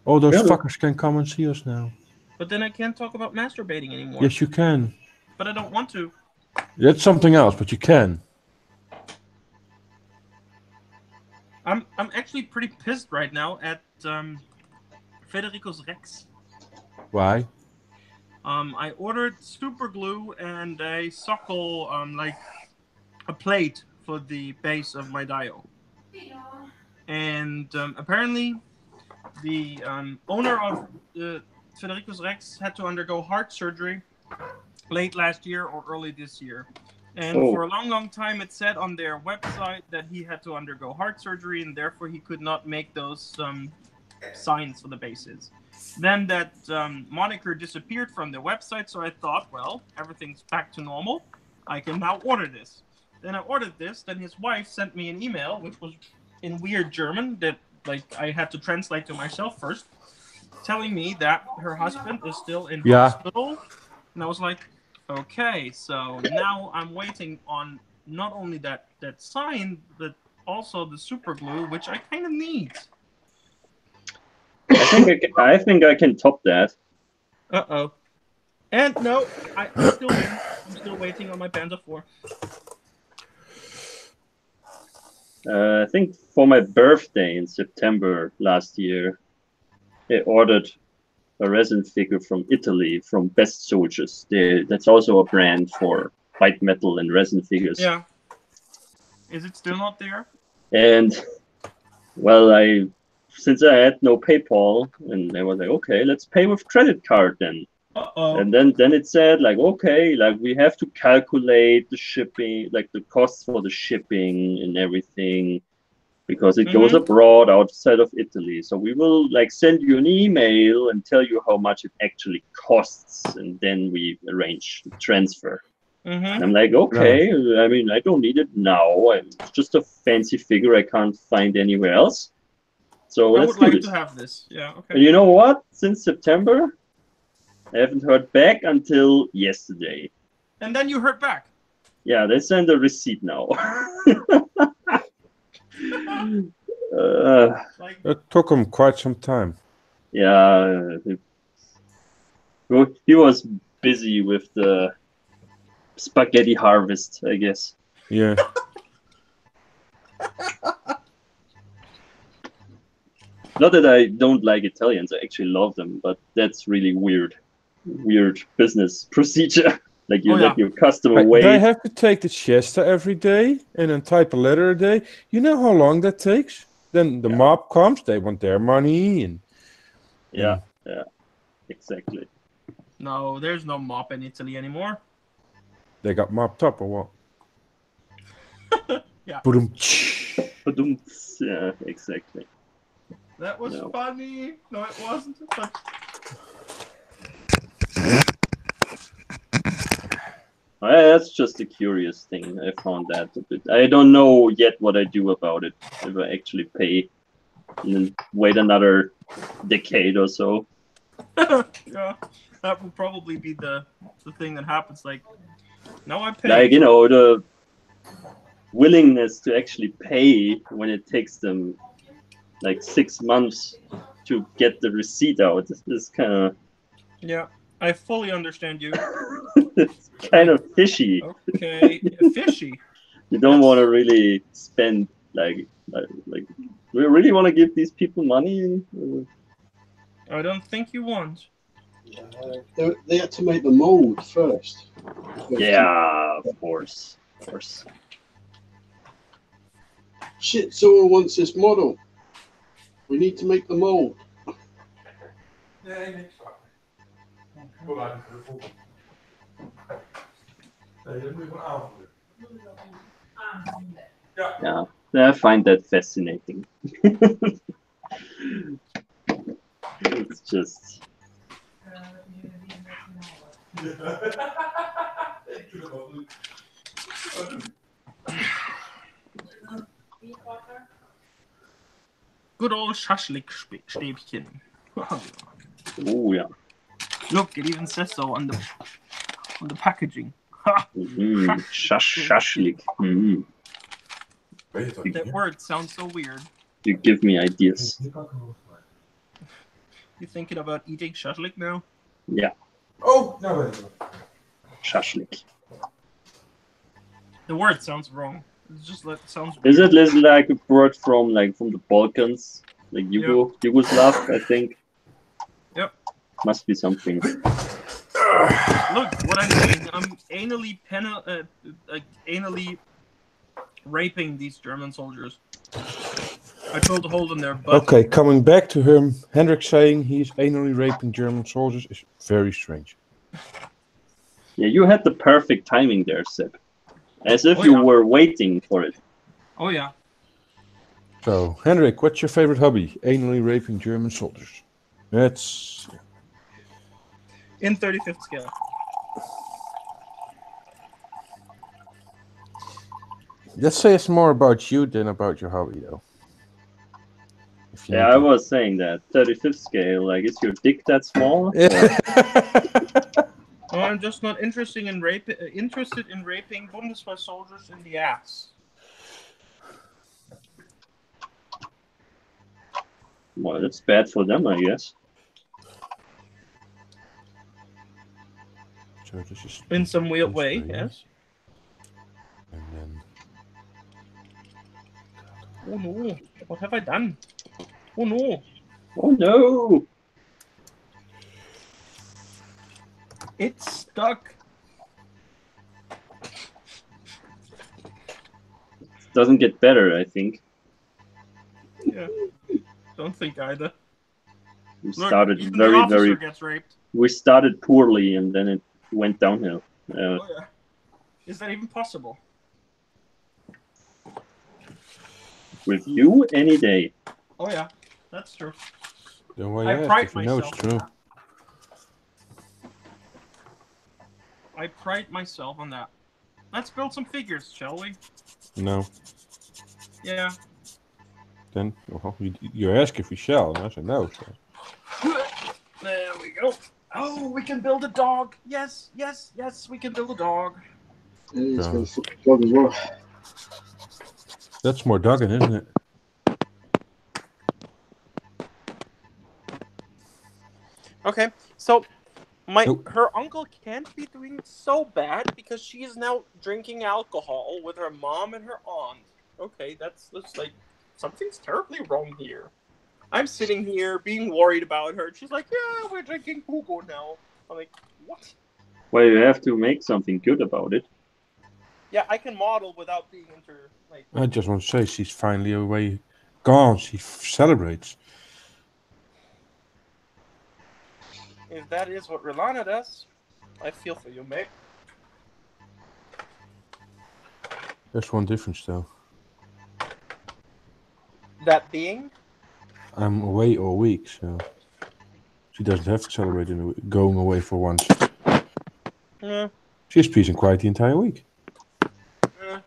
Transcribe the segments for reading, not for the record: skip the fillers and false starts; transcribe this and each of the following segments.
All those Really? fuckers can come and see us now. But then I can't talk about masturbating anymore. Yes, you can. But I don't want to. That's something else, but you can. I'm actually pretty pissed right now at Federico's Rex. Why? I ordered super glue and a sockle, like a plate for the base of my dial. And apparently, the owner of Federico's Rex had to undergo heart surgery late last year or early this year. And for a long time, it said on their website that he had to undergo heart surgery and therefore he could not make those signs for the bases. Then that moniker disappeared from the website, so I thought, well, everything's back to normal. I can now order this. Then I ordered this. Then his wife sent me an email, which was in weird German that like I had to translate to myself first, telling me that her husband is still in hospital. And I was like, okay, so now I'm waiting on not only that sign, but also the super glue, which I kind of need. I think I can top that. Uh-oh. And no, I'm still waiting on my Panzer IV. I think for my birthday in September last year, I ordered a resin figure from Italy, from Best Soldiers. That's also a brand for white metal and resin figures. Yeah. Is it still not there? And, well, since I had no PayPal, and I was like, okay, let's pay with credit card then. Uh-oh. And then it said, like, okay, like we have to calculate the shipping, like the costs for the shipping and everything, because it goes abroad outside of Italy. So we will like send you an email and tell you how much it actually costs, and then we arrange the transfer. And I'm like, okay, I mean, I don't need it now. It's just a fancy figure I can't find anywhere else. So I let's would do like this. to have this. Yeah, okay. And you know what? Since September, I haven't heard back until yesterday. And then you heard back? Yeah, they send a receipt now. It took him quite some time. Yeah, he was busy with the spaghetti harvest, I guess. Yeah. Not that I don't like Italians, I actually love them, but that's really weird business procedure. Like you let your customer wait. They have to take the siesta every day and then type a letter a day. You know how long that takes? Then the mob comes, they want their money and yeah, exactly. No, there's no mop in Italy anymore. They got mopped up or what? Yeah. Yeah, exactly. That was funny. No, it wasn't. That's just a curious thing. I found that a bit. I don't know yet what I do about it. If I actually pay and then wait another decade or so. Yeah, that will probably be the thing that happens. Like, now I pay. Like, you know, the willingness to actually pay when it takes them like 6 months to get the receipt out is kind of... Yeah, I fully understand you. It's kind of fishy. Okay, fishy. You don't want to really spend like we really want to give these people money. I don't think you want. They had to make the mold first. Yeah, of course. Shit, someone wants this model. We need to make the mold. Yeah, I find that fascinating. It's just... Good old Shashlik-Stäbchen. Oh yeah. Look, it even says so on the packaging. Shashlik. That word sounds so weird. You give me ideas. You thinking about eating shashlik now? Yeah, Oh, no, wait. shashlik. The word sounds wrong. It's just like sounds. Is weird. it like a word from the Balkans, like Yugoslav? I think. Yep. Must be something. Look what I'm doing. I'm anally raping these German soldiers. I told Holden their butt. Okay, coming back to him, Hendrik saying he's anally raping German soldiers is very strange. Yeah, you had the perfect timing there, Seb. As if you were waiting for it. Oh yeah. So, Hendrik, what's your favorite hobby? Anally raping German soldiers. That's... In 35th scale. That says more about you than about your hobby, though. Yeah, I was saying that. 35th scale, like, is your dick that small? Oh, I'm just not interested in raping Bundeswehr soldiers in the ass. Well, that's bad for them, I guess. So this is in some weird way, yes. And then... Oh no, what have I done? Oh no. Oh no! It's stuck. Doesn't get better, I think. Yeah. Don't think either. We Look, started even very, the officer very... gets raped. We started poorly and then it went downhill. Oh yeah. Is that even possible? With you, any day. Oh yeah, that's true. Then why I ask pride if you know it's myself. true? I pride myself on that. Let's build some figures, shall we? No. Yeah. Then well, you ask if we shall, and I say no. So. There we go. Oh, we can build a dog. Yes, yes, yes, we can build a dog. Yeah, it's got a fucking dog as well. That's more dogging, isn't it? Okay, so Nope. her uncle can't be doing so bad because she is now drinking alcohol with her mom and her aunt. Okay, that's like something's terribly wrong here. I'm sitting here being worried about her. She's like, "Yeah, we're drinking Hugo now." I'm like, "What?" Well, you have to make something good about it. Yeah, I can model without being into like. I just want to say she's finally away, gone. She celebrates. If that is what Rilana does, I feel for you, mate. There's one difference though. That being? I'm away all week, so she doesn't have to celebrate going away for once. Yeah. She's peace and quiet the entire week. Yeah.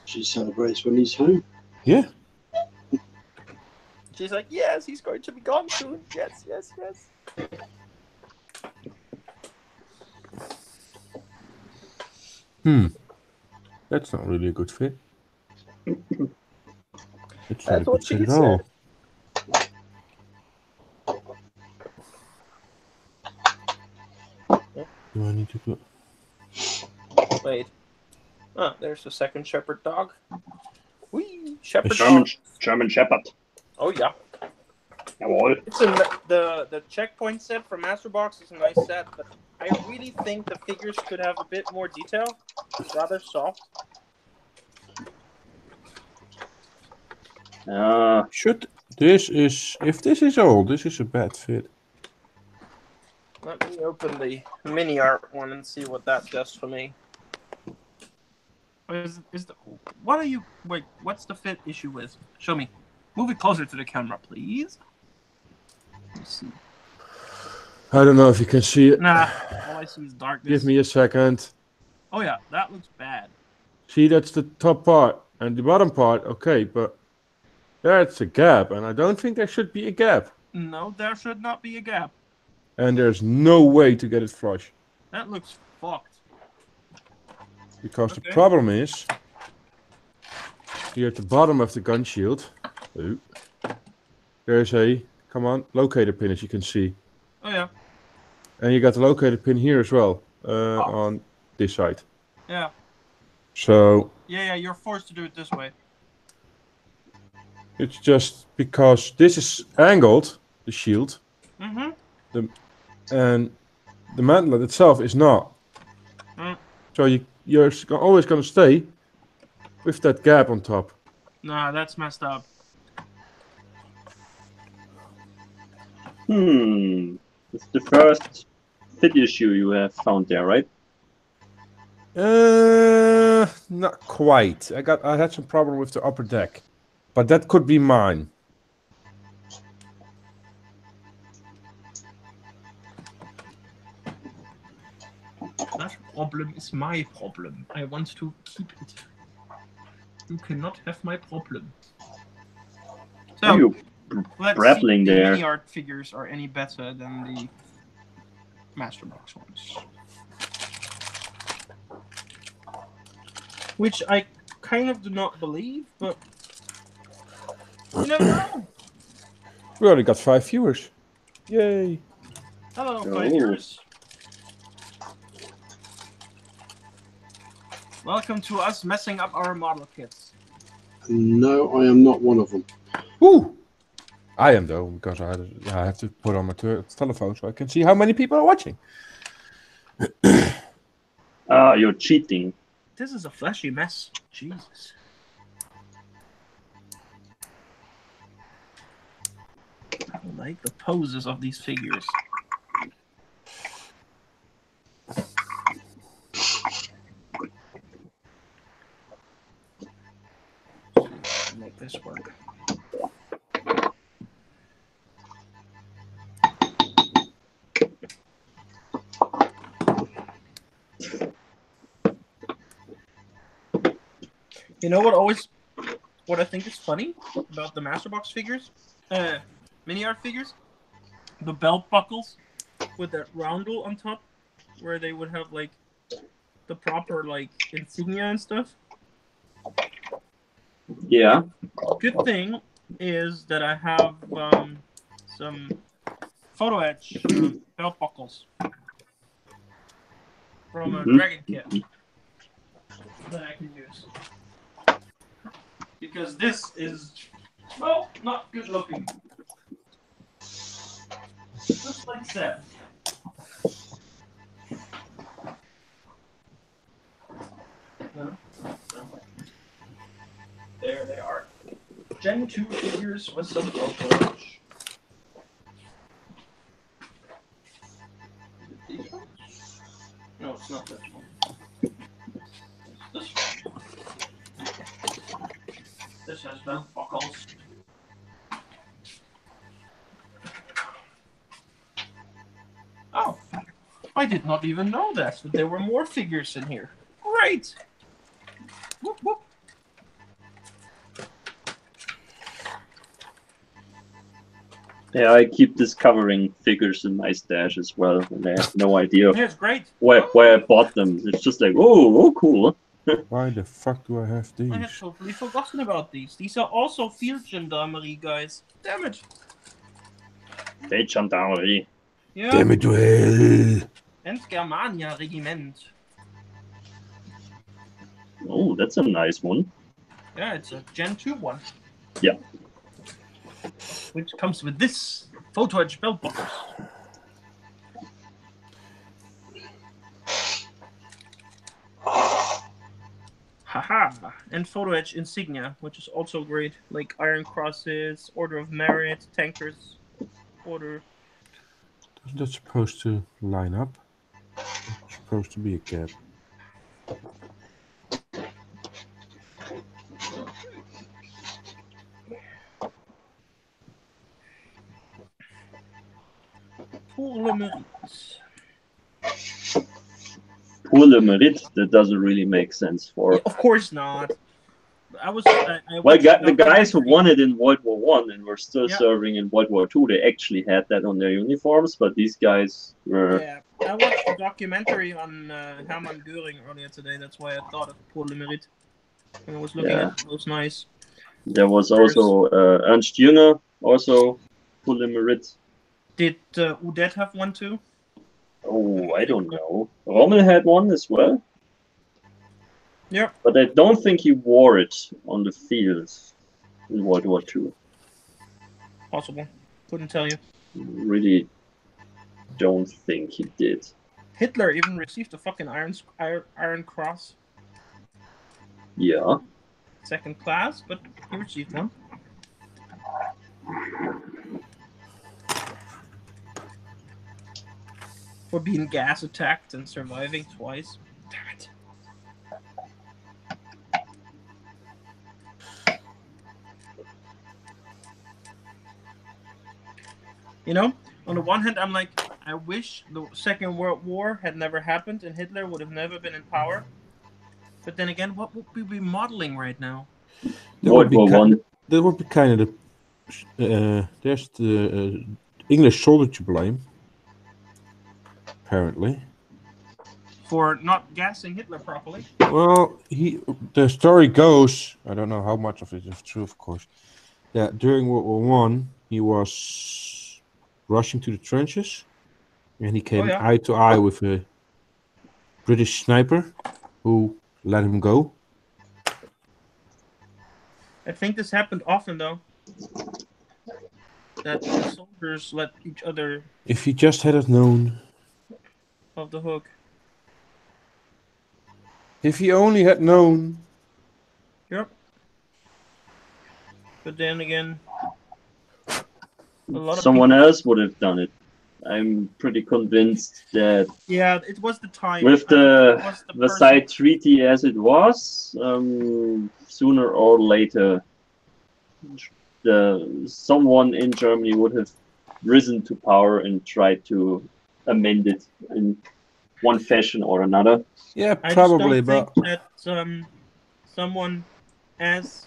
She celebrates when he's home. Yeah. She's like, yes, he's going to be gone soon. Yes, yes, yes. That's not really a good fit. It's That's not a what good she fit at all. Do I need to put... Wait. Ah, there's the second shepherd dog. Whee! Shepherd German, dog. German Shepherd. Oh, yeah. Jawohl. It's the checkpoint set from Masterbox is a nice set, but I really think the figures could have a bit more detail. It's rather soft. If this is old, this is a bad fit. Let me open the mini art one and see what that does for me. What are you? Wait, what's the fit issue with? Show me. Move it closer to the camera, please. Let's see. I don't know if you can see it. Nah, all I see is darkness. Give me a second. Oh yeah, that looks bad. See, that's the top part. And the bottom part, okay, but that's a gap. And I don't think there should be a gap. No, there should not be a gap. And there's no way to get it flush. That looks fucked. Because the problem is, here at the bottom of the gun shield, there's a Come on, locator pin, as you can see. Oh yeah. And you got the locator pin here as well, on this side. Yeah. So Yeah, you're forced to do it this way. it's just because this is angled, the shield, Mm-hmm. and the mantlet itself is not. So you're always going to stay with that gap on top. Nah, that's messed up. It's the first fit issue you have found there, right? Not quite. I had some problem with the upper deck, but that could be mine. That problem is my problem. I want to keep it. You cannot have my problem. Are So you let's grappling see if the there? mini art figures are any better than the Masterbox ones. Which I kind of do not believe, but you never know. We already got 5 viewers. Yay! Hello, Oh. 5 years. Welcome to us messing up our model kits. No, I am not one of them. Woo! I am though, because I have to put on my telephone so I can see how many people are watching. Ah, you're cheating. This is a flashy mess. Jesus. I like the poses of these figures. Make this work. You know what I think is funny about the Masterbox figures, mini art figures, the belt buckles with that roundel on top, where they would have like the proper like insignia and stuff. Yeah. Good thing is that I have some photo etch belt buckles from a Dragon kit that I can use. Because this is, well, not good looking. Just like that. There they are. Gen 2 figures with some photo etch. These ones? No, it's not this one. This one. This has belt buckles. Oh, I did not even know that there were more figures in here. Great! Whoop, whoop. Yeah, I keep discovering figures in my stash as well, and I have no idea Yeah, it's great. where I bought them. It's just like, oh, cool. Why the fuck do I have these? I had totally forgotten about these. These are also field gendarmerie guys. Damn it. Fate Gendarmerie. Yeah. Damn it to hell! And Germania Regiment. Oh, that's a nice one. Yeah, it's a Gen 2 one. Yeah. Which comes with this photo etch belt buckles. Haha! And photo etch insignia, which is also great, like Iron Crosses, Order of Merit, Tankers, Order. Isn't that supposed to line up? It's supposed to be a gap. Pour le mérite. Pour le mérite, that doesn't really make sense for. Yeah, of course not. I Well, the guys who won it in World War One and were still Yeah. serving in World War Two, they actually had that on their uniforms, but these guys were. Yeah, I watched a documentary on Hermann Göring earlier today. That's why I thought of Pour le mérite. And I was looking at it. It was nice. There was also Ernst Jünger, also polymerit. Did Udet have one too? Oh, I don't know. Rommel had one as well. Yep. But I don't think he wore it on the field in World War II. Possible. Couldn't tell you. Really don't think he did. Hitler even received a fucking Iron Cross. Yeah. Second class, but he received one. For being gas attacked and surviving twice. Damn it. You know, on the one hand, I'm like, I wish the Second World War had never happened and Hitler would have never been in power. But then again, what would we be modeling right now? World War One. That would be kind of there's the English soldier to blame, apparently. For not gassing Hitler properly. Well, the story goes, I don't know how much of it is true, of course, that during World War One he was rushing to the trenches, and he came eye to eye with a British sniper who let him go. I think this happened often, though. That the soldiers let each other... If he just had it known. Off the hook. If he only had known. Yep. But then again... Someone else would have done it. I'm pretty convinced that... Yeah, it was the time. With the Versailles Treaty as it was, sooner or later, someone in Germany would have risen to power and tried to amend it in one fashion or another. Yeah, probably, I just don't think that someone as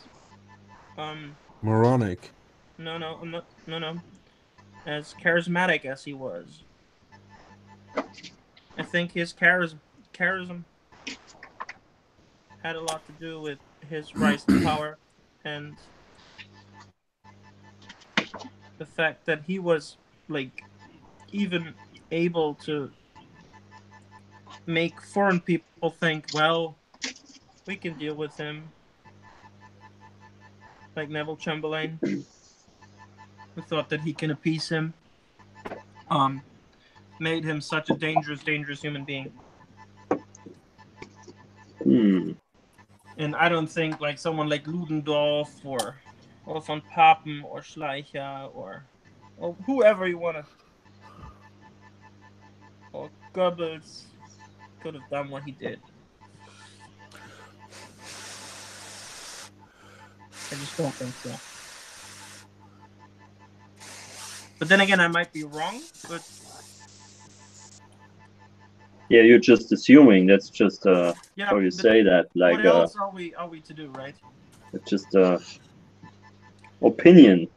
moronic. No, I'm not. No. As charismatic as he was, I think his charism had a lot to do with his rise to power and the fact that he was like even able to make foreign people think, well, we can deal with him. Like Neville Chamberlain, who thought that he can appease him, made him such a dangerous human being. And I don't think like someone like Ludendorff or von Papen or Schleicher or whoever you want to, or Goebbels could have done what he did. I just don't think so. But then again, I might be wrong, but... Yeah, you're just assuming. That's just how you say that. Like, what else are we to do, right? It's just opinion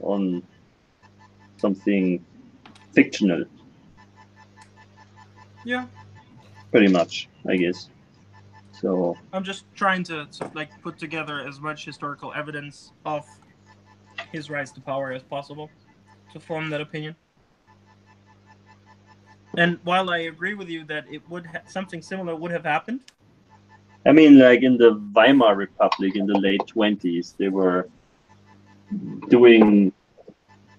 on something fictional. Yeah. Pretty much, I guess. So I'm just trying to like put together as much historical evidence of his rise to power as possible to form that opinion. And while I agree with you that it would something similar would have happened, I mean, like in the Weimar Republic in the late 20s, they were doing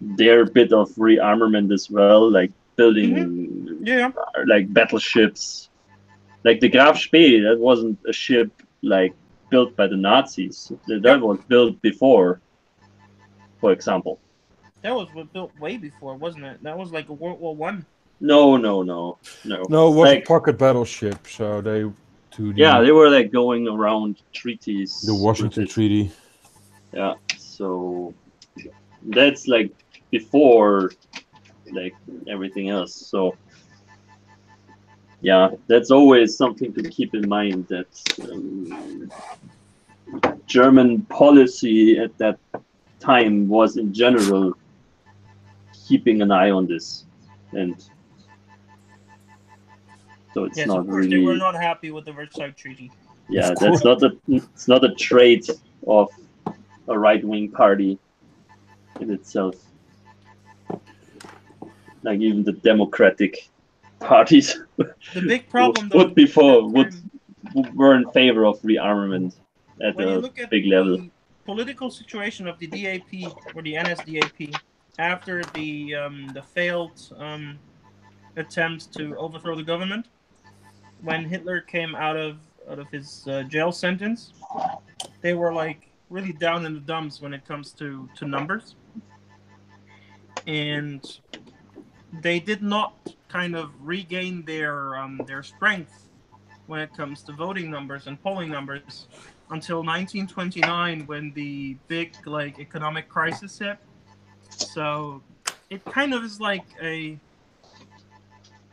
their bit of rearmament as well, like building like battleships. Like the Graf Spee, that wasn't a ship like built by the Nazis. That was built before, for example. That was built way before, wasn't it? That was like a World War One. No. No, it was like, a pocket battleship, so they... they were like going around treaties. The Washington Treaty. Yeah, so that's like before like everything else. So yeah, that's always something to keep in mind, that German policy at that time was in general keeping an eye on this, and so it's not really. They were not happy with the Versailles Treaty. Yeah, it's not a trait of a right-wing party in itself. Like even the democratic parties The big problem though, would before at that time, were in favor of rearmament at when you a look at big level. the political situation of the DAP or the NSDAP after the failed attempt to overthrow the government, when Hitler came out of his jail sentence, they were like really down in the dumps when it comes to numbers, and they did not kind of regain their strength when it comes to voting numbers and polling numbers until 1929, when the big like economic crisis hit. So it kind of is like a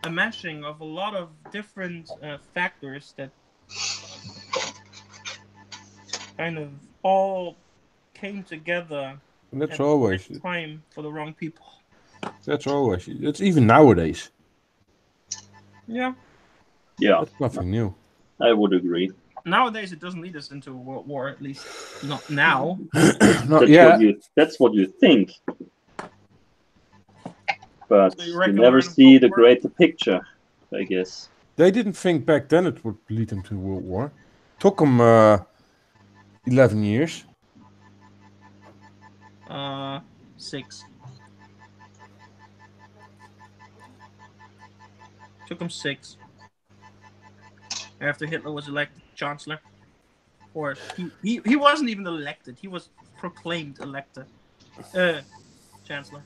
meshing of a lot of different factors that kind of all came together And that's at always. the right time for the wrong people. That's always. It's even nowadays. Yeah. Yeah, That's nothing new. I would agree. Nowadays, it doesn't lead us into a world war, at least not now. That's what you think. But So you you reckon never we're in a see world the war? greater picture, I guess. They didn't think back then it would lead them to World War. Took them 11 years. 6. Took him 6. After Hitler was elected chancellor. Or he wasn't even elected. He was proclaimed elected. Chancellor.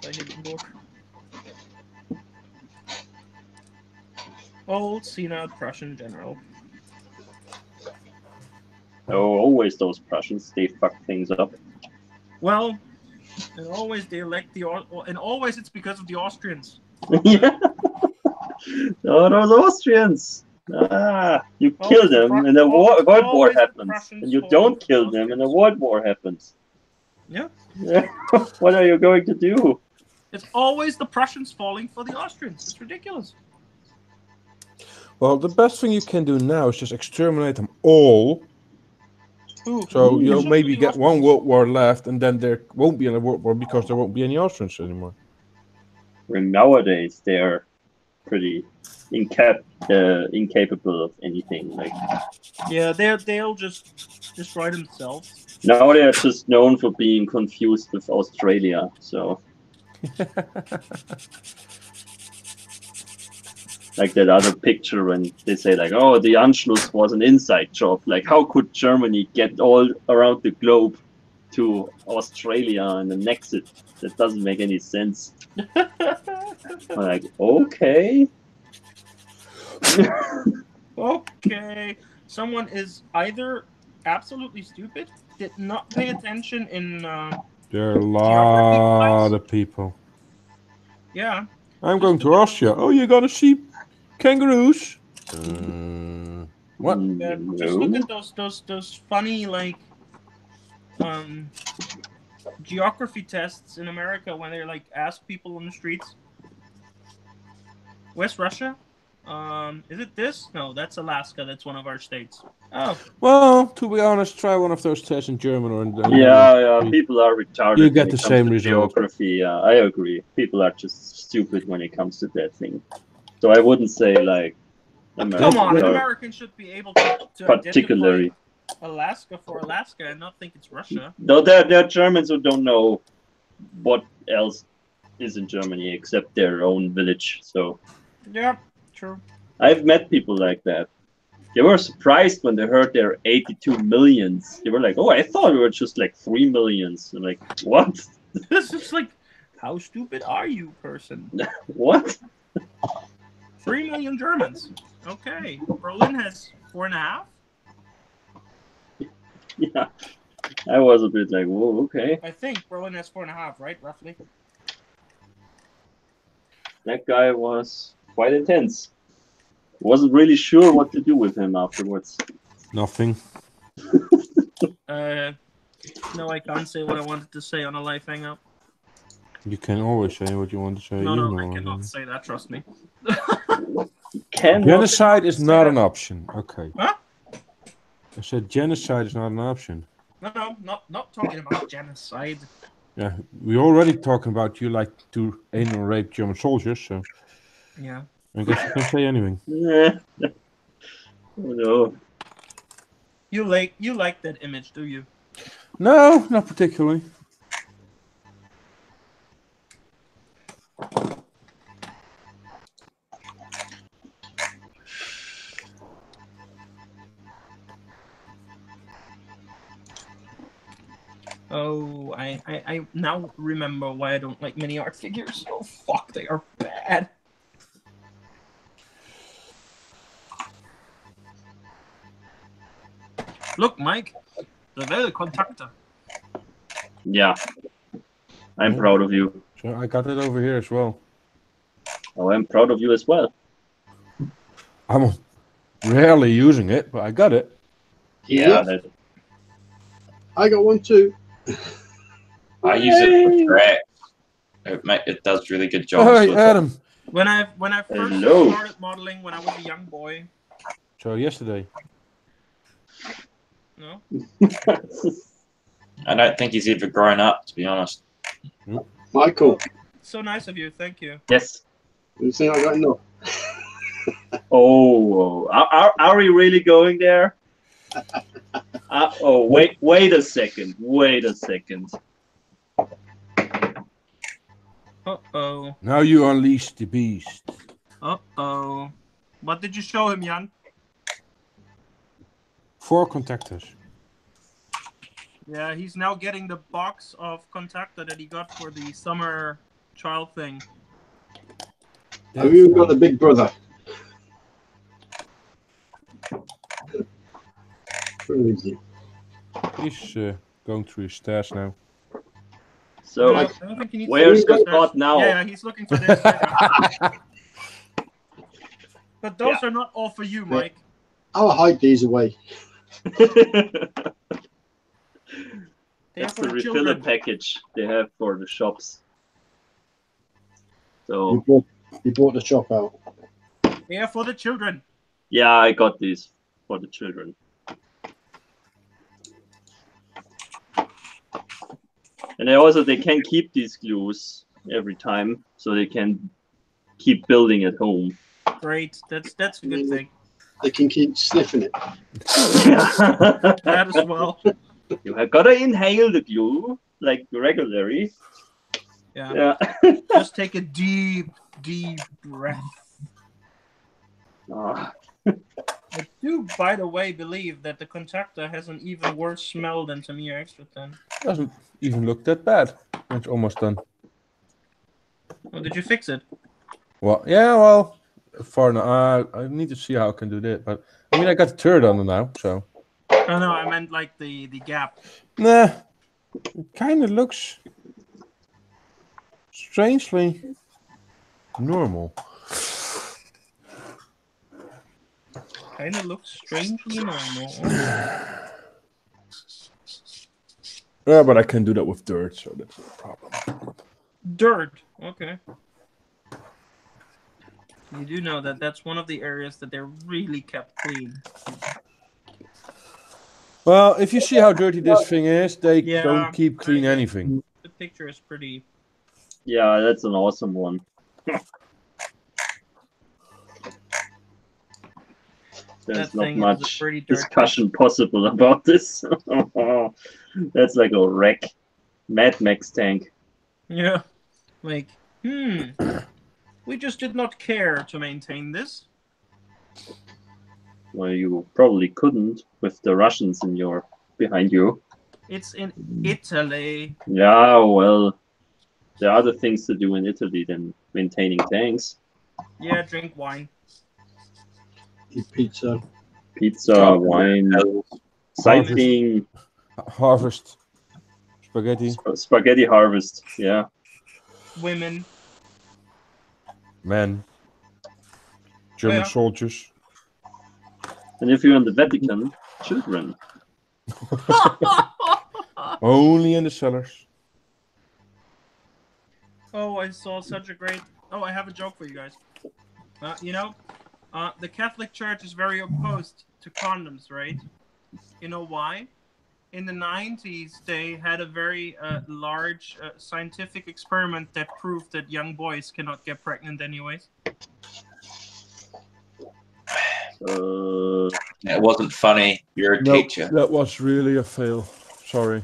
By Hindenburg. Old senile Prussian general. Oh, always those Prussians, they fuck things up. Well, and always they elect and always it's because of the Austrians. Yeah. Oh, those Austrians. You kill them and a world war happens. And you don't kill them and a world war happens. Yeah. What are you going to do? It's always the Prussians falling for the Austrians. It's ridiculous. Well, the best thing you can do now is just exterminate them all. So you'll maybe get one World War left, and then there won't be any World War because there won't be any Austrians anymore. And nowadays they're pretty incapable of anything. Like, yeah, they'll just destroy themselves. Now they're just known for being confused with Australia. So, like that other picture when they say like, "Oh, the Anschluss was an inside job." Like, how could Germany get all around the globe to Australia and annex it? That doesn't make any sense. I'm like, okay. Okay. Someone is either absolutely stupid, did not pay attention in there are a lot of people. Yeah. I'm going to Austria. Oh, you're gonna see kangaroos? What? Just look at those funny like geography tests in America when they like ask people on the streets. West Russia? Is it this? No, that's Alaska. That's one of our states. Oh. Well, to be honest, try one of those tests in German or in yeah, people are retarded. You get the same result. Geography, yeah, I agree. People are just stupid when it comes to that thing. So I wouldn't say like Americans. Come on, an American should be able to particularly Alaska for Alaska and not think it's Russia. No, there are Germans who don't know what else is in Germany except their own village. So yeah, true. I've met people like that. They were surprised when they heard there are 82 millions. They were like, "Oh, I thought we were just like 3 millions." I'm like, "What?" This is like, how stupid are you, person? What? 3 million Germans. Okay, Berlin has 4.5. Yeah, I was a bit like, "Whoa, okay." I think Berlin has 4.5, right, roughly. That guy was quite intense. Wasn't really sure what to do with him afterwards. Nothing. No, I can't say what I wanted to say on a live hangout. You can always say what you want to say. No, I cannot say that, trust me. Genocide is not an option. Okay. Huh? I said genocide is not an option. No, not talking about genocide. Yeah, we're already talking about you like to anal rape German soldiers, so Yeah. I guess you can't say anything. Oh no. You like that image, do you? No, not particularly. Oh, I now remember why I don't like mini art figures. Oh fuck, they are bad. Look, Mike, the Weltkontakte. Yeah. I'm Yeah. proud of you. So I got it over here as well. Oh, I'm proud of you as well. I'm rarely using it, but I got it. Yeah, Yep. I got one too. I use it for track. It does really good jobs Hey, with Adam. When I first Hello. started modeling when I was a young boy. So yesterday. No. I don't think he's ever grown up, to be honest. Michael, So nice of you, thank you. Yes. you think I got enough? Oh, are we really going there? Oh, wait a second. Wait a second. Uh-oh. Now you unleash the beast. Uh-oh. What did you show him, Jan? 4 contactors. Yeah, he's now getting the box of contactor that he got for the summer trial thing. Have you got a big brother? Where is he? He's going through his stairs now. So, No, I don't think he needs where's to the pot now? Yeah, he's looking for this. Yeah. But those are not all for you, Mike. I'll hide these away. They are That's for the the refiller children. package they have for the shops. You So, bought the shop out. They are for the children. yeah, I got these for the children. And they can keep these glues every time, so they can keep building at home. Great. That's a good thing. They can keep sniffing it. That as well. You have gotta inhale the glue like regularly. Yeah. Yeah. Just take a deep, deep breath. Ah, I do, by the way, believe that the contactor has an even worse smell than Tamiya Extra 10. Doesn't even look that bad. It's almost done. Oh, did you fix it? Well, yeah, well, far now. I need to see how I can do that. But I mean, I got the turret on it now, so. Oh no, I meant like the gap. Nah, it kind of looks strangely normal. Kind of looks strangely normal. Yeah, but I can do that with dirt, so that's no problem. Dirt. Okay. You do know that that's one of the areas that they're really kept clean. Well, if you see how dirty this thing is, they Yeah, don't keep clean anything. The picture is pretty. yeah, that's an awesome one. There's That not thing is a much pretty dirt discussion possible about this. That's like a wreck. Mad Max tank. Yeah. Like, we just did not care to maintain this. Well, you probably couldn't with the Russians behind you. It's in Italy. Yeah, well, there are other things to do in Italy than maintaining tanks. Yeah, drink wine. Eat pizza. Pizza, wine, cycling, Harvest. Spaghetti. spaghetti harvest. Yeah. Women. Men. German Yeah. soldiers. And if you're in the Vatican, children. Only in the cellars. Oh, I saw such a great... Oh, I have a joke for you guys. The Catholic Church is very opposed to condoms, right? You know why? in the 90s, they had a very large scientific experiment that proved that young boys cannot get pregnant anyways. It wasn't funny. You're a Nope, teacher. that was really a fail. Sorry.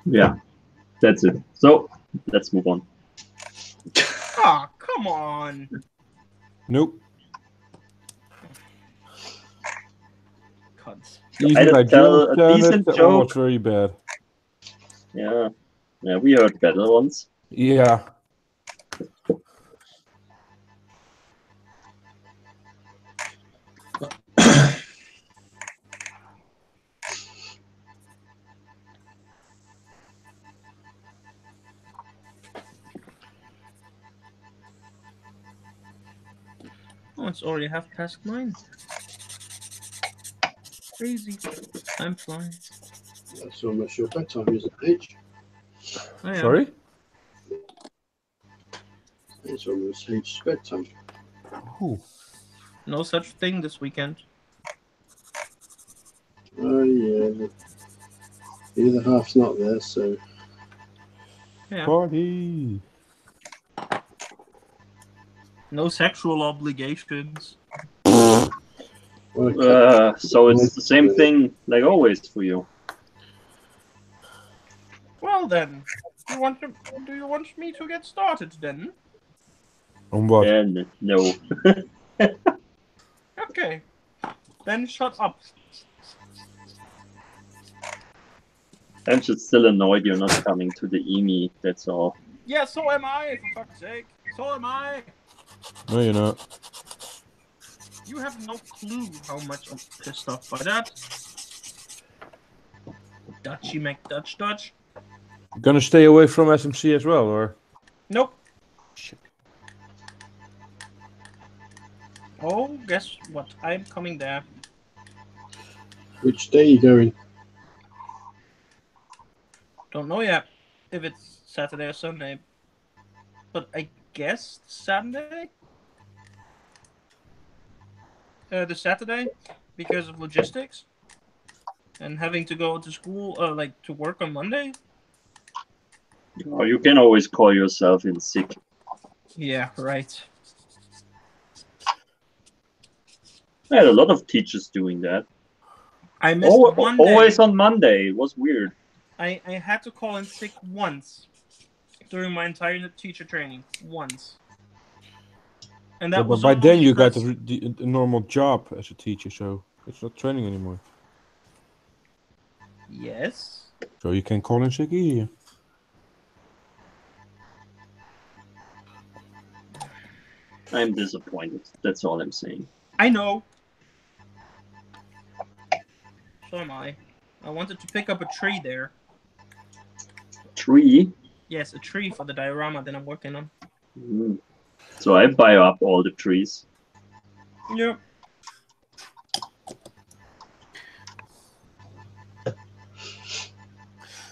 Yeah, that's it. So let's move on. Ah, come on. Nope. Cunts. Even Either by tell Jim's a standards, decent that one was joke. very bad. Yeah, we heard better ones. Yeah. Oh, it's already 9:30. Crazy. I'm flying. That's almost your bedtime, isn't it, H? I am. Sorry? It's almost H's bedtime. Ooh. No such thing this weekend. Oh, yeah. The other half's not there, so. Yeah. Party. No sexual obligations. Well, So it's the same thing like always for you. Well then, do you want me to get started then? On what? And no. Okay. Then shut up. I'm just still annoyed you're not coming to the EME, that's all. Yeah, so am I, for fuck's sake. So am I. No, you're not. You have no clue how much I'm pissed off by that. Dutchy McDutch. You gonna stay away from SMC as well, or? Nope. Shit. Oh, guess what? I'm coming there. Which day are you going? Don't know yet if it's Saturday or Sunday. But I guess Saturday? The Saturday, because of logistics. And having to go to school, like to work on Monday. Or you can always call yourself in sick. Yeah, right. I had a lot of teachers doing that. I missed one day. Always on Monday. It was weird. I had to call in sick once during my entire teacher training. Once. And that Yeah, but was by only then you got because- the normal job as a teacher, so it's not training anymore. Yes. So you can call in sick easier. I'm disappointed. That's all I'm saying. I know. So am I. I wanted to pick up a tree there. Tree? Yes, a tree for the diorama that I'm working on. Mm. So I buy up all the trees. Yep.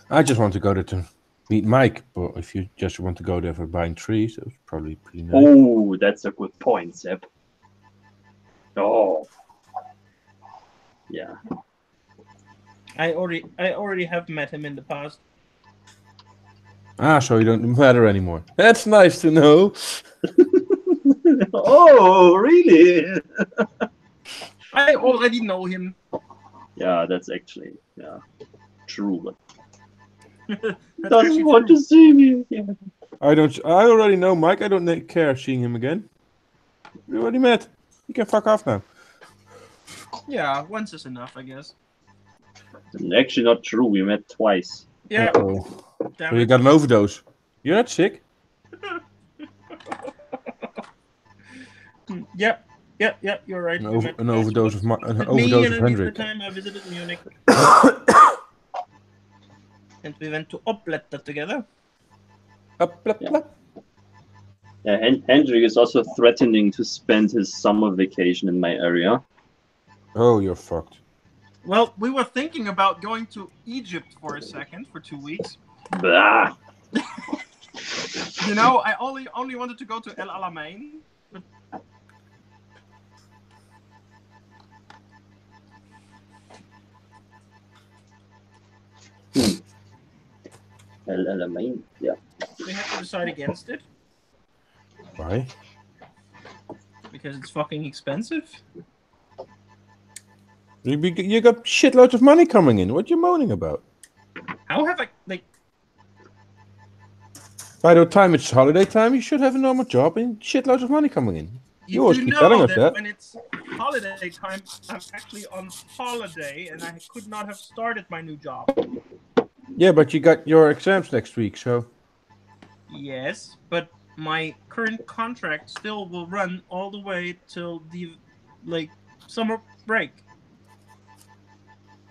I just want to go there to meet Mike, but if you just want to go there for buying trees, it's probably pretty nice. Oh, that's a good point, Seb. Oh. Yeah. I already have met him in the past. Ah, so you don't matter anymore. That's nice to know. Oh, really? I already know him. Yeah, that's actually true. But That's doesn't actually want true. to see me. Yeah. I already know Mike. I don't care seeing him again. We already met. You can fuck off now. Yeah, once is enough, I guess. Actually, not true. We met twice. Yeah. Uh-oh. Damn So you it. got an overdose. You're not sick. Yep. You're right. An, We over, met an twice. overdose of With me overdose and of the Hendrik. time I visited Munich. And we went to Opletta together. Up, plop, Yeah. plop. Yeah, Hendrik is also threatening to spend his summer vacation in my area. Oh, you're fucked. Well, we were thinking about going to Egypt for a second, for 2 weeks. Blah. You know, I only wanted to go to El Alamein. But Yeah. We have to decide against it Why? because it's fucking expensive. You got shitloads of money coming in. What you moaning about? How have I like? By the time it's holiday time, you should have a normal job and shitloads of money coming in. You always do keep know telling us that that. when it's holiday time, I'm actually on holiday and I could not have started my new job. Yeah, but you got your exams next week, so... Yes, but my current contract still will run all the way till the summer break.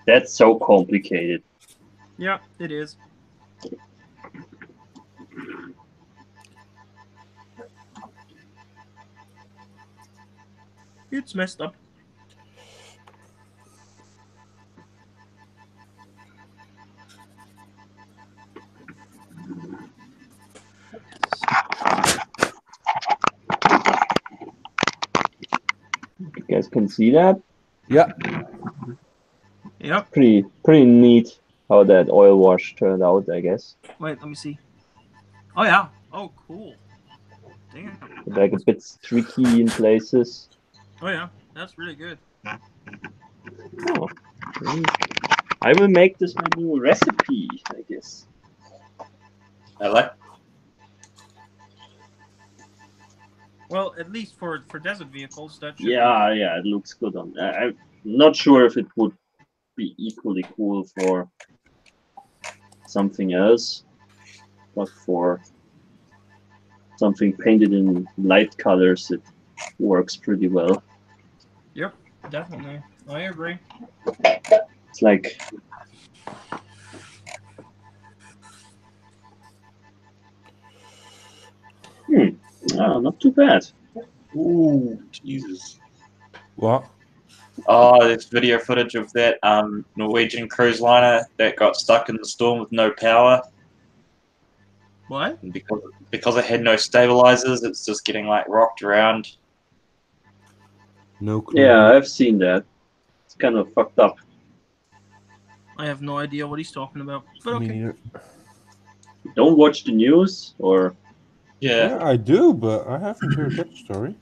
That's so complicated. Yeah, it is. It's messed up. You guys can see that? Yeah. Yep. Pretty neat how that oil wash turned out, I guess. Wait, let me see. Oh yeah. Oh, cool. Damn. Like a bit streaky in places. Oh yeah, that's really good. Oh. I will make this my new recipe, I guess. I like. Well, at least for desert vehicles, that should Yeah, it looks good on. I'm not sure if it would be equally cool for something else, but for something painted in light colors, it works pretty well. Yep, definitely. I agree. It's like not too bad. Ooh, Jesus. What? Oh, there's video footage of that Norwegian cruise liner that got stuck in the storm with no power. What? And because it had no stabilizers, it's just getting like rocked around. No clue. Yeah, I've seen that. It's kind of fucked up. I have no idea what he's talking about. But Me okay. neither. Don't watch the news, or Yeah, I do, but I haven't heard that story.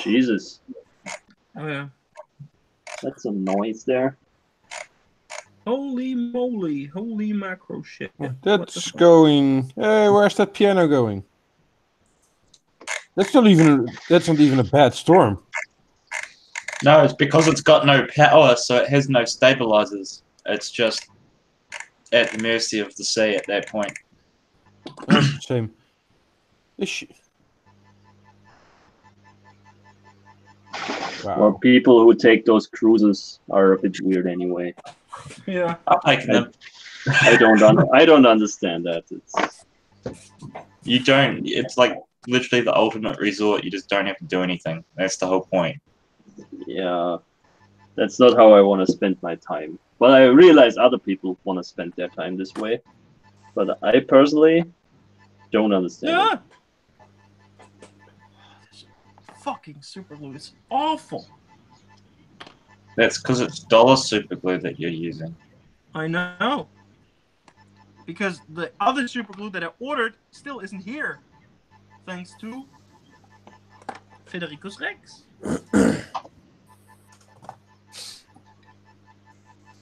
Jesus, Oh yeah. that's some noise there. Holy moly! Holy macro shit! That's going. Hey, where's that piano going? That's not even a bad storm. No, it's because it's got no power, so it has no stabilizers. It's just at the mercy of the sea at that point. That's the same. Wow. Well, people who take those cruises are a bit weird anyway. Yeah. I'm taking them. I don't understand that. You don't. It's like literally the ultimate resort. You just don't have to do anything. That's the whole point. Yeah, that's not how I want to spend my time. But I realize other people want to spend their time this way. But I personally don't understand it. Fucking super glue is awful. That's because it's dollar super glue that you're using. I know. Because the other super glue that I ordered still isn't here. Thanks to Federicus Rex.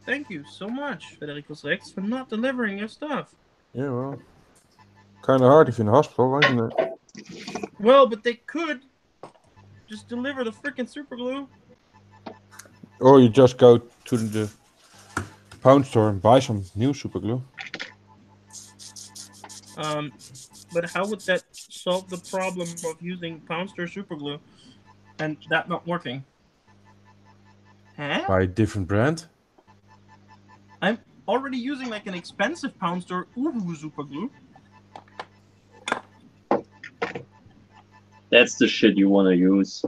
Thank you so much, Federicus Rex, for not delivering your stuff. Yeah, well, kind of hard if you're in the hospital, isn't it? Well, but they could just deliver the freaking super glue. Or you just go to the pound store and buy some new super glue. But how would that solve the problem of using pound store super glue? and that not working. Huh? By a different brand. I'm already using like an expensive pound store super glue. That's the shit you want to use.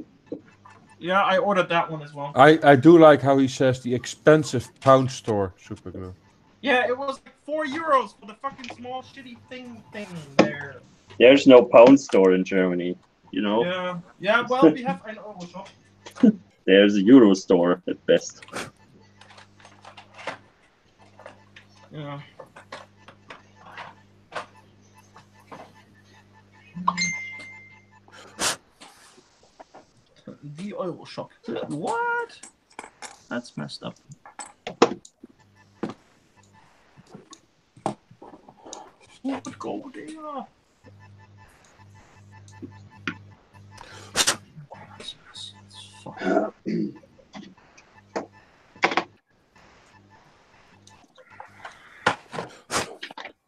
Yeah, I ordered that one as well. I do like how he says the expensive pound store super glue. Yeah, it was like €4 for the fucking small shitty thing there. There's no pound store in Germany, you know. Yeah. Well, we have an Euro shop. There's a Euro store at best. Yeah. The Euro shop. What? That's messed up. Who would go there?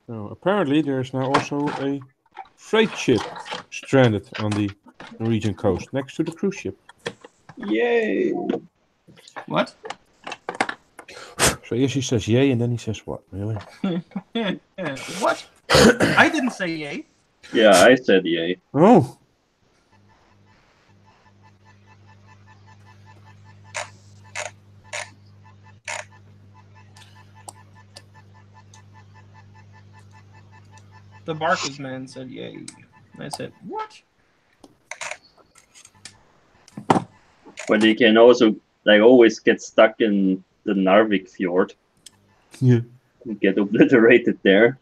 So apparently there's now also a freight ship stranded on the Norwegian coast next to the cruise ship. Yay! What? So yes, he says yay, and then he says what? Really? What? I didn't say yay. Yeah, I said yay. Oh. The Barkers man said yay. I said, what? But they can also, like, always get stuck in the Narvik fjord. Yeah. And get obliterated there.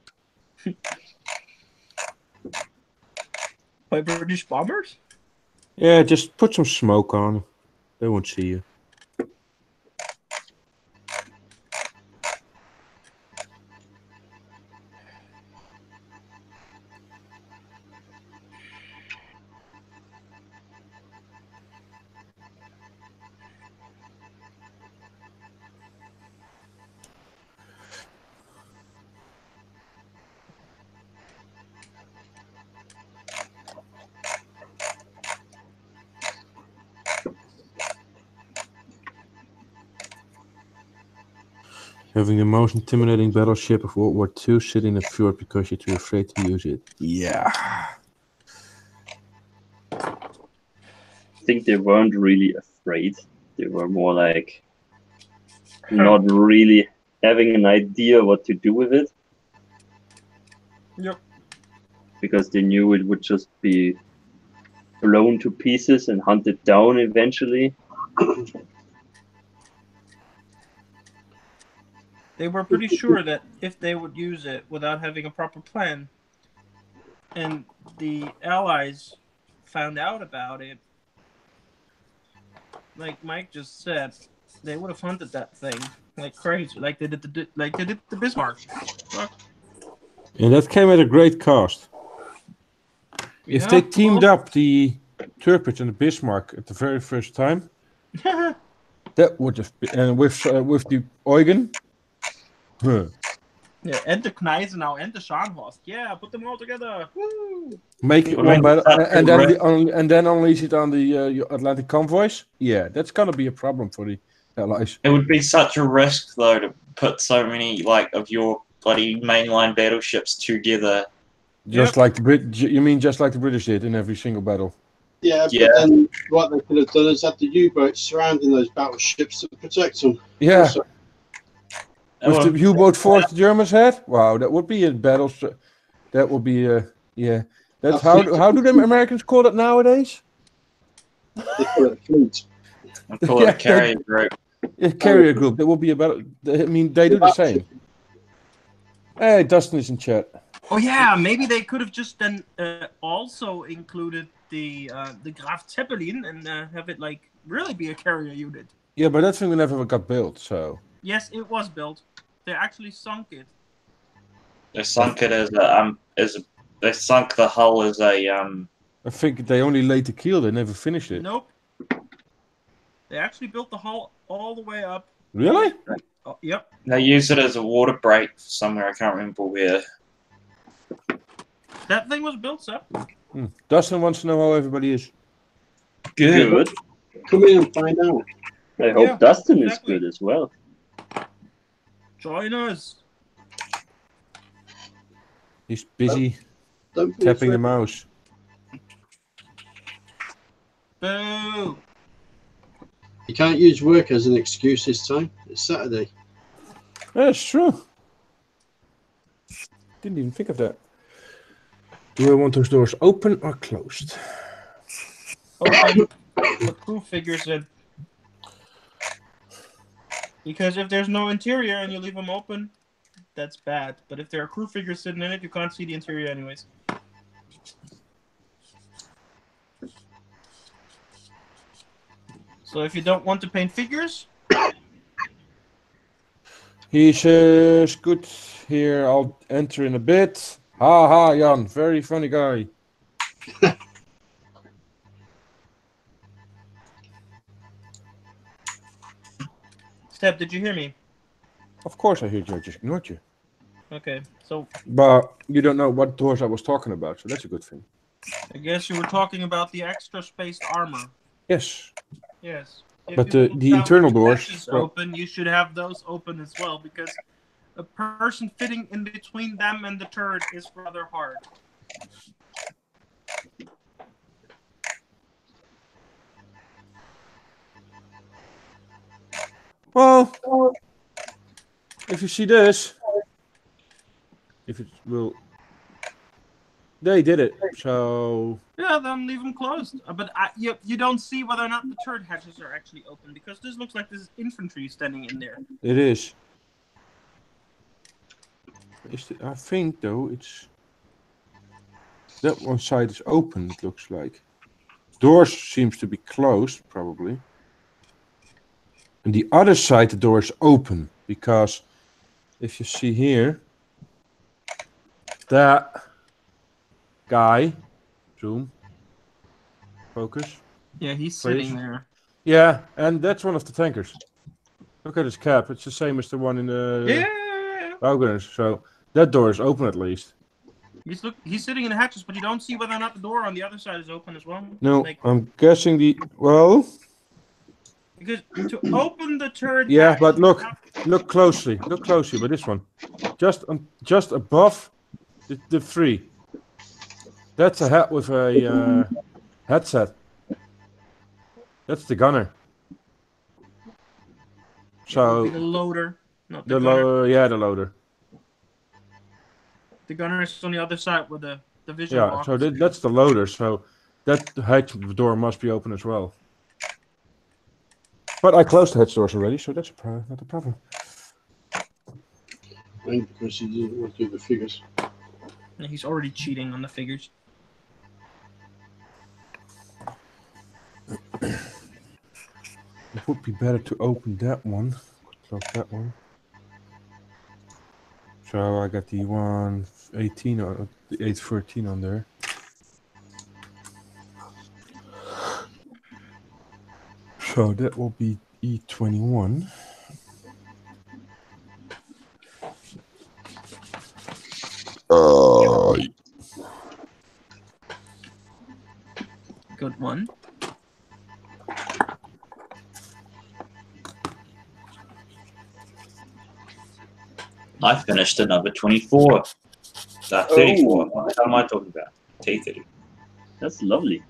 By British bombers? Yeah, just put some smoke on. They won't see you. Having the most intimidating battleship of World War II sitting in a fjord because you're too afraid to use it. Yeah. I think they weren't really afraid. They were more like not really having an idea what to do with it. Yep. Because they knew it would just be blown to pieces and hunted down eventually. They were pretty sure that if they would use it without having a proper plan, and the Allies found out about it, like Mike just said, they would have hunted that thing like crazy, like they did the Bismarck. Fuck. And that came at a great cost. If they teamed up the Tirpitz and the Bismarck at the very first time, that would have been, and with the Eugen. Huh. Yeah, and the Gneisenau and the Scharnhorst. Yeah, put them all together. Woo! Make it one battle, and then unleash it on the Atlantic convoys. Yeah, that's gonna be a problem for the Allies. It would be such a risk, though, to put so many of your bloody mainline battleships together. Just like the you mean just like the British did in every single battle? Yeah, but then what they could have done is have the U-boats surrounding those battleships to protect them. Yeah. Also, with the U-boat force the Germans had? Wow, that would be a battle. That would be yeah. That's how do the Americans call it nowadays? They call it a fleet. I call it a carrier group. Yeah, carrier group. That would be a battle. I mean, they do the same. Hey, Dustin is in chat. Oh yeah, maybe they could have just then also included the Graf Zeppelin and have it like really be a carrier unit. Yeah, but that thing never got built. So yes, it was built. They actually sunk it. They sunk it they sunk the hull as a I think they only laid the keel. They never finished it. Nope. They actually built the hull all the way up. Really? Oh, yep. They used it as a water break somewhere. I can't remember where. That thing was built, sir. Dustin wants to know how everybody is. Good. Come in and find out. I hope Yeah, Dustin exactly. is good as well. Join us. He's busy Don't be tapping the afraid. mouse. Boo! You can't use work as an excuse this time. It's Saturday. That's true. Didn't even think of that. Do I want those doors open or closed? Open. Put crew figures in. Because if there's no interior and you leave them open, that's bad. But if there are crew figures sitting in it, you can't see the interior anyways. So if you don't want to paint figures, He says, good here, I'll enter in a bit. Ha ha, Jan, very funny guy. Step, did you hear me? Of course I heard you, I just ignored you. Okay, so But you don't know what doors I was talking about, so that's a good thing. I guess you were talking about the extra spaced armor. Yes. Yes. If But you the put down internal the doors, hatches well- open, you should have those open as well, because a person fitting in between them and the turret is rather hard. Well, if you see this, if it will, they did it. So Yeah, then leave them closed. But you don't see whether or not the turret hatches are actually open, because this looks like this is infantry standing in there. it is. I think though it's that one side is open. It looks like doors seems to be closed probably, and the other side the door is open because if you see here, that guy, zoom, focus. Yeah, he's Please. sitting there. Yeah, and that's one of the tankers. Look at his cap. It's the same as the one in the Yeah. Wagners. So that door is open at least. He's sitting in the hatches, but you don't see whether or not the door on the other side is open as well. No, Like, I'm guessing well. because to open the turret Yeah, hatch, but you look, have- look closely by this one, just above the three. That's a hat with a headset. That's the gunner. So the loader, not the the gunner. the loader. The gunner is on the other side with the vision Yeah, lock. so that's the loader. So that hatch door must be open as well. But I closed the hatch doors already, so that's not a problem. And because he didn't want to do the figures. He's already cheating on the figures. It would be better to open that one. Close that one. So I got the 118 or the 813 on there. So that will be E21. Good one. I finished at number 24. 34. What am I talking about? T30. That's lovely.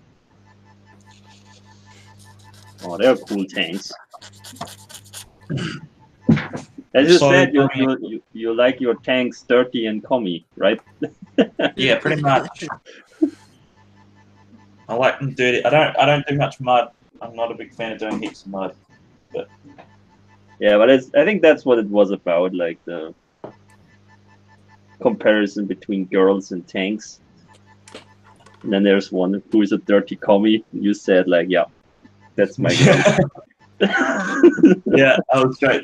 Oh, they're cool tanks. As you So, said, you like your tanks dirty and commie, right? Yeah, pretty much. I like them dirty. I don't do much mud. I'm not a big fan of doing heaps of mud. Yeah, but I think that's what it was about, like the comparison between girls and tanks. And then there's one who is a dirty commie. You said like, yeah, that's my girl. Yeah, I was right.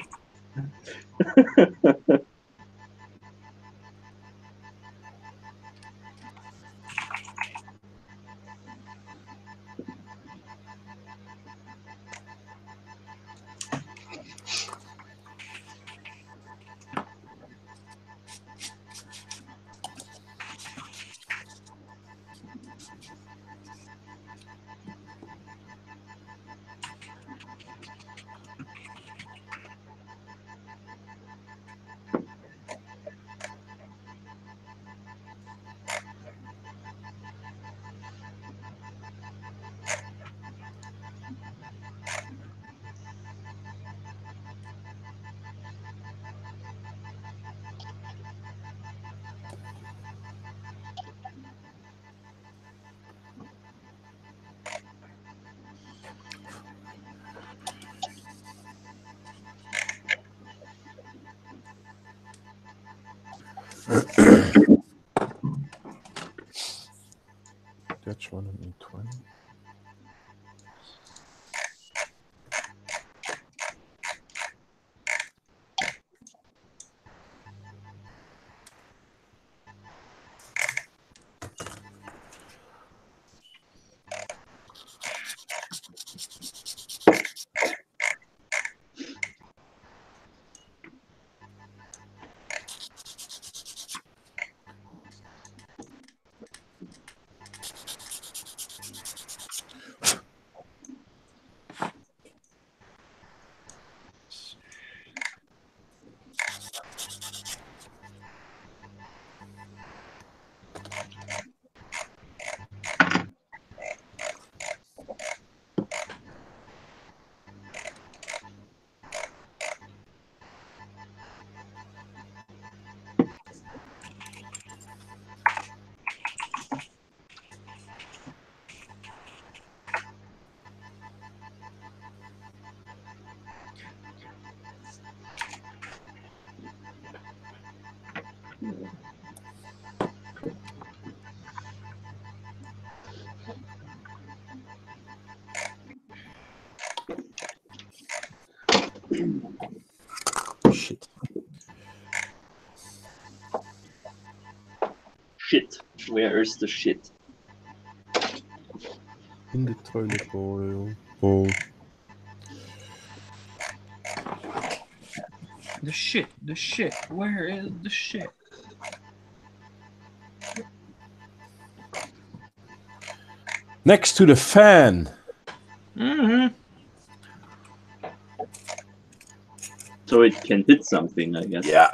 Shit. Shit. Where is the shit? In the toilet bowl. The shit. Where is the shit? Next to the fan. Mm-hmm. So it can hit something, I guess. Yeah.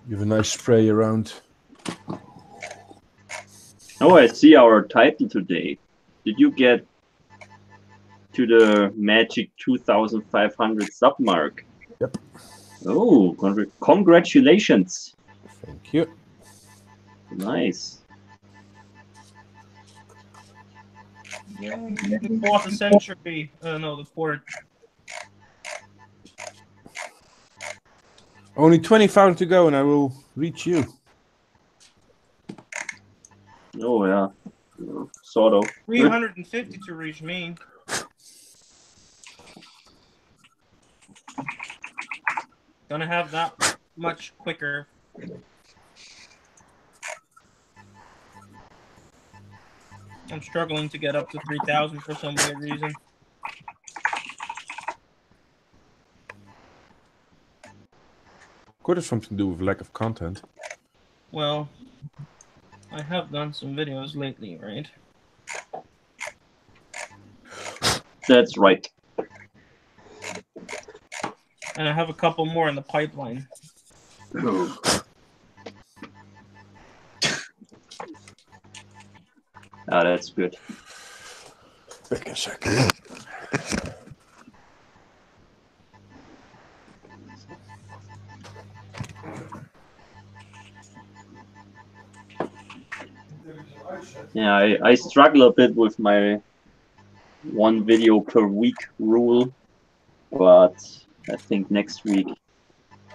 You have a nice spray around. Oh, I see our title today. Did you get to the magic 2,500 sub mark? Yep. Oh, congratulations. Thank you. Nice. Yeah, the quarter century. No, the quarter. Only 20,000 to go and I will reach you. Oh, yeah. Sort of. 350 to reach me. Gonna have that much quicker. I'm struggling to get up to 3,000 for some weird reason. Could have something to do with lack of content. Well, I have done some videos lately, right? That's right. And I have a couple more in the pipeline. Ah, that's good. Wait a second. Yeah, I struggle a bit with my 1 video per week rule, but I think next week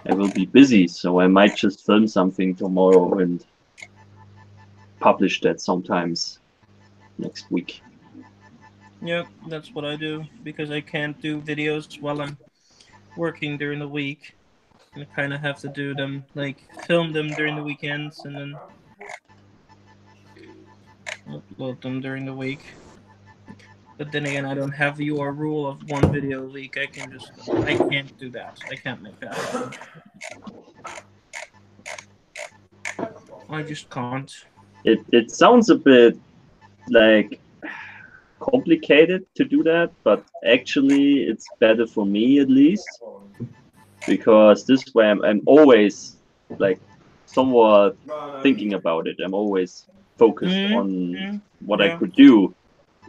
I will be busy, so I might just film something tomorrow and publish that sometimes next week. Yep, that's what I do because I can't do videos while I'm working during the week. I kind of have to do them, like film them during the weekends and then upload them during the week. But then again, I don't have your rule of 1 video a week. I can't do that. I can't make that happen. I just can't. It sounds a bit like complicated to do that, but actually it's better for me at least, because this way I'm always like somewhat thinking about it. I'm always focused on what I could do,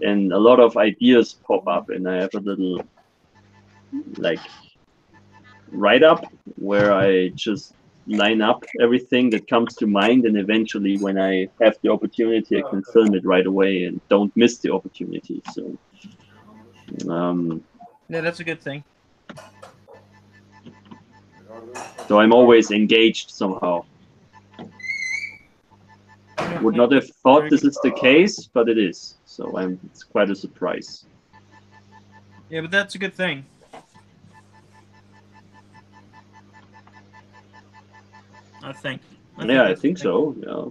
and a lot of ideas pop up, and I have a little like write up where I just line up everything that comes to mind, and eventually when I have the opportunity I can film it right away and don't miss the opportunity. So Yeah, that's a good thing. So I'm always engaged somehow. Would not have thought this is the case, but it is. So it's quite a surprise. Yeah, but that's a good thing. I think. I think so. Yeah.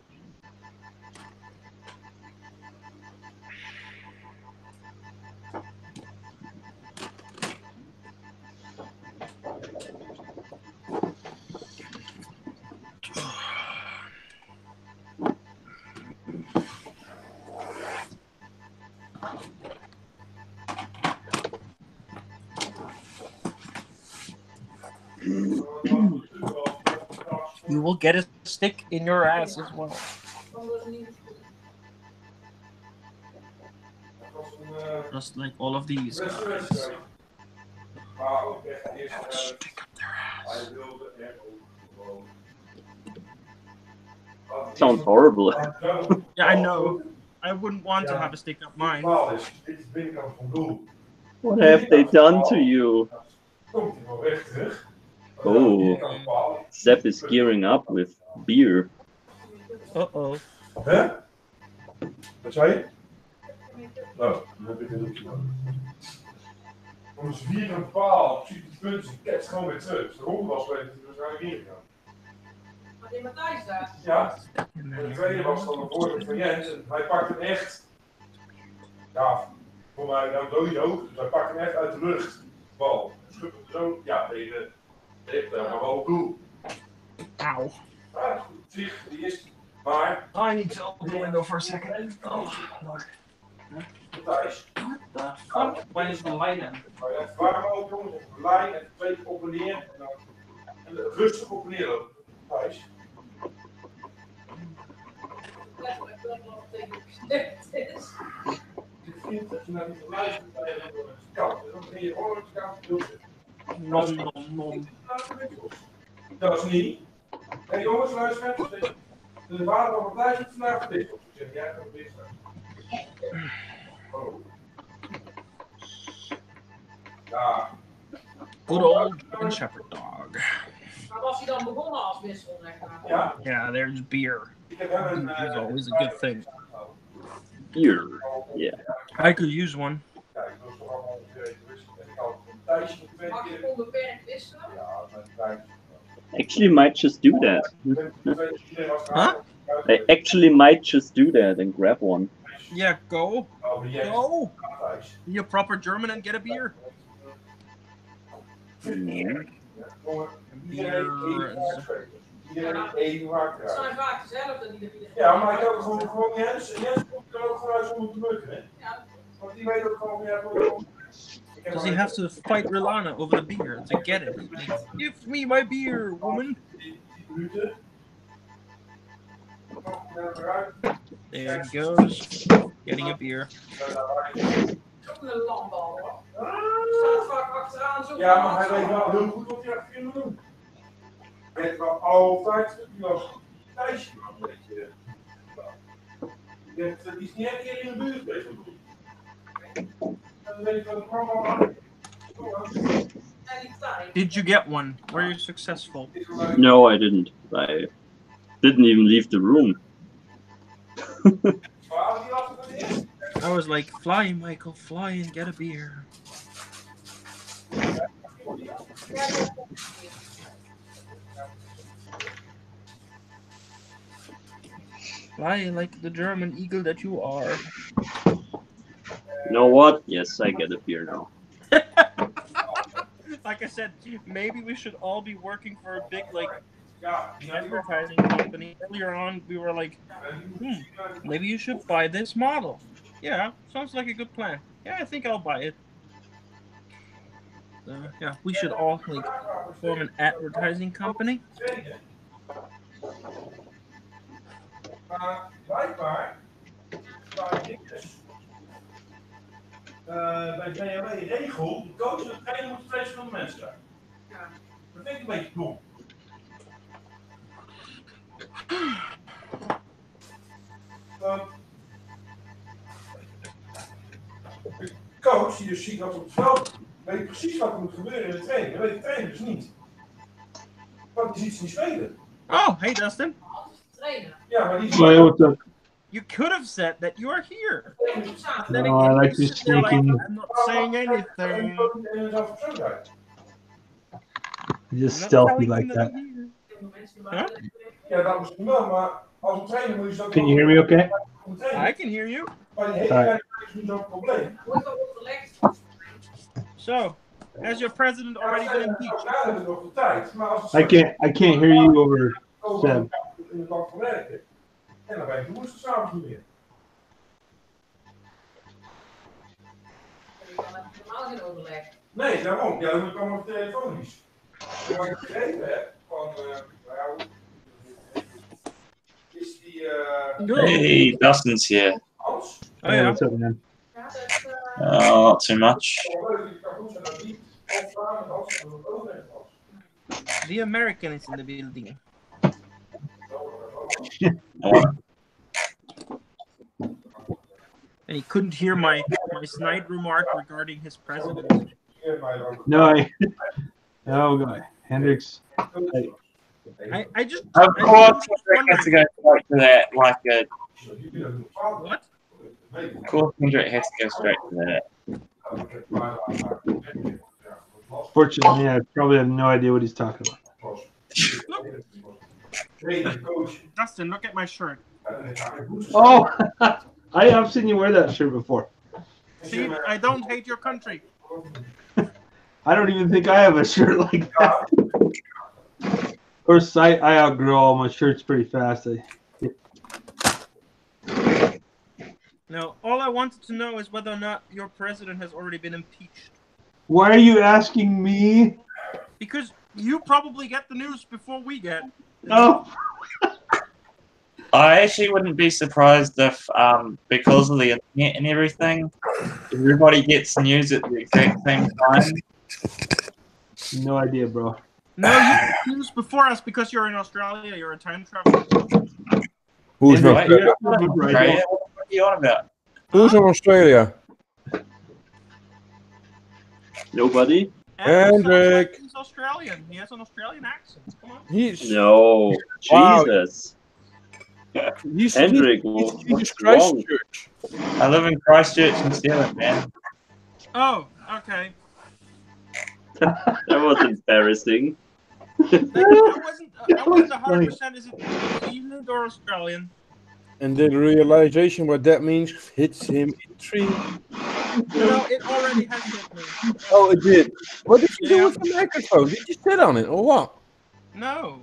You will get a stick in your ass as well. Just like all of these guys. Stick up their ass. Sounds horrible. Yeah, I know. I wouldn't want to have a stick up mine. What have they done to you? Oh, Seth is gearing up with beer. Uh-oh. Wat zei je? Oh, dan heb ik een doekje nodig. Om ze 4 een paal, ziet de punten, ze ketst gewoon weer terug. De ronde was geweest, die was eigenlijk hier gegaan. Maar die Matthijs daar? Ja, en de tweede was dan een voorbeeld van Jens en hij pakt hem echt, ja, voor mij nou dood, dus hij pakt hem echt uit de lucht, de bal. Schudt hem zo, ja, tegen, maar wel op doel. Ow. Ja, goed, op zich, die is, maar... I need to open the window for a second. Oh, Lord. Matthijs. What the fuck? Why is the light in? Maar het warm ook, jongens, op de lijn en 2 keer op en neer. En rustig op en neer lopen. Matthijs. Letterlijk dat nog tegen gezegd is. Ik vind dat je naar die luistert bij de kant. Dan ben je gewoon op de kant te doen. Nom. Dat is niet. Hé jongens, luister even. De waarde van Matthijs moet vandaag dit op. Zeg jij gaat dit staan. Oh. Ja. Good old German Shepherd dog. Maar was hij dan begonnen als wissel, zeg maar? Ja. Yeah, there's beer. Ik heb hem een... It's always a good thing. Beer. Yeah. I could use one. Ja, ik was toch allemaal ongeveer rustig. En ik had een Matthijs nog 2 Mag je keer. onbeperkt wisselen? Ja, met Matthijs. Actually, might just do that. Huh? I actually might just do that and grab one. Yeah, go. Oh, Jens. Go. Matthijs. Be a proper German and get a beer. Mm. Iedereen één waard. Het zijn vaak dezelfde die er weer. Ja, maar ik had gewoon Jens. Jens komt er ook gewoon uit zonder te lukken, hè? Ja. Want die weet ook gewoon, ja, Does he have to fight Rilana over the beer to get it? Like, give me my beer, woman. 10 minuten. There he goes. Getting a beer. Ook een landbal hoor. Staat vaak achteraan zo. Ja, maar hij weet wel heel goed wat hij achter moet doen. Hij weet wel altijd Thijsje, een beetje. Die is niet echt hier in de buurt geweest. Dan weet ik wat ik allemaal. Did you get one? Were you successful? No, I didn't. I didn't even leave the room. I was like, fly, Michael, fly and get a beer. Fly like the German eagle that you are. You know what? Yes, I get a beer now. Like I said, maybe we should all be working for a big, like, advertising company. Earlier on, we were like, maybe you should buy this model. Yeah, sounds like a good plan. Yeah, I think I'll buy it. Yeah, we should all, like, form an advertising company. Blijkbaar, bij BMW regel, de coach en de trainer moeten 2 verschillende mensen zijn. Ja. Dat vind ik een beetje dom. De coach die dus ziet wat op het veld weet precies wat er moet gebeuren in de training. Dat weet de trainer dus niet. Want die ziet ze niet spelen. Oh, hey Dustin. Trainen. Ja, maar die ziet... Hey, what's up? You could have said that you are here. Then No, I again, like you to sit there like, sneak in. I'm not saying anything. Just I'm not stealthy telling like him that. I'm here. Huh? Ja, dat misschien wel, maar als een trainer moet je zo... Can you hear me okay? I can hear you. Maar die hele tijd is nu zo'n probleem. So, has your president already been impeached? Ja, hebben we nog de tijd. Maar als I can't hear you over Seb. in het land van werken. En dan ben je woensdag s'avonds niet meer. Normaal geen overleg. Nee, daarom. Ja, dan moet ik allemaal telefonisch. En wat ik begrepen heb van... is die... Hey, Dustin's here. Hans? Oh Hey, yeah. what's up, man? Ja, dat Oh, not too much. The American is in the building. And he couldn't hear my snide remark regarding his president. No, oh god, Hendrix. I just... Of I course, just Hendrick has to wondering- go straight to that, like a... What? Of course, Hendrick has to go straight to that. Fortunately, I probably have no idea what he's talking about. Dustin, look at my shirt. Oh, I have seen you wear that shirt before. See, I don't hate your country. I don't even think I have a shirt like that. Of course, I outgrow all my shirts pretty fast. No, all I wanted to know is whether or not your president has already been impeached. Why are you asking me? Because you probably get the news before we get. Oh. I actually wouldn't be surprised if, because of the internet and everything, everybody gets news at the exact same time. No idea, bro. No, you get news before us because you're in Australia. You're a time traveler. Who's And not? Wait, you're- Australia? What are you on about? Who's in Australia? Nobody? Hendrik. He's Australian. He has an Australian accent. Come on. He's No. Wow. Jesus. he's Hendrik, he's what's Christ wrong? Church. I live in Christchurch, New Zealand, man. Oh, okay. That was embarrassing. I wasn't 100%. Is it New Zealand or Australian? And the realization what that means hits him in 3. No, it already has hit me. Oh, it did. What did you do Yeah. with the microphone? Did you sit on it or what? No.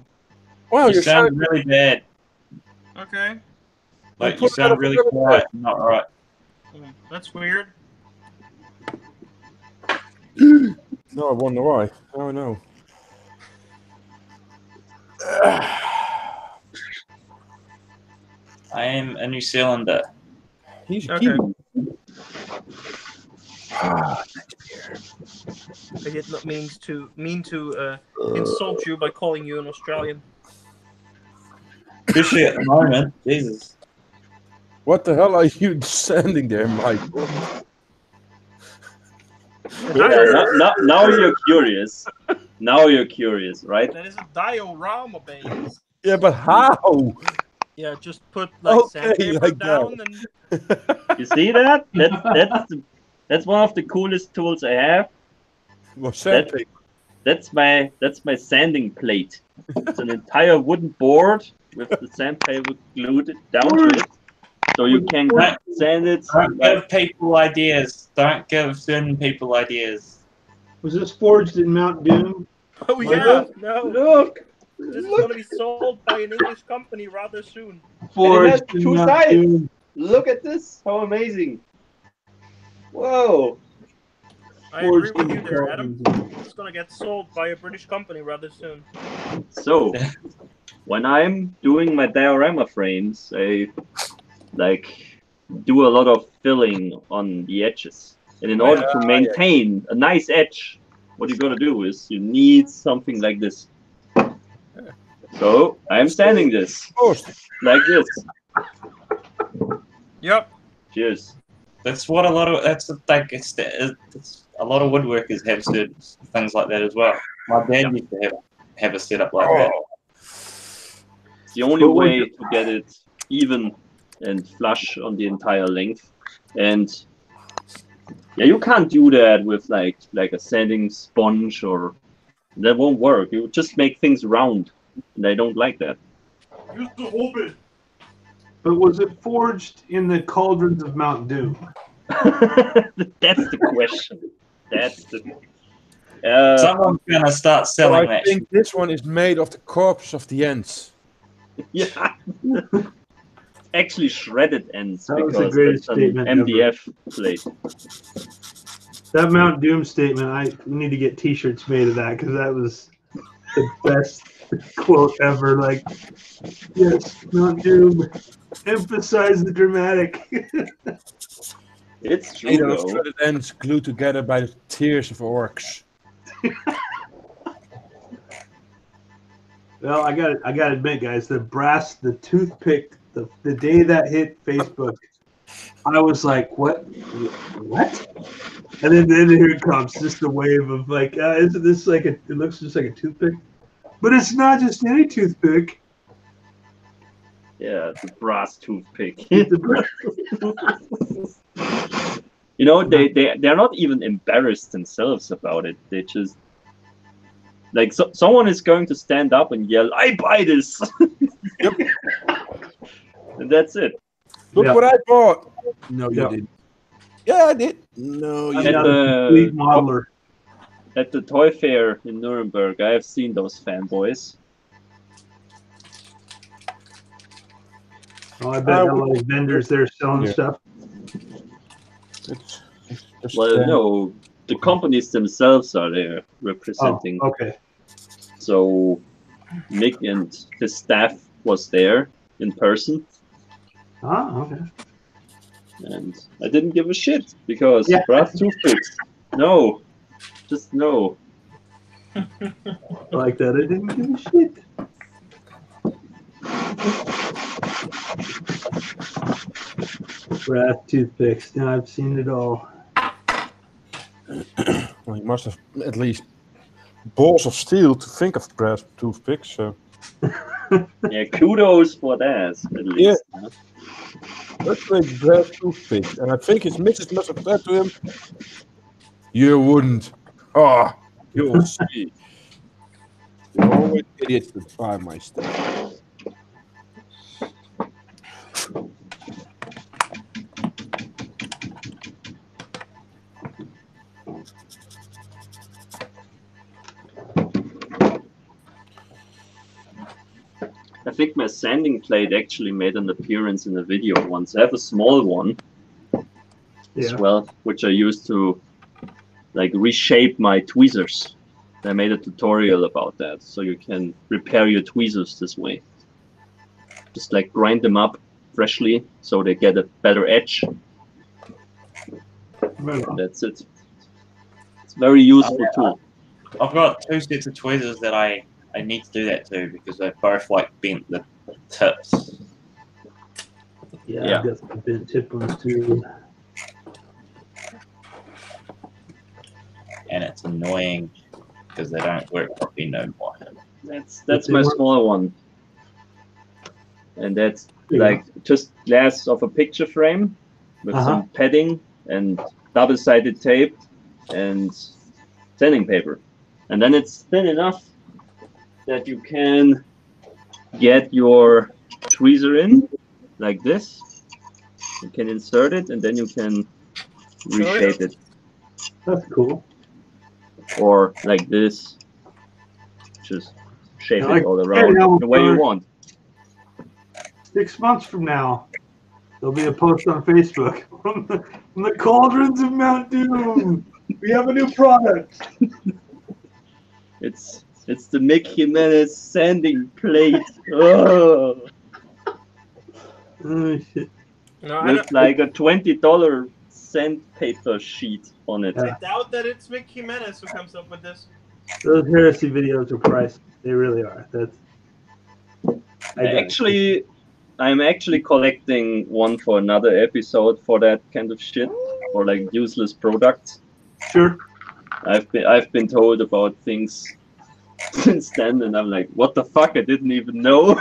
Wow, You you're sound sounding really bad. Okay. Like, put you it sound up really a little quiet and not right. That's weird. No, I wonder why. Oh no. I am a New Zealander. He's a Okay. Kiwi. Ah, I did not mean to insult you by calling you an Australian. Especially at the moment. Jesus. what the hell are you standing there, Mike? Now you're curious. Now you're curious, right? That is a diorama, baby. Yeah, but how? Yeah, just put like Okay, sandpaper like down that. and You see that? That's one of the coolest tools I have. Well, sandpaper. That's my sanding plate. It's an entire wooden board with the sandpaper glued down to it, so you can sand it. Don't give people ideas. Don't give certain people ideas. Was this forged in Mount Doom? oh yeah, no, Look, this is gonna be sold by an English company rather soon. Forged has in two Mount sides. Doom. look at this! How amazing! Whoa! I agree Forged with in you there, Mount Adam. Doom. It's gonna get sold by a British company rather soon. So, when I'm doing my diorama frames, I do a lot of filling on the edges. And in order to maintain a nice edge, what you gotta do is you need something like this. So I'm sanding this like this. Yep. Cheers. That's what a lot of it's a lot of woodworkers have certain things like that as well. My dad used to have a setup like that. It's the only way to get it even and flush on the entire length. And yeah, you can't do that with like a sanding sponge, or that won't work. You just make things round, and I don't like that. Use the open. But was it forged in the cauldrons of Mount Doom? That's the question. That's the. Someone's gonna start So selling I that. think this one is made of the corpse of the ants. Yeah. Actually, shredded ends That was the because greatest it's an statement ever. MDF plate. That Mount Doom statement, we need to get T-shirts made of that because that was the best quote ever. Like, yes, Mount Doom, emphasize the dramatic. It's true Made of though. shredded ends glued together by the tears of orcs. Well, I got to admit, guys, the toothpick, the day that hit Facebook, I was like, what? And then here it comes, just a wave of like, isn't this like it looks just like a toothpick? But it's not just any toothpick. Yeah, the brass toothpick. You know, they're not even embarrassed themselves about it. They just like someone is going to stand up and yell, "I buy this," and that's it. Look Yeah. what I bought. No, you Yeah. didn't. Yeah, I did. No, you I'm At not didn't. a complete modeler. At the toy fair in Nuremberg, I have seen those fanboys. Oh, I bet a lot of vendors there selling Yeah. stuff. It's just, Well, no, the companies themselves are there representing. Oh, okay. So Nick and his staff was there in person, Ah, okay. and I didn't give a shit because Yeah. brass toothpicks. No, just no. I like that. I didn't give a shit. Brass toothpicks. Now I've seen it all. well, you must have at least balls of steel to think of brass toothpicks. So. Yeah, kudos for that at least. Yeah. Let's make brass toothpicks. And I think his missus must have said to him, "You wouldn't. Ah, you'll see. You're always idiots to buy my stuff." I think my sanding plate actually made an appearance in a video once. I have a small one as well, which I used to like reshape my tweezers. I made a tutorial about that, so you can repair your tweezers this way. Just like grind them up freshly so they get a better edge. Right on. That's it. It's a very useful tool. I've got 2 sets of tweezers that I need to do that too because they're both like bent the tips. Yeah, I've got some bent tip ones too. And it's annoying because they don't work properly no more. That's my small one. And that's like just glass of a picture frame with some padding and double-sided tape and sanding paper. And then it's thin enough that you can get your tweezer in like this. You can insert it and then you can reshape it. That's cool. Or like this. Just shape I it all around the way you want. 6 months from now, there'll be a post on Facebook from the cauldrons of Mount Doom. We have a new product. It's the Mick Jimenez sanding plate. Oh. Oh shit! No, With like a $20 sandpaper sheet on it. I doubt that it's Mick Jimenez who comes up with this. Those heresy videos are priceless. They really are. I'm actually collecting one for another episode for that kind of shit, for like useless products. Sure. I've been told about things since then, and I'm like, what the fuck? I didn't even know.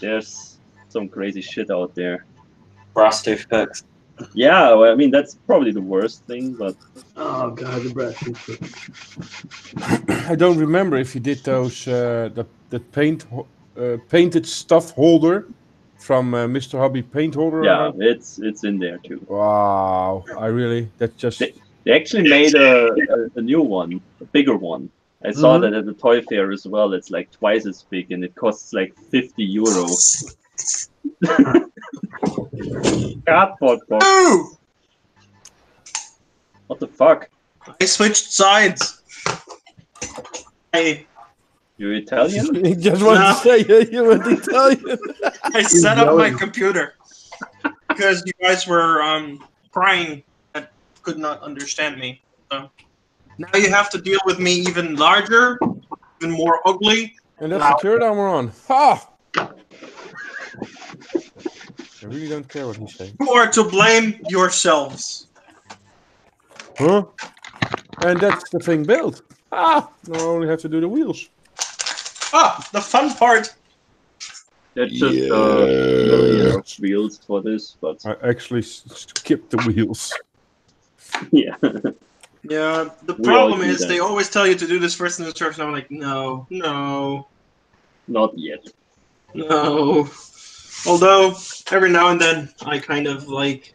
There's some crazy shit out there. Brass toothpicks. Yeah, well, I mean that's probably the worst thing, but Oh god, the brass toothpicks. I don't remember if you did those the painted stuff holder from Mr. Hobby Paint Holder. yeah, it's in there too. Wow, that's just. They actually made a new one, a bigger one. I saw that at the toy fair as well. It's like twice as big, and it costs like €50. Cardboard box. Ooh! What the fuck? I switched sides. You Italian? He just wanted to say you were Italian. I set up my computer because you guys were crying that could not understand me. So now you have to deal with me even larger, even more ugly. And that's the third time we're on. Ha! I really don't care what he's saying. You are to blame yourselves. Huh? And that's the thing built. Ah! Now I only have to do the wheels. Ah, the fun part. There's just a million of wheels for this, but I actually skipped the wheels. yeah. Yeah, the We all problem do is that. they always tell you to do this first in instruction. I'm like, no, no, Not yet. no. Although every now and then I kind of like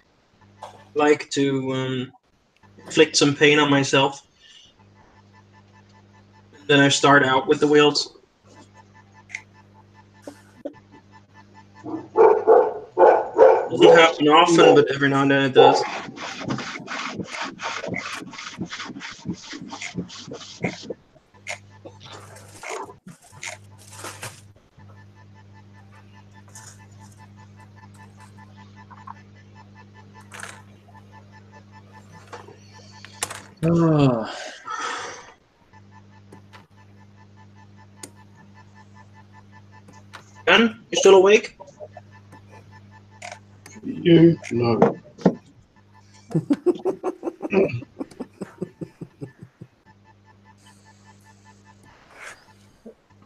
to inflict some pain on myself. Then I start out with the wheels. Doesn't happen often, but every now and then it does. Oh. Ben, you still awake? You? No.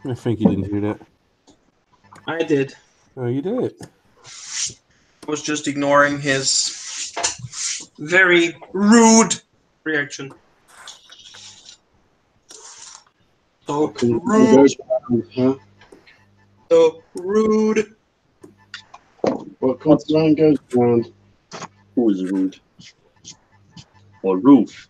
I think you didn't hear that. I did. Oh, you did. I was just ignoring his very rude reaction. So What comes rude. goes around, huh? So rude. What comes around goes around. Who is rude? Or roof?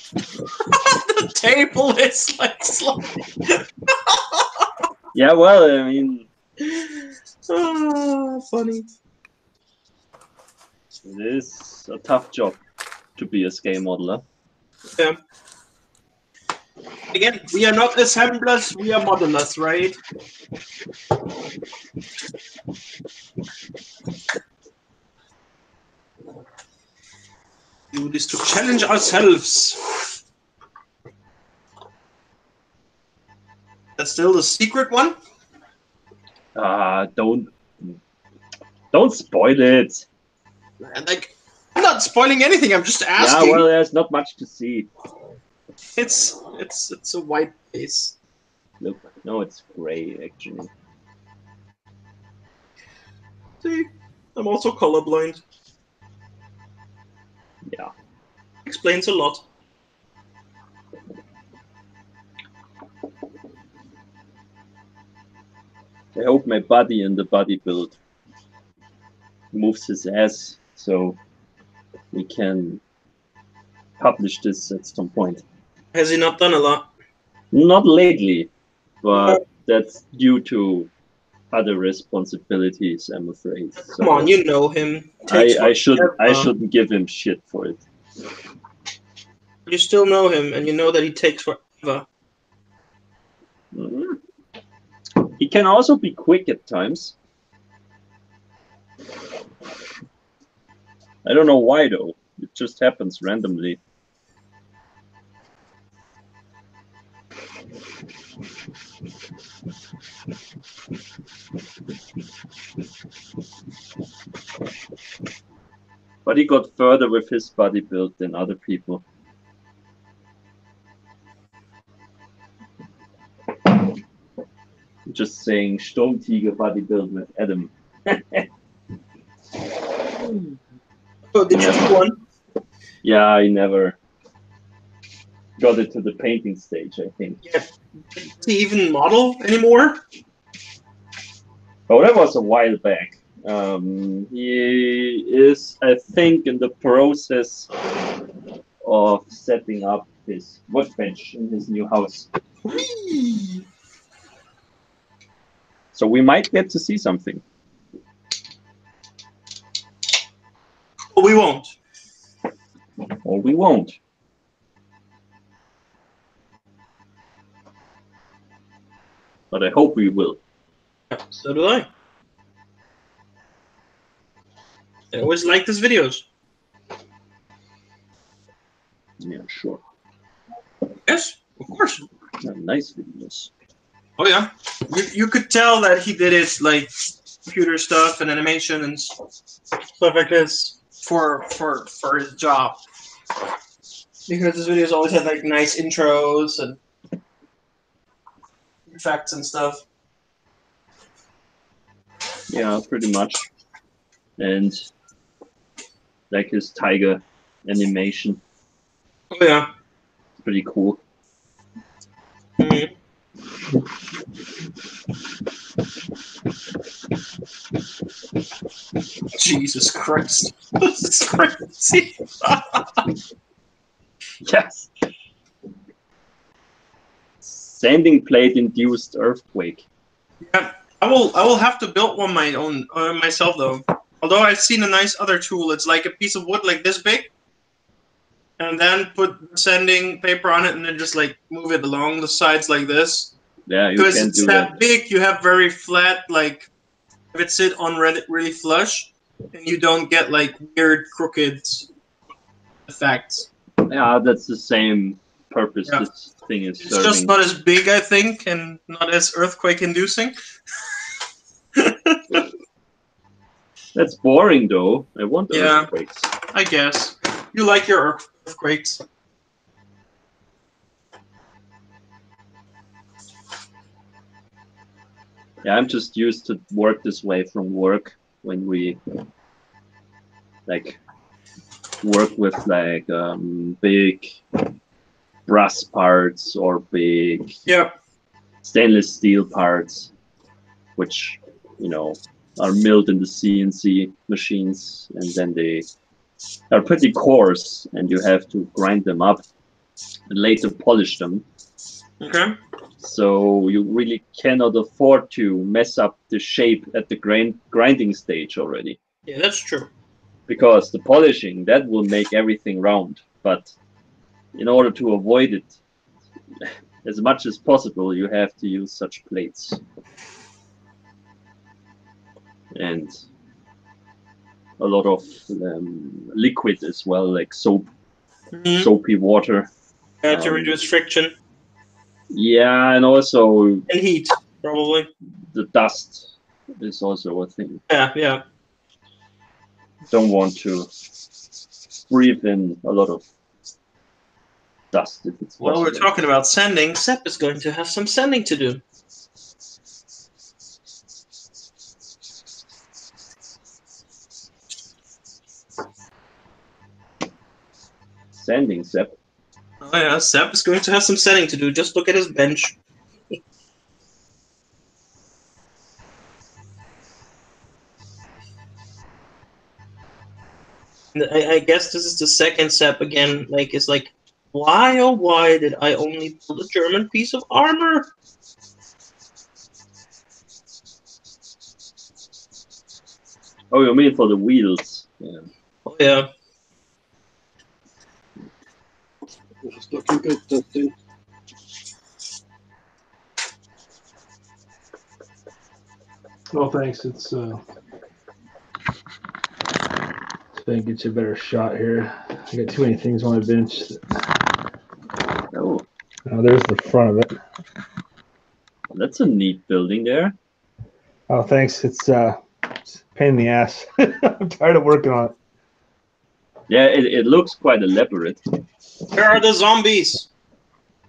The table is like sliding. Yeah, well, I mean, Oh, funny. it is a tough job to be a scale modeler. Yeah. Again, we are not assemblers, we are modelers, right? Do this to challenge ourselves. That's still the secret one? Don't spoil it. And like, I'm not spoiling anything, I'm just asking. Yeah, well, there's not much to see. It's a white base. Look, no, it's gray actually. See, I'm also colorblind. Yeah. Explains a lot. I hope my buddy in the body build moves his ass so we can publish this at some point. Has he not done a lot? Not lately, but that's due to other responsibilities, I'm afraid. Come on, you know him. I shouldn't give him shit for it. You still know him, and you know that he takes forever. Mm. He can also be quick at times. I don't know why though. It just happens randomly. But he got further with his body build than other people. Just saying, Sturmtiger body build with Adam. Oh, did you do one? Yeah, I never got it to the painting stage, I think. Yeah. Did he even model anymore? Oh, that was a while back. He is, I think, in the process of setting up his workbench in his new house. Whee! So we might get to see something. Oh, we won't. Or we won't. But I hope we will. So do I. I always like his videos. Yeah, sure. Yes, of course. Nice videos. Oh yeah. you could tell that he did it like computer stuff and animation and stuff like this for his job. Because his videos always had like nice intros and effects and stuff. Yeah, pretty much. And like his tiger animation. Oh yeah. Pretty cool. Mm-hmm. Jesus Christ. This is crazy. Yes. Sanding plate induced earthquake. Yeah, I will have to build one my own myself though. Although I've seen a nice other tool. It's like a piece of wood like this big, and then put sanding paper on it, and then just like move it along the sides like this. Yeah, you Because can it's do that that. big, you have very flat, like if it sit on really flush, and you don't get like weird crooked effects. Yeah, that's the same purpose Yeah. this thing is It's serving. just not as big, I think, and not as earthquake-inducing. That's boring though. I want Yeah. earthquakes. I guess. You like your earthquakes. Yeah, I'm just used to work this way from work when we like work with like big brass parts or big Yeah. stainless steel parts, which are milled in the CNC machines, and then they are pretty coarse, and you have to grind them up and later polish them. Okay. So you really cannot afford to mess up the shape at the grinding stage already, Yeah, that's true. because the polishing, that will make everything round. But in order to avoid it as much as possible, you have to use such plates. And a lot of liquid as well, like soap, Mhm. soapy water. Yeah, to reduce friction Yeah, and also and heat, probably. the dust is also a thing. Yeah, yeah. Don't want to breathe in a lot of dust if it's While we're possible. talking about sanding, Sepp is going to have some sanding to do. Sanding, Sepp. Oh yeah, Sepp is going to have some sanding to do. Just look at his bench. And I guess this is the second Sepp again. Like, it's like, why oh why did I only build a German piece of armor? Oh, you mean for the wheels? Yeah. Oh yeah. It's looking good, that thing. Oh, thanks. It's Sven gets you a better shot here. I got too many things on my bench. Oh, Oh, there's the front of it. that's a neat building there. Oh, thanks. It's a pain in the ass. I'm tired of working on it. Yeah, it looks quite elaborate. Where are the zombies?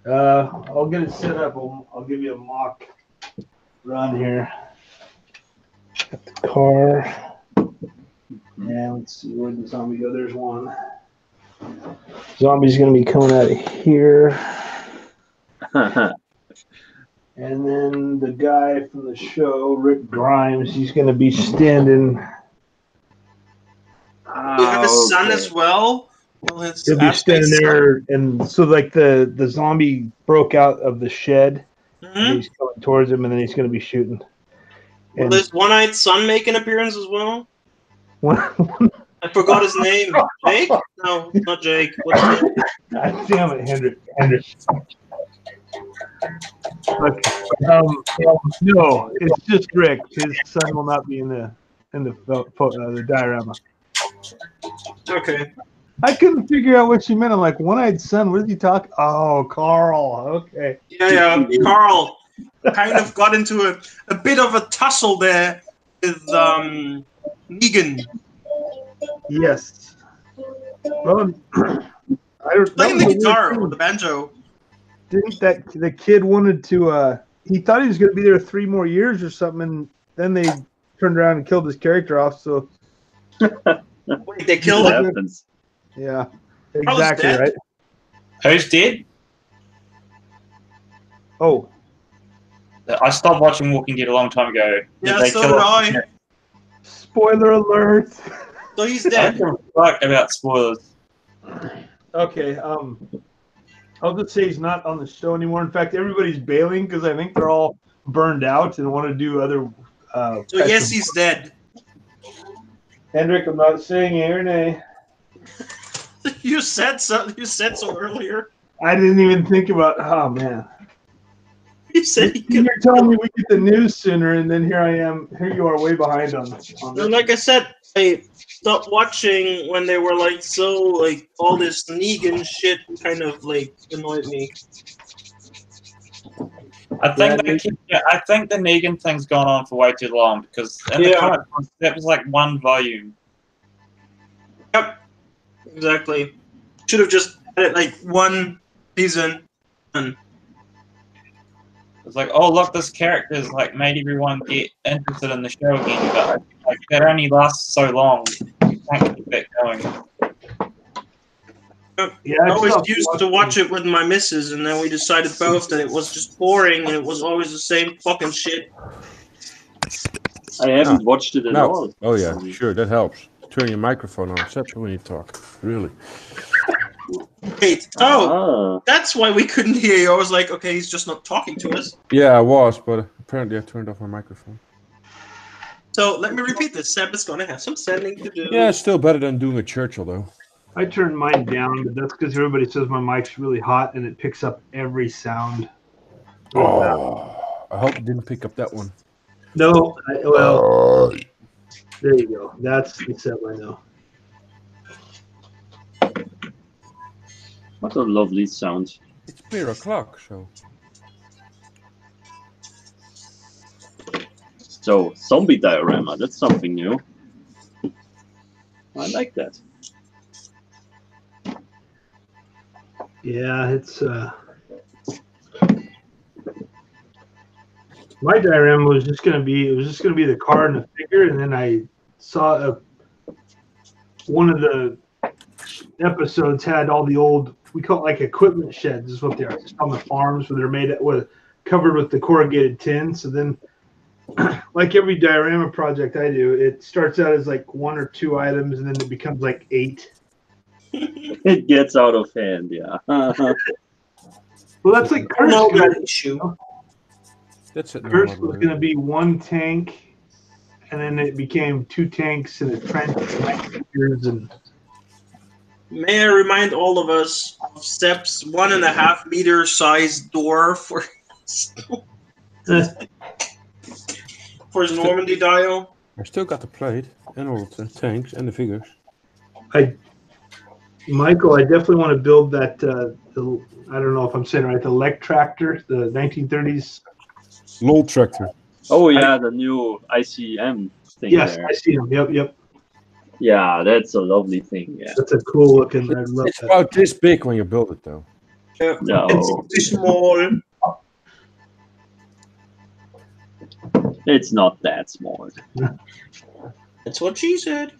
I'll get it set up. I'll give you a mock run here. Got the car. And let's see, where'd the zombie go? There's one. Zombie's going to be coming out of here. And then the guy from the show, Rick Grimes, he's going to be standing. You have a son as well? Well, his He'll be aspect standing son. there, and so like the zombie broke out of the shed, and Mhm. he's coming towards him, and then he's going to be shooting. Will And his one-eyed son make an appearance as well? one, I forgot his name. Jake? No, not Jake. What's his name? God damn it, Hendrik. Okay. No, it's just Rick. His son will not be in the diorama. Okay. I couldn't figure out what she meant. I'm like, one-eyed son. What did he talk? Oh, Carl. Okay. Yeah, Carl. kind of got into a bit of a tussle there with Negan. Yes. Well, I don't Playing that the was a weird guitar thing. or the banjo. Didn't that the kid wanted to? He thought he was going to be there 3 more years or something, and then they turned around and killed his character off. So Wait, they killed It him? happens. yeah, was exactly dead? right. Who's dead? Oh, I stopped watching Walking Dead a long time ago. Yeah, they so kill did off- I. spoiler alert. So he's I dead. don't give a fuck about spoilers. Okay, I'll just say he's not on the show anymore. In fact, everybody's bailing because I think they're all burned out and want to do other. So types yes, of- he's dead. Hendrik, I'm not saying yea or nay. You said so. You said so earlier. I didn't even think about. Oh man, You said he you're could. telling me we get the news sooner, and then here I am. Here you are, way behind on And this. like I said, I stopped watching when they were like so like all this Negan shit kind of like annoyed me. I think the Negan thing's gone on for way too long because in the Yeah. comic books, that was like 1 volume. Yep, exactly. Should have just had it like 1 season. And It's like, oh look, this character's like made everyone get interested in the show again, but like that only lasts so long. You can't keep that going. Yeah, I always stopped used to watch it with my missus, and then we decided both that it was just boring and it was always the same fucking shit. I haven't watched it at No. all. Oh yeah, sure, that helps. Turn your microphone on, except when you talk. Really. Wait, Ah. that's why we couldn't hear you. I was like, okay, he's just not talking to us. Yeah, I was, but apparently I turned off my microphone. So let me repeat this. Seb is going to have some sending to do. Yeah, it's still better than doing a Churchill, though. I turned mine down, but that's because everybody says my mic's really hot and it picks up every sound. Oh, I hope it didn't pick up that one. No, well, there you go. That's the Seb I know. What a lovely sound. It's beer o'clock, so. So, zombie diorama, that's something new. I like that. Yeah, it's my diorama was just gonna be the car and the figure, and then I saw one of the episodes had all the old, we call it like equipment sheds is what they are, just on the farms where they're made with covered with the corrugated tin. So then like every diorama project I do, it starts out as like 1 or 2 items and then it becomes like 8. It gets out of hand, yeah. Well, that's like No Kurt's that issue. That's it. First was going to be 1 tank, and then it became 2 tanks and a trench and May I remind all of us of Seb's 1.5 meter size door for for his Normandy dial? I still got the plate and all the tanks and the figures. Michael, I definitely want to build that. I don't know if I'm saying it right. The Lek tractor, the 1930s. LOL tractor. Oh yeah, the new ICM thing Yes, there. I see them. Yep. Yeah, that's a lovely thing, yeah. That's a cool looking. I love It's that. about this big when you build it, though. No. It's small. It's not that small. That's what she said.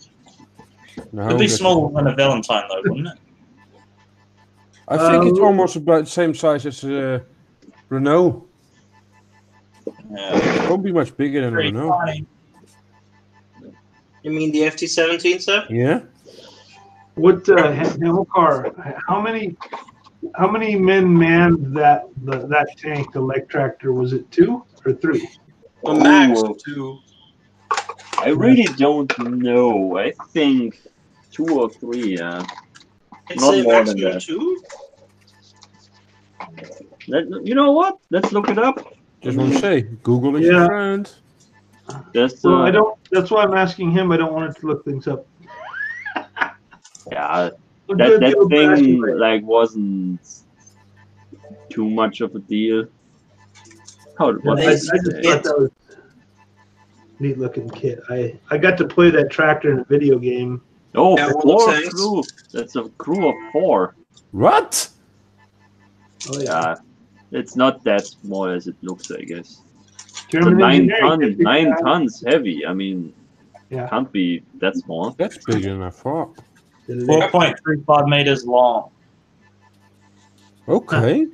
No, It'd be that's- smaller than a Valentine, though, wouldn't it? I think it's almost about the same size as Renault. Yeah. It won't be much bigger than a Pretty Renault. tiny. You mean the FT17, Seb? Yeah? What Hamel car? How many men manned that tank, the Lek tractor? Was it 2 or 3? A max Ooh. of 2. I really don't know. I think 2 or 3, yeah. I'd Not say more than maximum that. 2. You know what? Let's look it up. Just want to say, Google is Yeah. your friend. Just, Well, I don't. That's why I'm asking him. I don't want it to look things up. yeah, Look that good, Joe thing Biden. like wasn't too much of a deal. How? What I is just it? thought that was a neat looking kit. I got to play that tractor in a video game. Oh, Yeah, one of 4 tanks. crew. That's a crew of 4. What? Oh Yeah, it's not that small as it looks, I guess. It's a German 9 engineering. 9 tons heavy. I mean, Yeah. can't be that small. That's bigger than I thought. 4.35 meters long. Okay.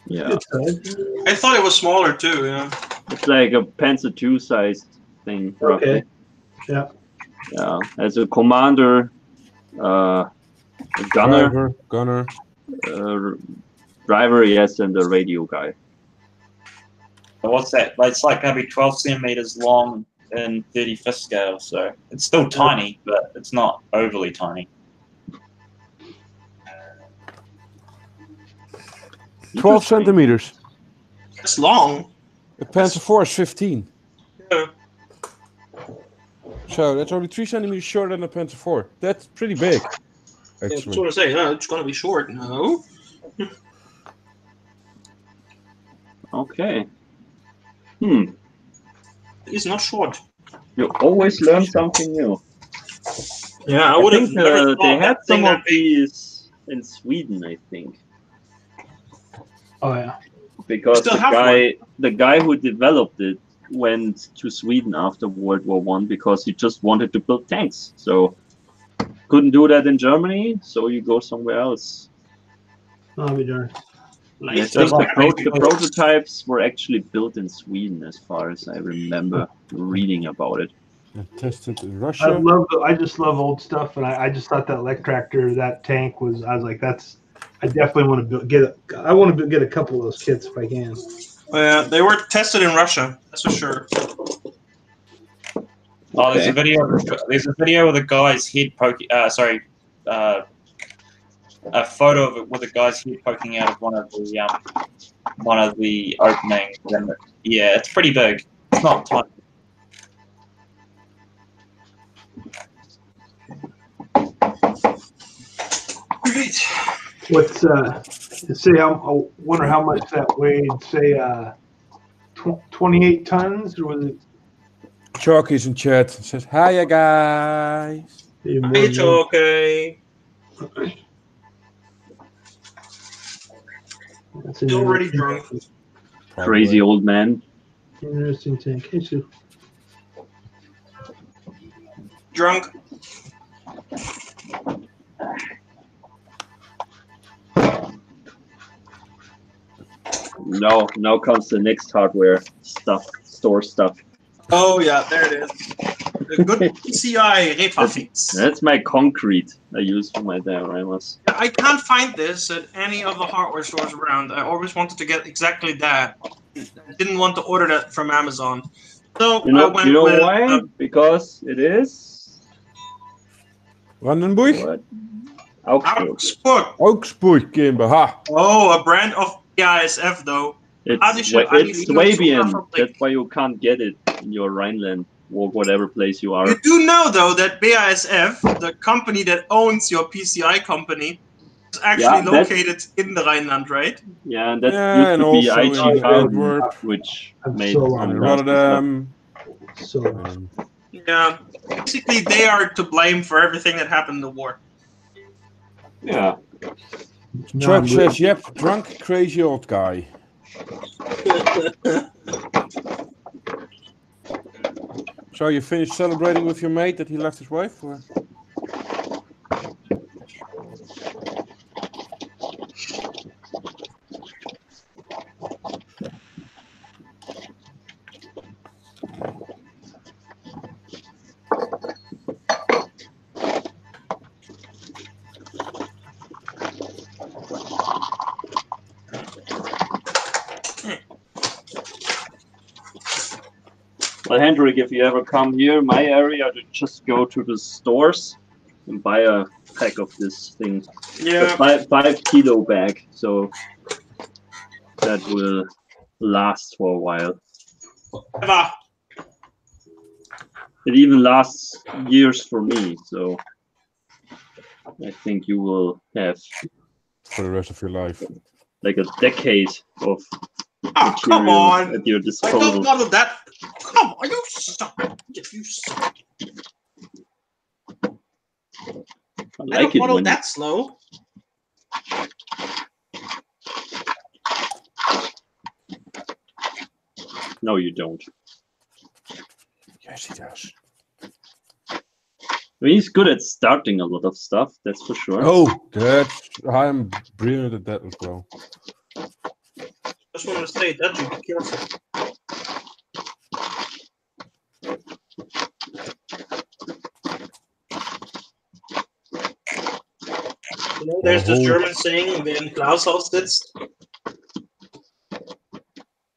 Yeah, Good size. I thought it was smaller too. Yeah. it's like a Panzer II sized thing, roughly. Okay. Yeah. Yeah, as a commander, a gunner, Gunner. driver, yes, and a radio guy. What's that? It's like going to be 12 centimeters long in 35th scale, so it's still tiny, but it's not overly tiny. 12 centimeters. It's long. The Panzer IV is 15. Yeah. So that's only 3 centimeters shorter than a Panzer IV. That's pretty big, That's actually. what I say. No, it's gonna be short. No. Okay. It's not short. You always learn something new. Yeah, I I would have think never thought they had that thing some of that big. these in Sweden, I think, Oh yeah. because Still have the guy who developed it went to Sweden after World War One because he just wanted to build tanks. So couldn't do that in Germany, so you go somewhere else. I'll be darned. I Nice. think like the prototypes were actually built in Sweden, as far as I remember reading about it. And tested in Russia. I just love old stuff, and I just thought that elect tractor, that tank was. I was like, I definitely want to get a couple of those kits if I can. They were tested in Russia. That's for sure. Oh, there's a video. There's a video of the guy's head poking. A photo of it with a guy's head poking out of one of the openings. And yeah, it's pretty big. It's not tiny. Great. What's say? I wonder how much that weighed. Say 28 tons, or was it? Chalky's in chat. Says, hiya, guys. It's okay. That's Still already drunk. Crazy old man. Interesting tank. Hey, Sue. Drunk. Now comes the next hardware stuff, store stuff. Oh yeah, there it is. The good CI Repafix. That's my concrete I use for my dioramas. I can't find this at any of the hardware stores around. I always wanted to get exactly that. I didn't want to order that from Amazon. So You know, I went with, why? Because it is Brandenburg? what? Augsburg. Augsburg. Augsburg GmbH. Oh, a brand of BASF though. It's Swabian. That's why you can't get it in your Rhineland or whatever place you are. You do know though that BASF, the company that owns your PCI company, is actually located in the Rhineland, right? Yeah, and that Yeah, and used to be also in IG Farben, Antwerp. which I'm made so some And wrong. nasty stuff. Rotterdam. So Yeah. Basically, they are to blame for everything that happened in the war. Yeah. Chuck says, yep, drunk, crazy old guy. So you finished celebrating with your mate that he left his wife? Or? Well, Hendrik, if you ever come here in my area, to just go to the stores and buy a pack of this thing. Yeah. A 5 kilo bag, so that will last for a while. Ever. It even lasts years for me, so I think you will have For the rest of your life. like a decade of Oh, come on. at your I don't disposal. model that. Come on, you suck. You suck. I I like don't it model when that slow. No, you don't. Yes, he does. I mean, he's good at starting a lot of stuff, that's for sure. Oh, I'm brilliant at that as well. Just want to say that you be careful. You know, there's this German saying, "Wer im Glashaus sitzt."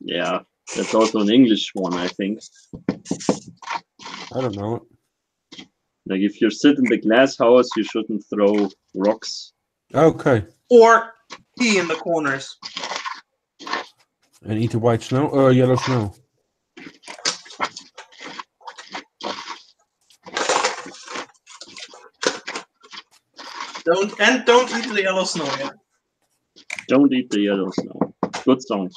Yeah, that's also an English one, I think. I don't know it. Like, if you sit in the glass house, you shouldn't throw rocks. Okay. Or pee in the corners. And eat the white snow or yellow snow. Don't eat the yellow snow yet. Don't eat the yellow snow. Good song.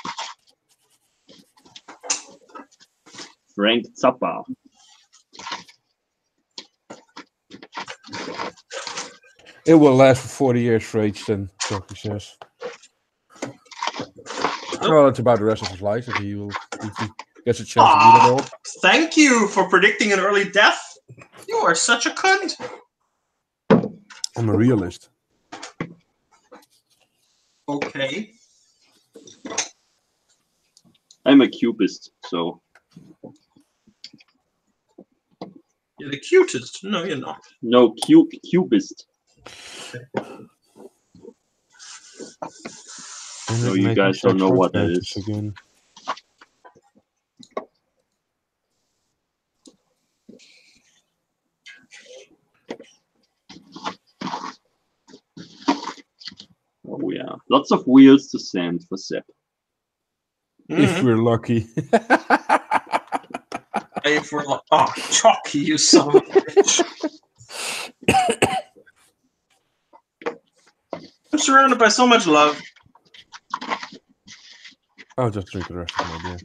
Frank Zappa. It will last for 40 years for H then, Chucky says. Well, that's about the rest of his life if he gets a chance to read it all. Thank you for predicting an early death. You are such a cunt. I'm a realist. Okay. I'm a cubist, so. You're the cutest. No, you're not. No, cubist. So you guys don't know what that is. Again. Oh yeah, lots of wheels to sand for Sepp. If we're lucky. If we're like, oh, Chucky, you son of a bitch. I'm surrounded by so much love. I'll just drink the rest of my beer.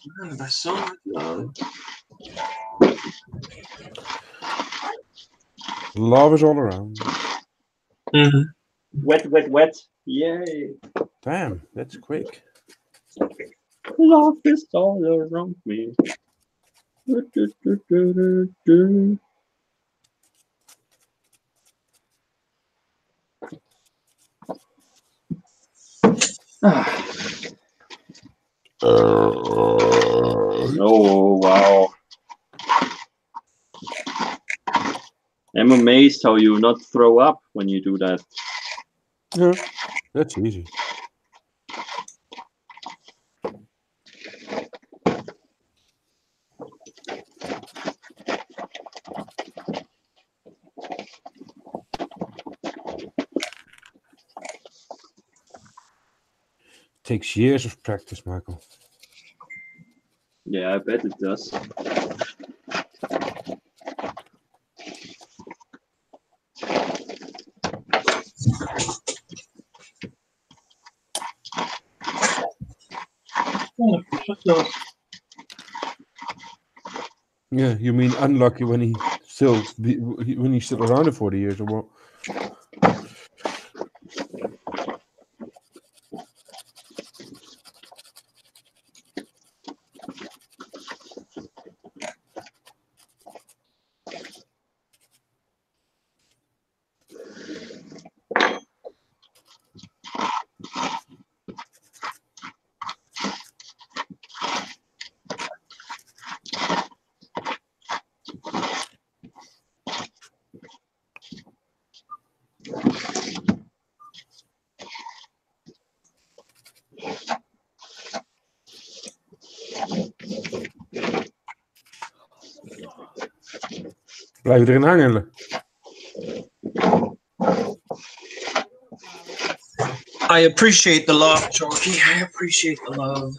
Surrounded by so much love. Love is all around. Mm-hmm. Wet, wet, wet. Yay. Damn, that's quick. Love is all around me. Oh, wow. I'm amazed how you not throw up when you do that. Yeah, that's easy. Takes years of practice, Michael. Yeah, I bet it does. Yeah, you mean unlucky when he's still around in 40 years or what? Blijf erin hangen. I appreciate the love, Chucky. I appreciate the love.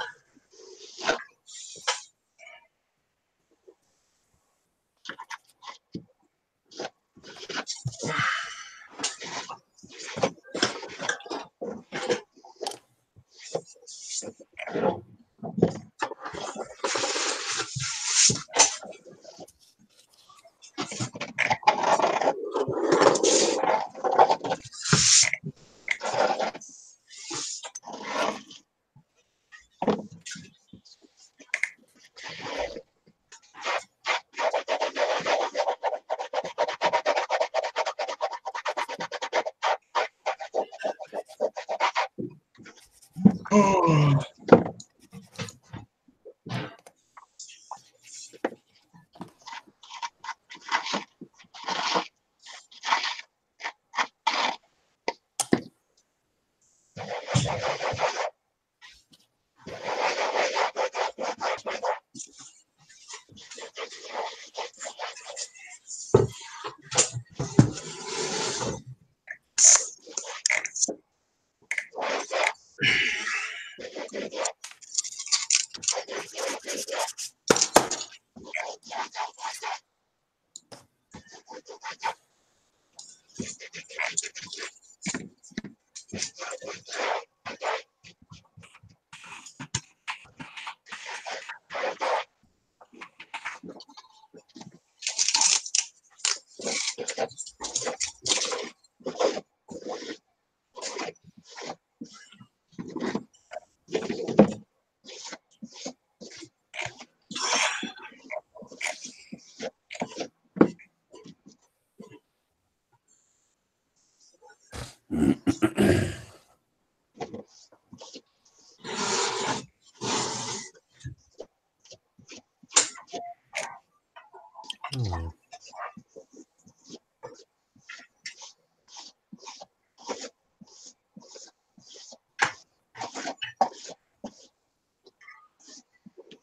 Oh.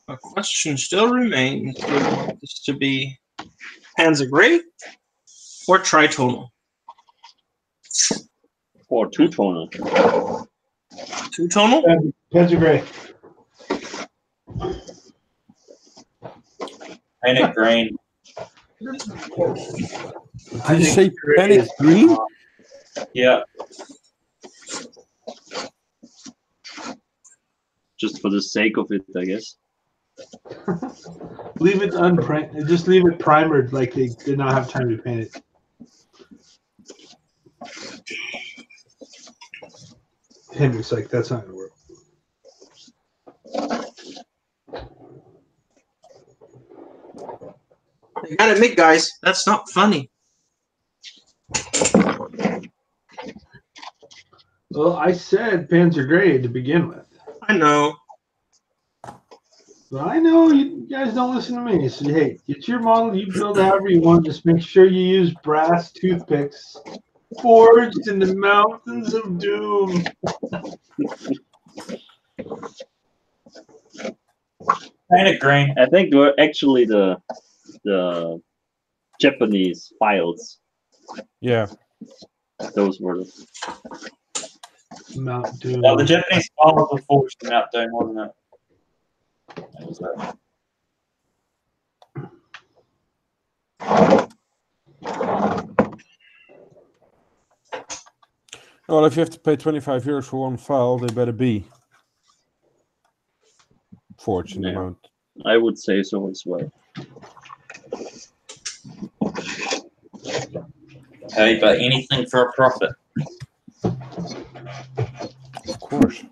A question still remains: do you want this to be Panzer Gray or tritonal? Or two-tonal. Two-tonal? Panzer Gray. Paint it green. Did you say panic green? Yeah. Just for the sake of it, I guess. Leave it unprimed. Just leave it primered, like they did not have time to paint it. Henry's like, that's not gonna work. You gotta admit, guys, that's not funny. Well, I said Panzer Gray to begin with. I know. But I know you guys don't listen to me. So, hey, get your model. You build however you want. Just make sure you use brass toothpicks forged in the mountains of doom. Paint it green. I think we're actually the Japanese files. Yeah. Those were the Mount Doom. No, the Japanese files were forged in Mount Doom, wasn't it? That was it. Well, if you have to pay 25 euros for one file, they better be forged in the Yeah. mount. I would say so as well. Okay, but anything for a profit. Of course.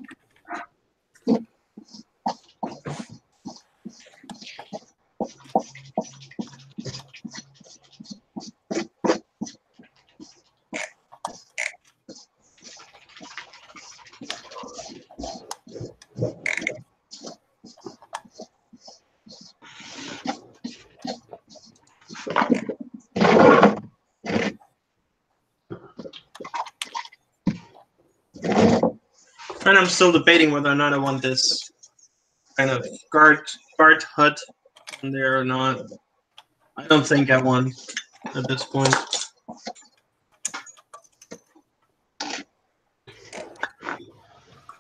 And I'm still debating whether or not I want this kind of guard hut in there or not. I don't think I want at this point.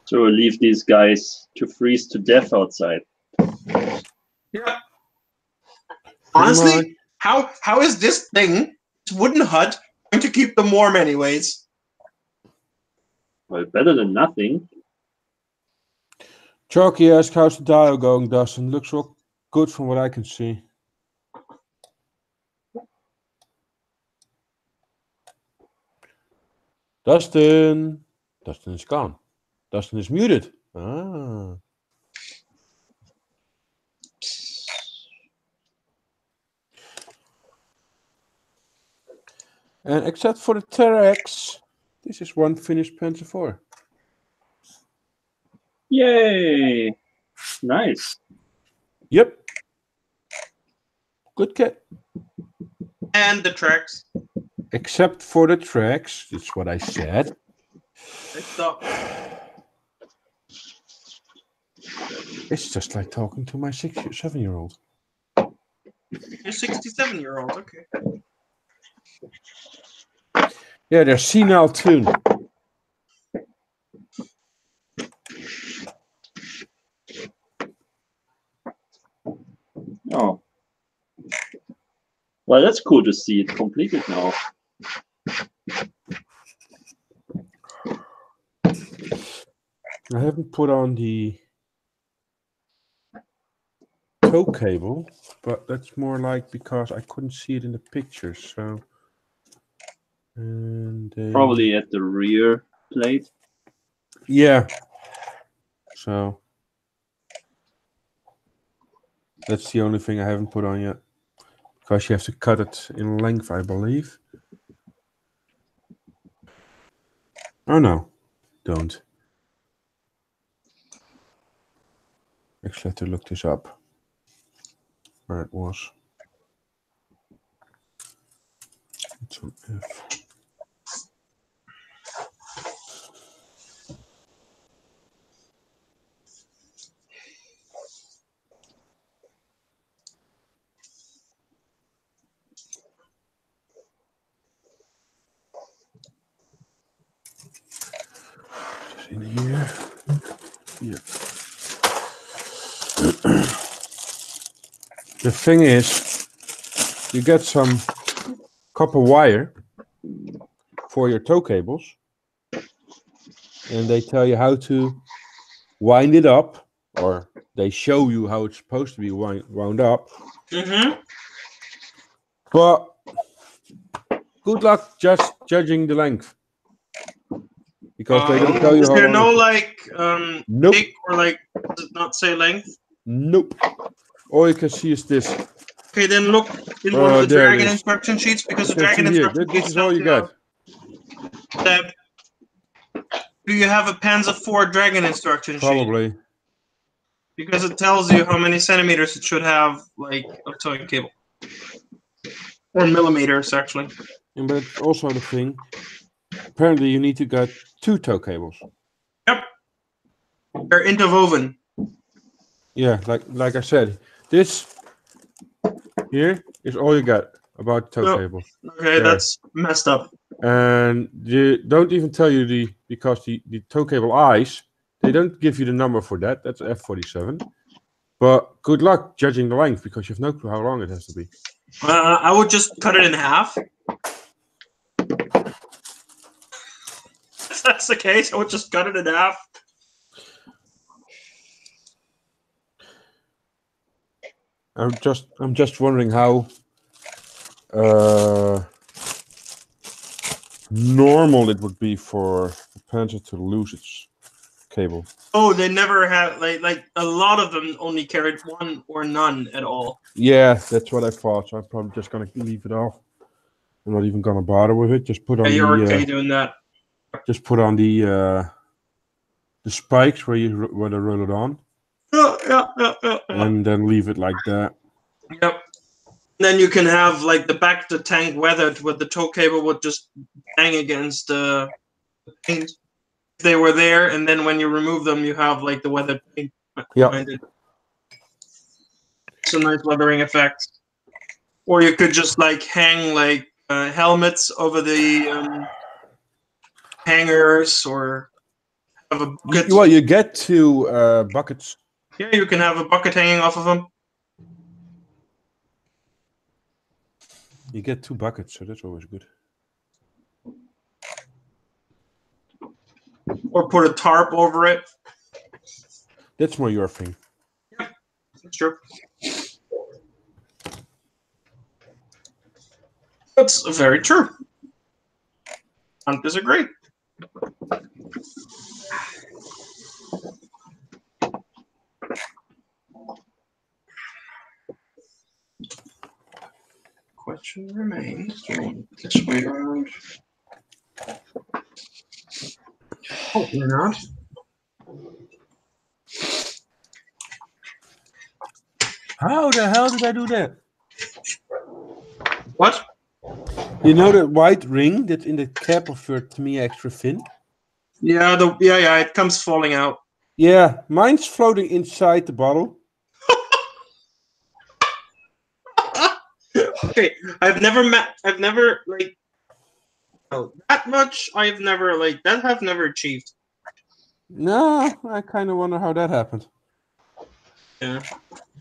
So we'll leave these guys to freeze to death outside. Yeah. Honestly, much. how is this thing, this wooden hut, going to keep them warm anyways. Well, better than nothing. Chalky asks, how's the dial going, Dustin? Looks all good from what I can see. Dustin. Dustin is gone. Dustin is muted. Ah. And except for the Terex, this is one finished Panzer IV. Yay! Nice. Yep. Good kit. And the tracks. Except for the tracks. That's what I said. Stop. It's just like talking to my 7-year-old. You're 67-year-old, okay. Yeah, they're senile tune. Oh. Well, that's cool to see it completed now. I haven't put on the tow cable, but that's more like because I couldn't see it in the pictures. So, and Probably at the rear plate. yeah. So that's the only thing I haven't put on yet, because you have to cut it in length, I believe. Oh no, don't. Actually, I have to look this up. Where it was. It's on F. In here. Yeah. The thing is, you get some copper wire for your tow cables, and they tell you how to wind it up, or they show you how it's supposed to be wound up. Mm-hmm. But good luck just judging the length, because they don't tell you Is how there long no it is. like Nope. thick or like does it not say length? Nope. All you can see is this. Okay, then look in one of the There it Dragon is. instruction sheets, because the You can Dragon see here. instruction This sheets is all you got. that. Do you have a Panzer IV Dragon instruction sheet? Probably. Because it tells you how many centimeters it should have, like, of towing cable. Or millimeters, actually. Yeah, but it's also the thing. Apparently, you need to get 2 tow cables. Yep. They're interwoven. Yeah, like I said, this here is all you got about the tow cable. Okay, There. that's messed up. And they don't even tell you because the tow cable eyes, they don't give you the number for that. That's F47. But good luck judging the length, because you have no clue how long it has to be. I would just cut it in half. If that's the case, I would just cut it in half. I'm just wondering how normal it would be for the Panzer to lose its cable. Oh, they never have, like a lot of them only carried one or none at all. Yeah, that's what I thought. So I'm probably just gonna leave it off. I'm not even gonna bother with it. Just put on You're okay doing that. Just put on the spikes where they roll it on. Yeah. And then leave it like that. Yep. Then you can have like the back of the tank weathered, with the tow cable would just bang against the paint if they were there, and then when you remove them, you have like the weathered paint behind it. It's a nice weathering effect. Or you could just like hang like helmets over the hangers, or have a bucket. Well, you get 2 buckets. Yeah, you can have a bucket hanging off of them. You get 2 buckets, so that's always good. Or put a tarp over it. That's more your thing. That's true. That's very true. I don't disagree. Question remains. This way around. Hopefully not. How the hell did I do that? What? You know that white ring that's in the cap of your Tamiya extra fin? Yeah, yeah, it comes falling out. Yeah, mine's floating inside the bottle. Okay, I've never like that much. I've never achieved. No, I kind of wonder how that happened. Yeah,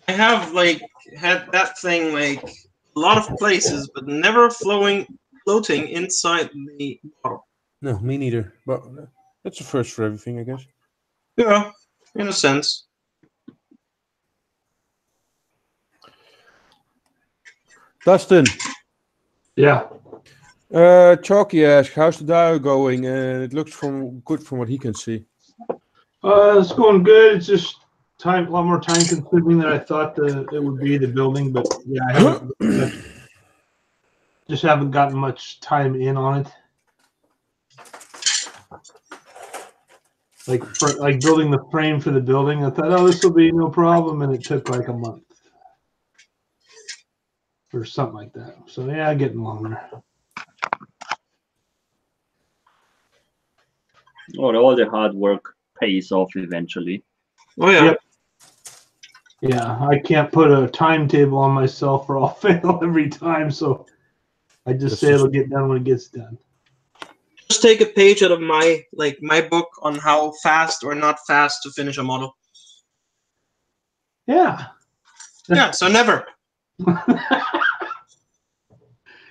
I have like had that thing like a lot of places, but never floating inside the bottle. No, me neither. But that's a first for everything, I guess. Yeah, in a sense. Dustin. Yeah. Chalky asked, how's the dial going? And it looks good from what he can see. It's going good. It's just a lot more time consuming than I thought it would be, the building. But yeah, I haven't gotten much time in on it. Like building the frame for the building, I thought, oh, this will be no problem, and it took like a month or something like that. So yeah, getting longer. Oh, all the hard work pays off eventually. Oh yeah. Yep. Yeah, I can't put a timetable on myself or I'll fail every time. So I just say it'll get done when it gets done. Just take a page out of my book on how fast or not fast to finish a model. Yeah. Yeah, so never.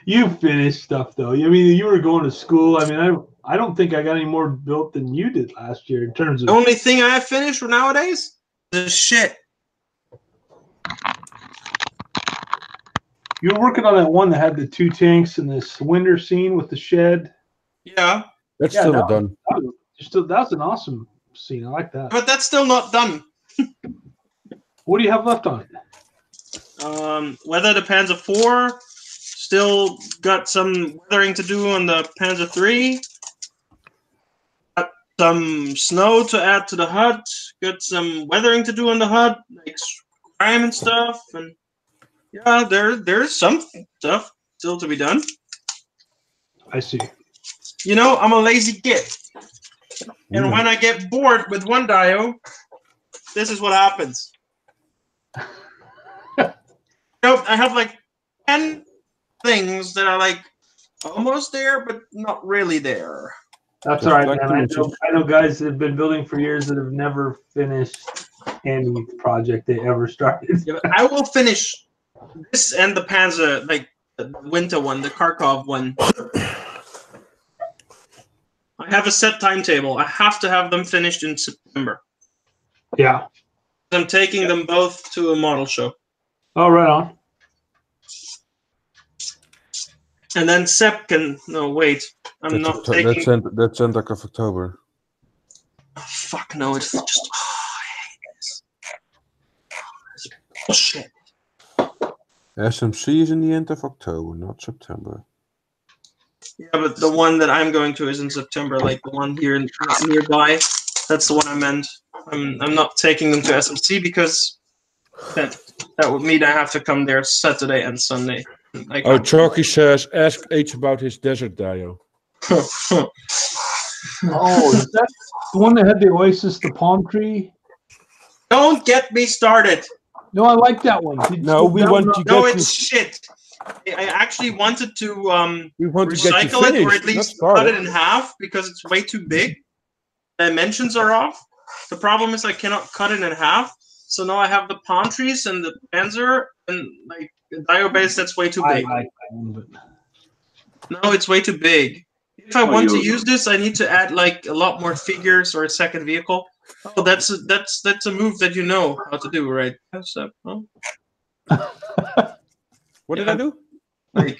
You finished stuff though. I mean, you were going to school. I mean, I don't think I got any more built than you did last year in terms of. The only thing I have finished nowadays is shit. You were working on that one that had the 2 tanks and this winter scene with the shed. Yeah. That's still not done. That's an awesome scene. I like that. But that's still not done. What do you have left on it? Weather the Panzer IV. Still got some weathering to do on the Panzer III. Got some snow to add to the hut. Got some weathering to do on the hut, like grime and stuff. And yeah, there's some stuff still to be done. I see. You know, I'm a lazy git. And when I get bored with one dio, this is what happens. I have like 10 things that are like almost there, but not really there. That's all right, man. I know guys that have been building for years that have never finished any project they ever started. Yeah, but I will finish this and the Panzer, like the winter one, the Kharkov one. I have a set timetable. I have to have them finished in September. Yeah. I'm taking them both to a model show. Oh, right on. And then Sep can... No, wait. I'm not taking... That's end of October. Oh, fuck no, it's just... Oh, I hate this. It's bullshit. SMC is in the end of October, not September. Yeah, but the one that I'm going to is in September, like the one here nearby. That's the one I meant. I'm not taking them to SMC because that would mean I have to come there Saturday and Sunday. Chalky says, ask H about his desert dio. Oh, is that the one that had the oasis, the palm tree? Don't get me started. No, I like that one. It's shit. I actually wanted to recycle it or at least cut it in half because it's way too big. Dimensions are off. The problem is I cannot cut it in half. So now I have the palm trees and the Panzer and like the dio base that's way too big. I like that one, but... No, it's way too big. If I want to use this, I need to add like a lot more figures or a second vehicle. Oh, that's a move that you know how to do, right? So, oh. What did I do? Like,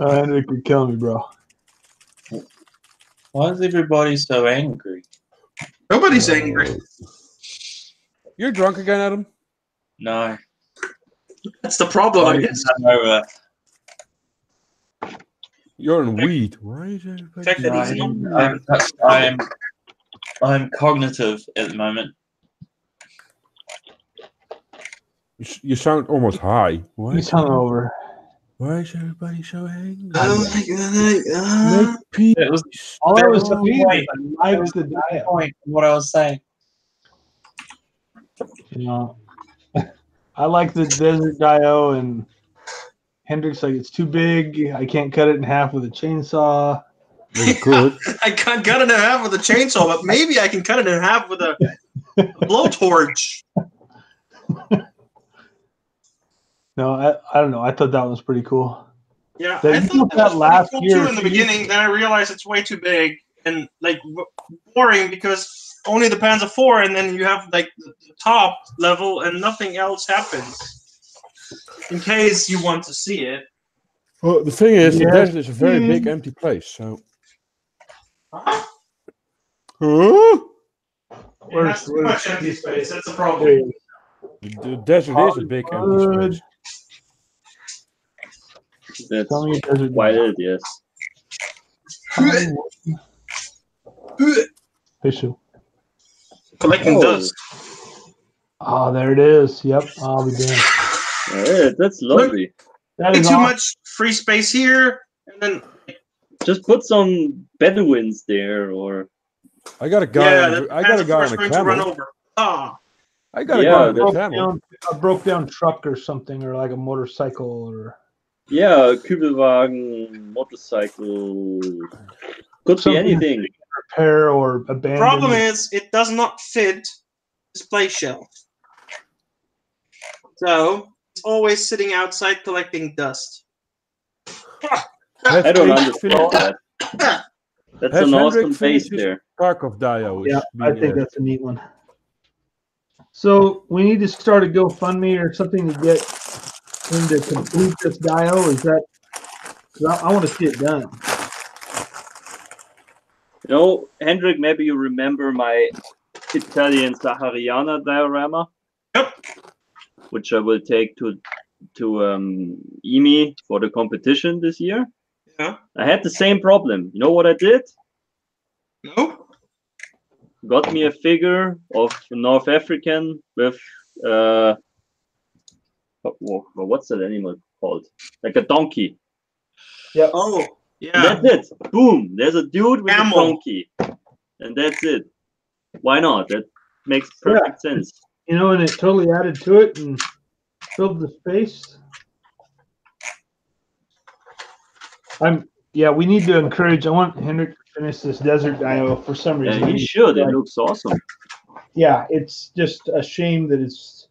Oh, Henrik, you're killing me, bro. Why is everybody so angry? nobody's angry. You're drunk again, Adam? No. That's the problem, I guess. Over. You're on weed. Why is everybody? Fact that he's not. I'm cognitive at the moment. You sound almost high. Why? He's hungover. Why is everybody so angry? Oh my god. Make peace. It was All I was That was saying the is I that like was the the diet. point of what I was saying. You know, I like the desert dio, and Hendrik's like, it's too big. I can't cut it in half with a chainsaw. You could. I can't cut it in half with a chainsaw, but maybe I can cut it in half with a blowtorch. No, I don't know. I thought that was pretty cool. Yeah, That I you thought did that that was last pretty cool year, too in the too. beginning. Then I realized it's way too big and like boring because only the Panzer IV, and then you have like the top level and nothing else happens. In case you want to see it. Well, the thing is, the Yes. desert is a very big empty place. So. Huh? Huh? It has too much empty space. That's a problem. The desert is a big empty space. That's Tell me desert quite dio. it, yes. Issue. Collecting Oh. dust. Oh, there it is. Yep. I'll be damned. Yeah, that's lovely. That Too is awesome. much free space here, and then Just put some Bedouins there, or I got a guy. yeah, on the the, I got a Panzer guy IV on a is going to run camel. over. Ah, I got a Yeah, guy on a that's- camel. A broke down truck or something, or like a motorcycle, or yeah, Kübelwagen, motorcycle, could be Something- anything. repair or the abandon. problem is it does not fit display shelf, so it's always sitting outside collecting dust. I don't Has understand that. That's Has an awesome Hendrik base finished his there. Kharkov Dio? Yeah, I think that's a neat one. So we need to start a GoFundMe or something to get him to complete this dio. Is that? Because I want to see it done. You know, Hendrik, maybe you remember my Italian Sahariana diorama? Yep. Which I will take to YAAAY Me for the competition this year. Yeah. I had the same problem. You know what I did? No. Got me a figure of a North African with what's that animal called? Like a donkey. Oh, And yeah. that's it. Boom. There's a dude with Camel. a donkey. And that's it. Why not? That makes perfect sense. You know, and it totally added to it and filled the space. We need to encourage. I want Hendrik to finish this desert dio for some Yeah, reason. he should. It Like, looks awesome. yeah, it's just a shame that it's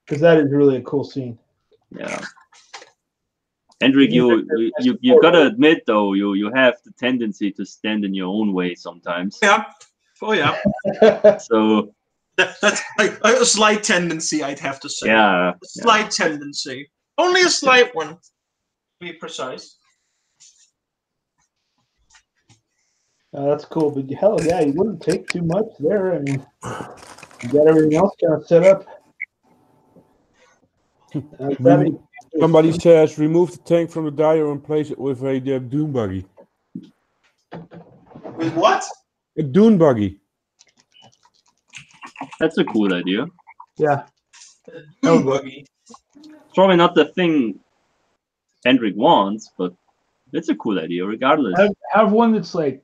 because that is really a cool scene. Yeah. Hendrik, you gotta admit though, you have the tendency to stand in your own way sometimes. Yeah. Oh, yeah. So That's like a slight tendency, I'd have to say. yeah. A slight tendency. Only a slight one, to be precise. That's cool, but hell yeah, you wouldn't take too much there. I mean, you got everything else kind of set up. Somebody says remove the tank from the Dio and place it with a dune buggy. With what? A dune buggy. That's a cool idea. Yeah. Dune buggy. It's probably not the thing Hendrik wants, but it's a cool idea regardless. Have one that's like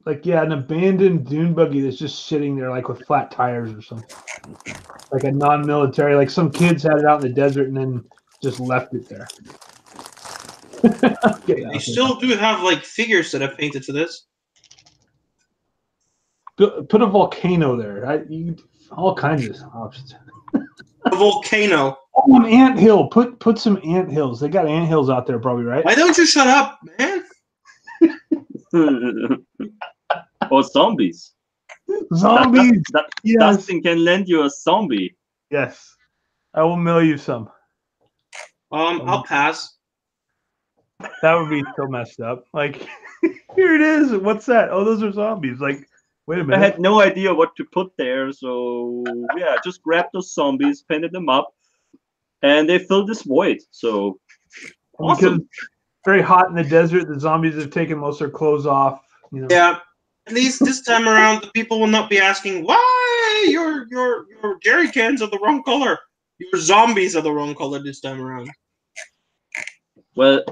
an abandoned dune buggy that's just sitting there like with flat tires or something. Like a non-military, like some kids had it out in the desert and then just left it there. They still do have like figures that I've painted for this. Put a volcano there. All kinds of options. A volcano. Oh, an anthill. Put some anthills. They got anthills out there, probably, right? Why don't you shut up, man? Or zombies. Zombies. Yes. Dustin can lend you a zombie. Yes. I will mail you some. I'll pass. That would be so messed up. Like, here it is. What's that? Oh, those are zombies. Like, wait a I minute. had no idea what to put there, so yeah, just grabbed those zombies, painted them up, and they filled this void. So Because awesome. it's very hot in the desert, the zombies have taken most of their clothes off. You know. Yeah. At least this time around, the people will not be asking why your jerry cans are the wrong color. Your zombies are the wrong color this time around. Well,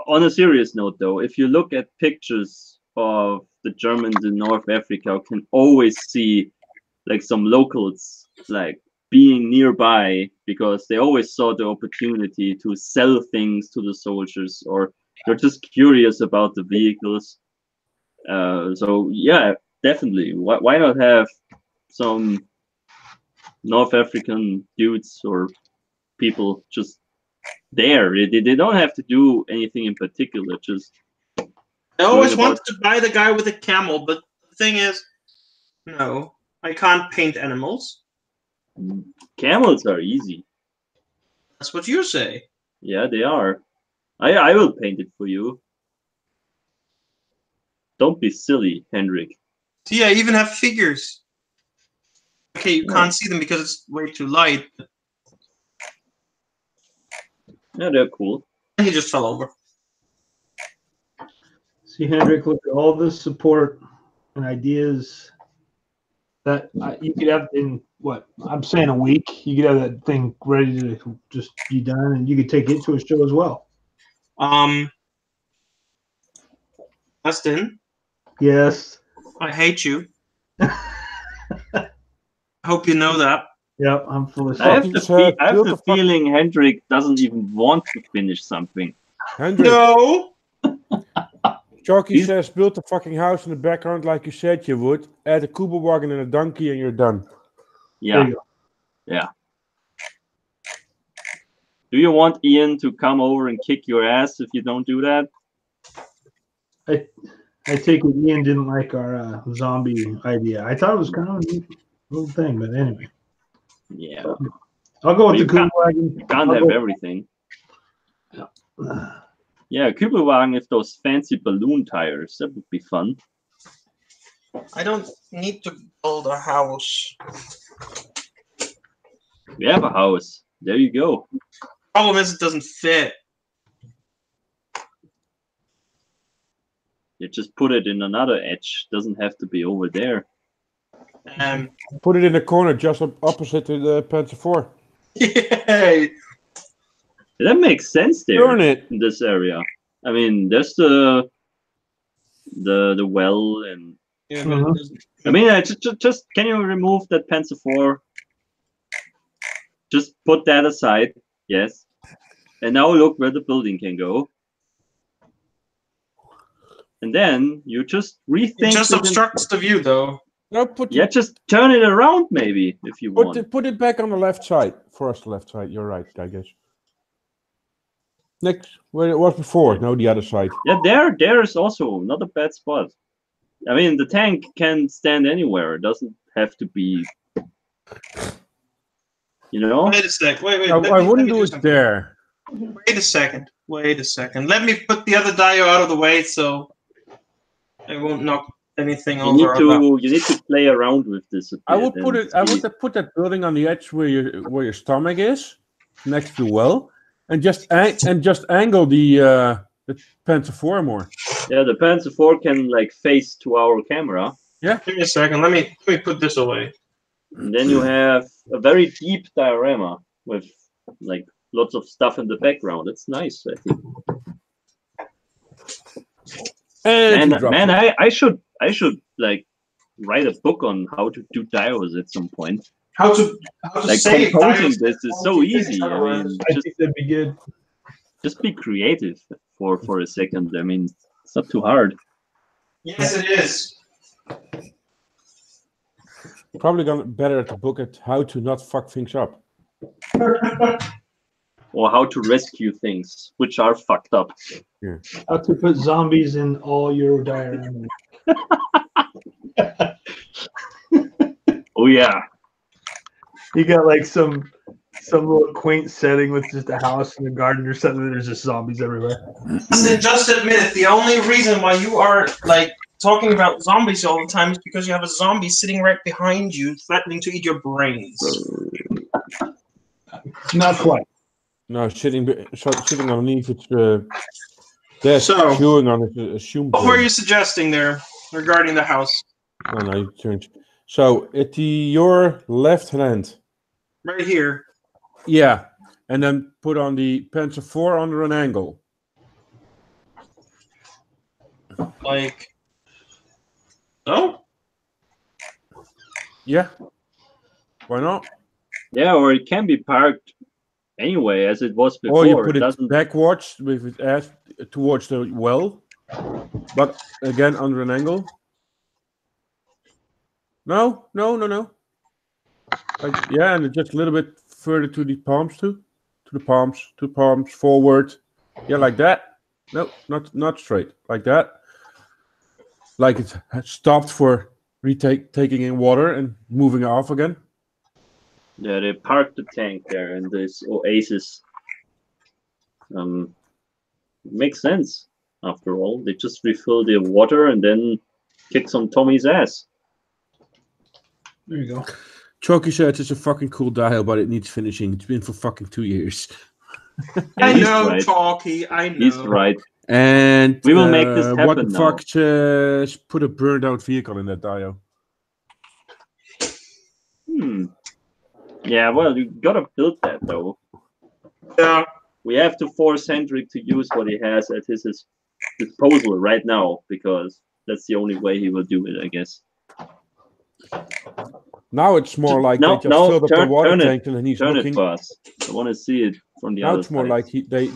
on a serious note, though, if you look at pictures of the Germans in North Africa, you can always see like some locals like being nearby because they always saw the opportunity to sell things to the soldiers, or they're just curious about the vehicles. So yeah, definitely. Why not have some North African dudes or people just there? They don't have to do anything in particular. Just I always about- wanted to buy the guy with a camel, but the thing is, no, I can't paint animals. camels are easy. That's what you say. Yeah, they are. I will paint it for you. Don't be silly, Hendrik. See, I even have figures. Okay, you Yeah. can't see them because it's way too light. Yeah, they're cool. He just fell over. See, Hendrik, look at all the support and ideas that you could have in what I'm saying a week. You could have that thing ready to just be done, and you could take it to a show as well. Dustin, Yes. I hate you. I hope you know that. Yep. I'm full of I have stuff. the feeling Hendrik doesn't even want to finish something. Hendrik, No. Chalky He's- says build the fucking house in the background like you said you would. Add a Kuba wagon and a donkey and you're done. Yeah. There you go. Yeah. Do you want Ian to come over and kick your ass if you don't do that? I take it Ian didn't like our zombie idea. I thought it was kind of a neat little thing, but anyway. Yeah. I'll go with You the Kuba wagon. You can't I'll have go- everything. Yeah, Kübelwagen with those fancy balloon tires. That would be fun. I don't need to build a house. We have a house. There you go. Problem is, it doesn't fit. You just put it in another edge. Doesn't have to be over there. Put it in the corner just opposite to the Panzer IV. Yay! That makes sense there Turn it. in this area. I mean, there's the well, and Yeah, but it doesn't. I mean, just can you remove that Panzer IV? Just put that aside. Yes. And now look where the building can go. And then you just rethink. It just it and- obstructs the view, though. No, put Yeah, just turn it around maybe if you want. put it back on the left side. For us, the left side. You're right, I guess. Next, where it was before. No, the other side. Yeah, there is also not a bad spot. I mean, the tank can stand anywhere. It doesn't have to be, you know. Wait a sec. Wait. I, let I me- wouldn't let me do it something. there. Wait a second. Let me put the other dio out of the way so I won't knock anything You need over. to play around with this a bit. I would put and it. I see. would have put that building on the edge where your stomach is, next to the well, and just angle the Panzer IV more. Yeah, the Panzer IV can like face to our camera, Give me a second. Let me put this away. and then you have a very deep diorama with like lots of stuff in the background. It's nice, I think. And he dropped Man, it. I should like write a book on how to do dios at some point. How to Like save composing dios- this is so easy. I mean, I think that'd be good. just be creative for a second. I mean, it's not too hard. Yes, it is. Probably gonna better at the book at how to not fuck things up. Or how to rescue things, which are fucked up. How to put zombies in all your dioramas. Oh yeah. You got like some little quaint setting with just a house and a garden or something. There's just zombies everywhere. Just admit it. The only reason why you are like talking about zombies all the time is because you have a zombie sitting right behind you, threatening to eat your brains. Not quite. No, sitting underneath its desk, So- chewing on it, assumed. What were you suggesting there regarding the house? No, you turned. So at your left hand, Right here. yeah, and then put on the pencil 4 under an angle. Like, oh, Yeah. Why not? Yeah, or it can be parked anyway, as it was before. Or you put it doesn't. backwards with its ass towards the well, but again under an angle. No. Like, yeah, and just a little bit further to the palms too. To the palms, forward. Yeah, like that. No, not straight. Like that. Like it's stopped for taking in water and moving off again. Yeah, they parked the tank there in this oasis. Makes sense after all. They just refill the water and then kick some Tommy's ass. There you go. Chalky said it's a fucking cool dial, but it needs finishing. It's been for fucking 2 years. I he's know, right. Chalky. I know. He's right. And We will make this what happen the now. fuck? Put a burned out vehicle in that dio. Yeah, well, you gotta build that though. Yeah. We have to force Hendrik to use what he has at his disposal right now, because that's the only way he will do it, I guess. Now it's more like No, they just filled up the water turn tank and then he's Turn looking. it fast. I want to see it from the Now other it's more side. like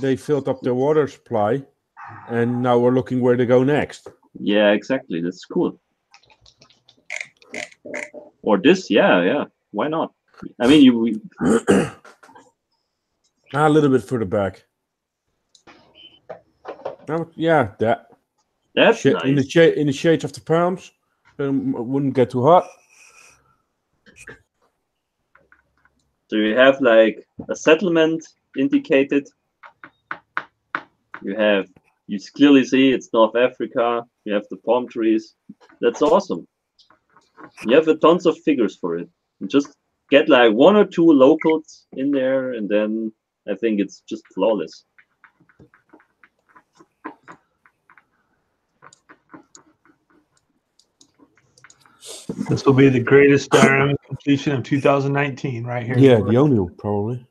they filled up their water supply, and now we're looking where to go next. Yeah, exactly. That's cool. Or this, yeah. Why not? I mean, A little bit further back. Yeah, that. that's nice. In the shades of the palms, wouldn't get too hot. So you have like a settlement indicated. You clearly see it's North Africa. You have the palm trees. That's awesome. You have tons of figures for it. You just get like 1 or 2 locals in there, and then I think it's just flawless. This will be the greatest diorama completion of 2019 right here. Yeah, the only one, probably.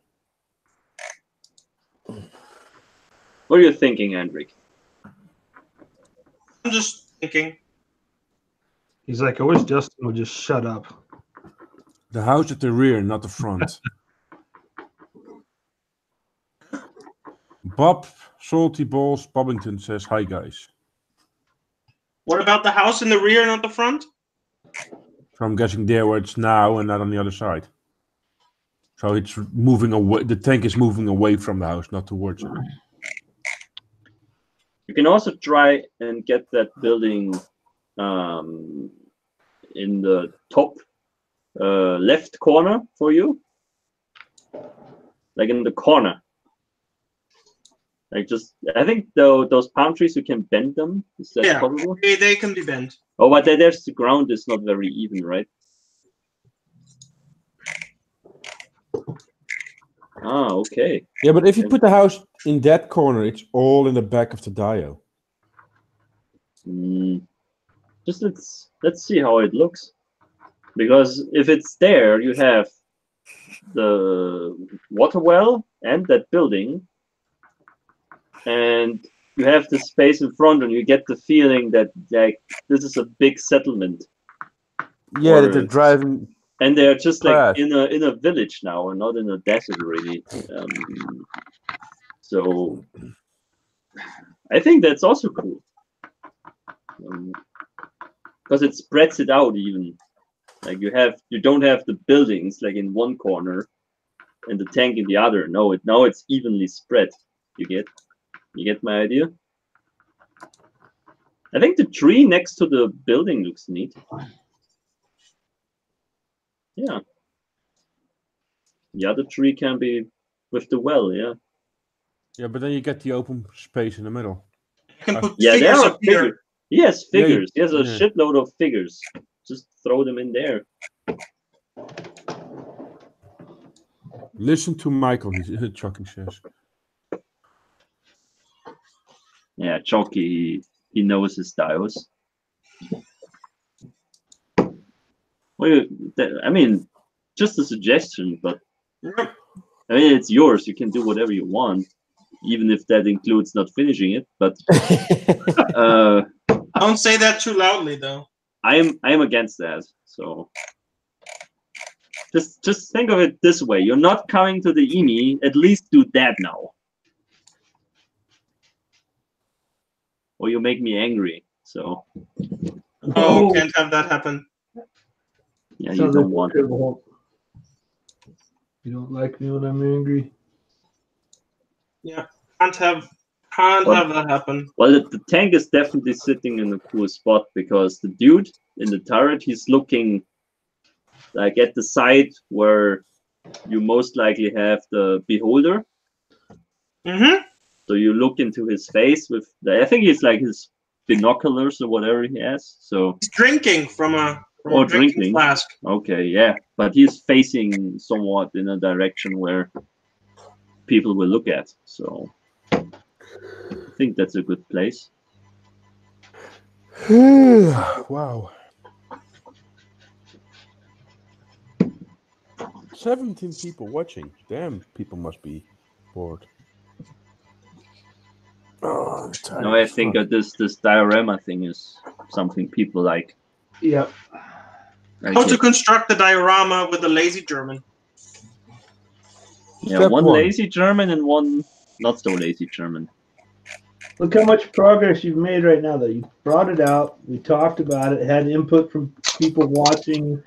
What are you thinking, Hendrik? I'm just thinking. He's like, I wish Justin would just shut up. The house at the rear, not the front. Bob Salty Balls Bobbington says, "Hi guys." What about the house in the rear, not the front? So I'm guessing there where it's now and not on the other side. So it's moving away. The tank is moving away from the house, not towards it. You can also try and get that building in the top left corner for you. Like in the corner. Like just, I think those palm trees, you can bend them. Is that possible? They can be bent. Oh, but there's the ground is not very even, right? Ah, okay. Yeah, but if you put the house in that corner, it's all in the back of the dio. Just let's see how it looks. Because if it's there, you have the water well and that building, and you have the space in front, and you get the feeling that like this is a big settlement. Yeah, that they're driving. And they're just like past. in a village now, and not in a desert really. So I think that's also cool. Because it spreads it out even. Like you don't have the buildings like in one corner, and the tank in the other. No, now it's evenly spread. You get my idea? I think the tree next to the building looks neat. Yeah. The other tree can be with the well, yeah. Yeah, but then you get the open space in the middle. You can put Yeah, there figures are up here. figures. Yes, Yeah, figures. There's a yeah. shitload of figures. Just throw them in there. Listen to Michael, Chucky says. Yeah, Chalky, he knows his styles. Well, I mean, just a suggestion, but Yep. I mean, it's yours. You can do whatever you want, even if that includes not finishing it. But Don't say that too loudly, though. I'm against that. So just think of it this way: you're not coming to the EMI. At least do that now, or you make me angry. So Oh, can't have that happen. yeah, you don't want it. You don't like me when I'm angry. Yeah, can't have that happen. Well, the tank is definitely sitting in a cool spot because the dude in the turret, he's looking like at the side where you most likely have the beholder. Mm-hmm. So you look into his face with I think it's like his binoculars or whatever he has. So He's drinking from a drinking drinking flask. Okay, yeah, but he's facing somewhat in a direction where people will look at. So I think that's a good place. Wow. 17 people watching. Damn, people must be bored. Oh, I'm tired. No, I think that this diorama thing is something people like. Yep. How to construct the diorama with a lazy German. Yeah, Step one one. lazy German and one not so lazy German. Look how much progress you've made right now, though. You brought it out. We talked about it. Had input from people watching,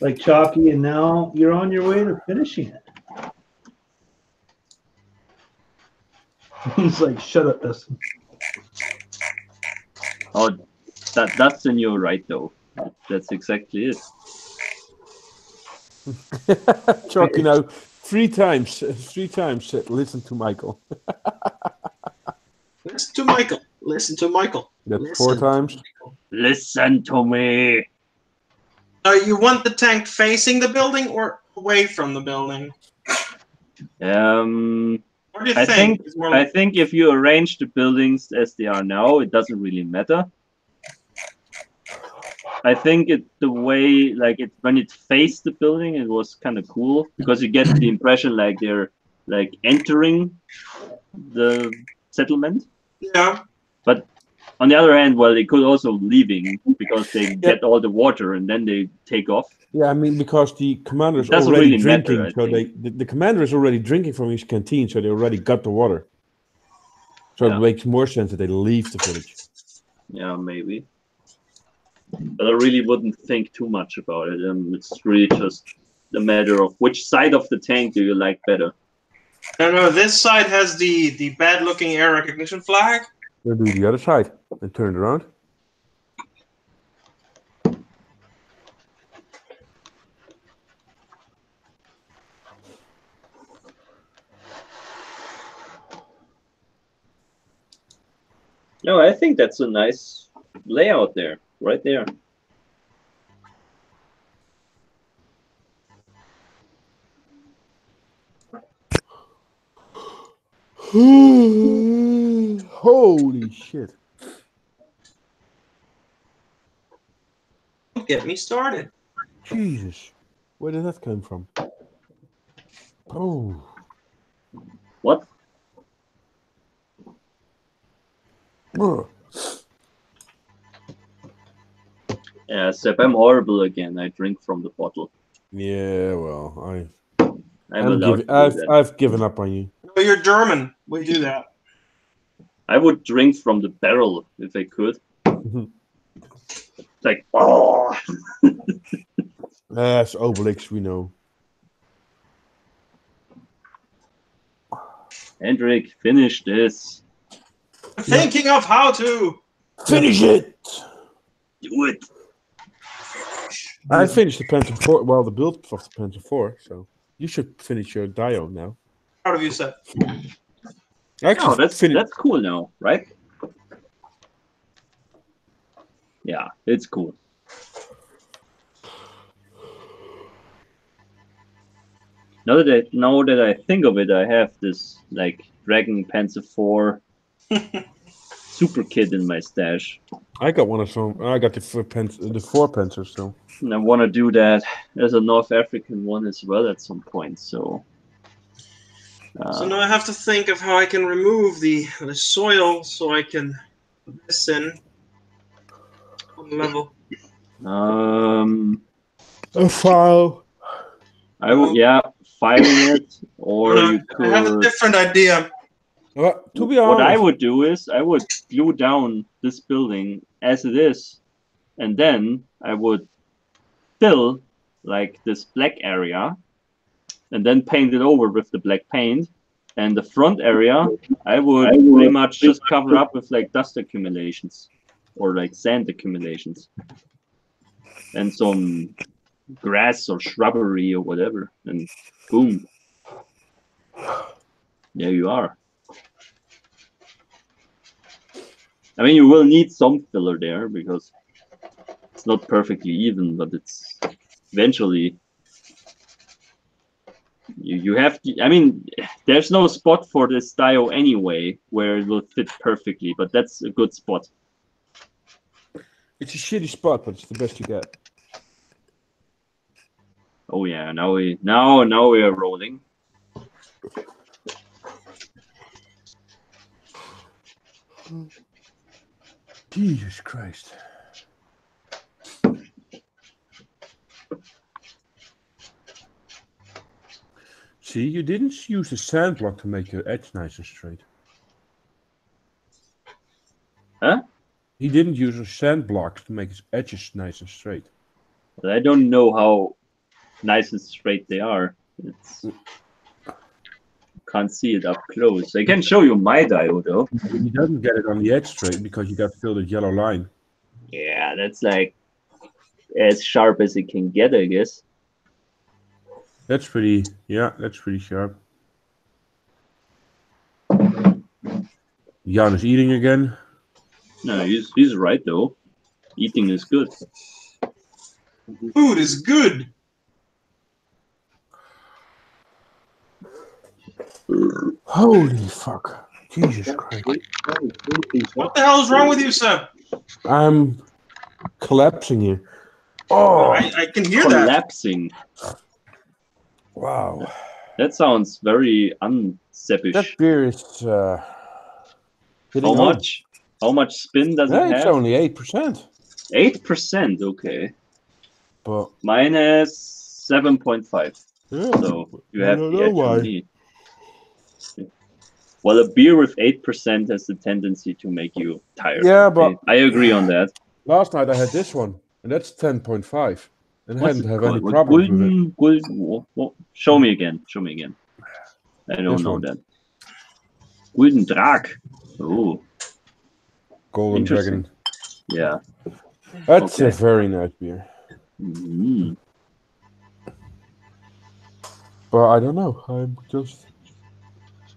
like Chalky, and now you're on your way to finishing it. He's like, "Shut up, Dustin." Oh, that's in your right though. That's exactly it. Chucky, now 3 times. 3 times. Listen to Michael. Listen to Michael. Listen to Michael. That's Listen 4 to times. Michael. Listen to me. You want the tank facing the building or away from the building? What do you I think? It's more I like- think if you arrange the buildings as they are now, it doesn't really matter. I think the way like it when it faced the building, it was kind of cool because you get the impression like they're like entering the settlement. Yeah. But on the other hand, well, they could also leaving because they get all the water and then they take off. Yeah, I mean, because the commander is It doesn't already really matter, drinking, I so the commander is already drinking from his canteen, so they already got the water. So Yeah. it makes more sense that they leave the village. Yeah, maybe. But I really wouldn't think too much about it. It's really just a matter of which side of the tank do you like better. No, this side has the bad-looking air recognition flag. We'll do the other side and turn it around. No, I think that's a nice layout there, right there. Holy shit. Don't get me started. Jesus. Where did that come from? Oh. What? Ugh. Yeah, Sepp, I'm horrible again. I drink from the bottle. Yeah, well, I'm allowed to do that. I've given up on you. No, you're German. We do that. I would drink from the barrel if I could. Like, oh. That's Obelix, we know. Hendrik, finish this. Thinking of how to. Finish it! Do it. I finished the Panther 4, well, the build of the Panther 4, so you should finish your Dio now. Proud of you, Seth. Actually, Oh, that's cool now, right? Yeah, it's cool. Now that I think of it, I have this like Dragon Panzer 4 super kit in my stash. I got one of some. I got the four Panthers, so. And I want to do that. There's a North African one as well at some point, so. So now I have to think of how I can remove the soil so I can put this in on level. A file. I would, yeah, filing it, or you could. I have a different idea. Well, to be honest, what I would do is I would glue down this building as it is, and then I would fill like this black area, and then paint it over with the black paint. And the front area, I would pretty much just cover up with like dust accumulations or like sand accumulations, and some grass or shrubbery or whatever, and boom, there you are. I mean, you will need some filler there because it's not perfectly even, but it's eventually you have to. I mean, there's no spot for this Dio anyway where it will fit perfectly, but that's a good spot. It's a shitty spot, but it's the best you get. Oh yeah, now we are rolling. Jesus Christ. See, you didn't use the sand block to make your edge nice and straight. Huh? He didn't use a sand block to make his edges nice and straight. But I don't know how nice and straight they are. It's can't see it up close. I can show you my Dio though. He doesn't get it on the edge straight because you got still the yellow line. Yeah, that's like as sharp as it can get, I guess. That's pretty, yeah, that's pretty sharp. Jan is eating again. No, he's right though. Eating is good. Food is good. Holy fuck. Jesus Christ. What the hell is wrong with you, Seb? I'm collapsing here. Oh, I can hear that. Collapsing. Wow. That sounds very unseppish. That beer is hitting How home. much? How much spin does it Yeah, have? it's only 8%. 8%, okay. But Mine is 7.5. yeah, So you I have don't the know edge why. on me. Well, a beer with 8% has the tendency to make you tired. Yeah, but I agree on that. last night I had this one, and that's 10.5. And I What's hadn't it have called? any problems with it. Show me again. Show me again. I don't This know one. that. Gulden Drag. Oh, Golden Interesting. Dragon. yeah. That's Okay. a very nice beer. Mhm. But I don't know. I'm just.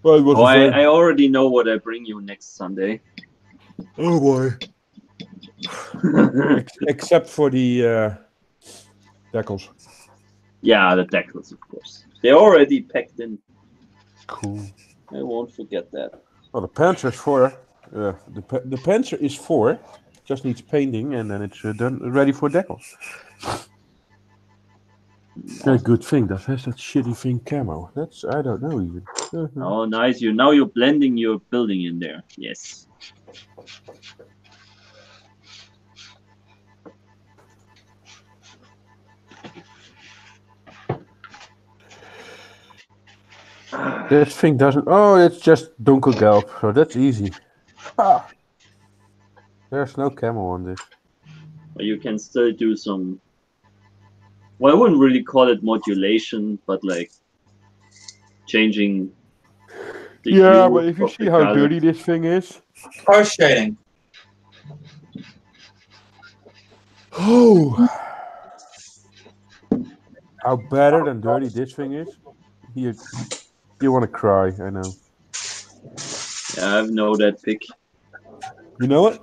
Well, it was Oh, a very... I already know what I bring you next Sunday. Oh boy. Except for the decals. Yeah, the decals, of course. They're already packed in. Cool. I won't forget that. Well, the Panther is 4. The Panther is 4. Just needs painting, and then it's done, ready for decals. A good thing that has that shitty thing camo. That's I don't know even. Oh, nice. Now you're blending your building in there. Yes. This thing doesn't. Oh, it's just Dunkelgelb, so that's easy. Ah. There's no camo on this. But you can still do some. Well, I wouldn't really call it modulation, but like changing The Yeah, hue but if you of see the how colors. dirty this thing is. Post shading. Oh. How better than dirty this thing is. You want to cry, I know. Yeah, I know that pick. You know it?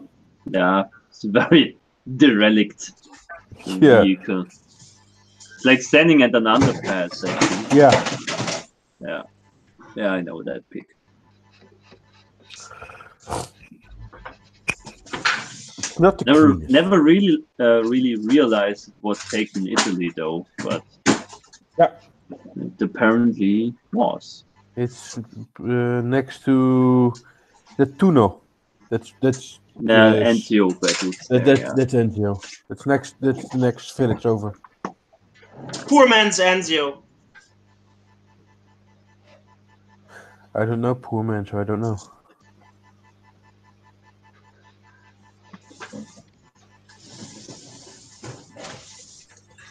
Yeah, it's very derelict Yeah. vehicle. It's like standing at an underpass, actually. Yeah. Yeah, I know that pick. Not the cleanest. Never really realized it was taken in Italy though, but Yeah. it apparently was. It's next to the Tuno. That's Anzio battles there, yeah. that's Enzio. That's the next village over. Poor man's Anzio. I don't know, poor man, so I don't know.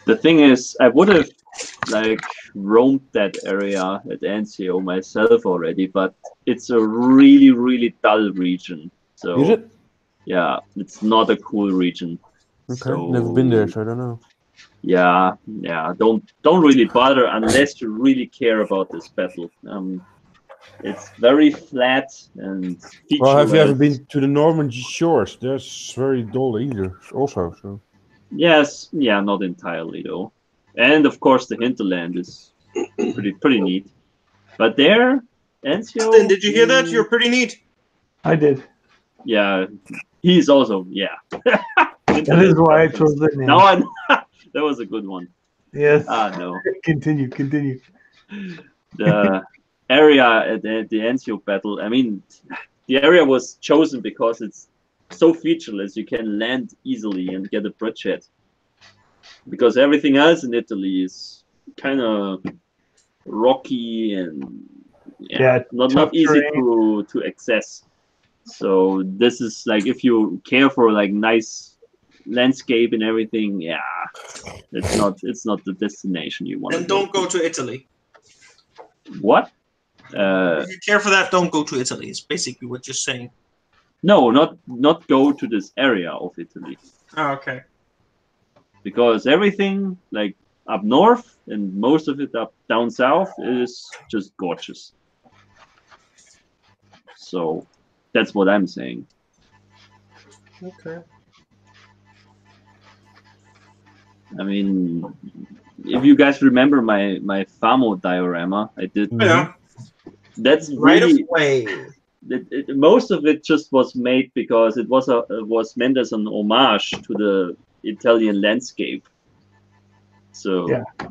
The thing is, I would have like roamed that area at Anzio myself already, but it's a really dull region. So Is it? yeah, it's not a cool region. Okay. So Never been there, so I don't know. yeah, don't really bother unless you really care about this battle. It's very flat and featureless. Well, have you ever been to the Norman shores? That's very dull either, also. So. Yes, yeah, not entirely though. And of course, the hinterland is pretty neat. But there, Anzio. Then did you hear that? You're pretty neat. I did. Yeah, he's also That is why I chose that name. No, that was a good one. Yes. No. Continue. The area at the Anzio battle. I mean, the area was chosen because it's so featureless. You can land easily and get a bridgehead. Because everything else in Italy is kind of rocky and not easy to access. So this is like, if you care for like nice landscape and everything, it's not the destination you want. And don't go to Italy. What? If you care for that, don't go to Italy. It's basically what you're saying. No, not go to this area of Italy. Oh, okay. Because everything like up north and most of it up down south is just gorgeous. So that's what I'm saying. Okay. I mean, if you guys remember my Famo diorama, I did. Yeah. That's Right really away. Most of it just was made because it was meant as an homage to the Italian landscape. So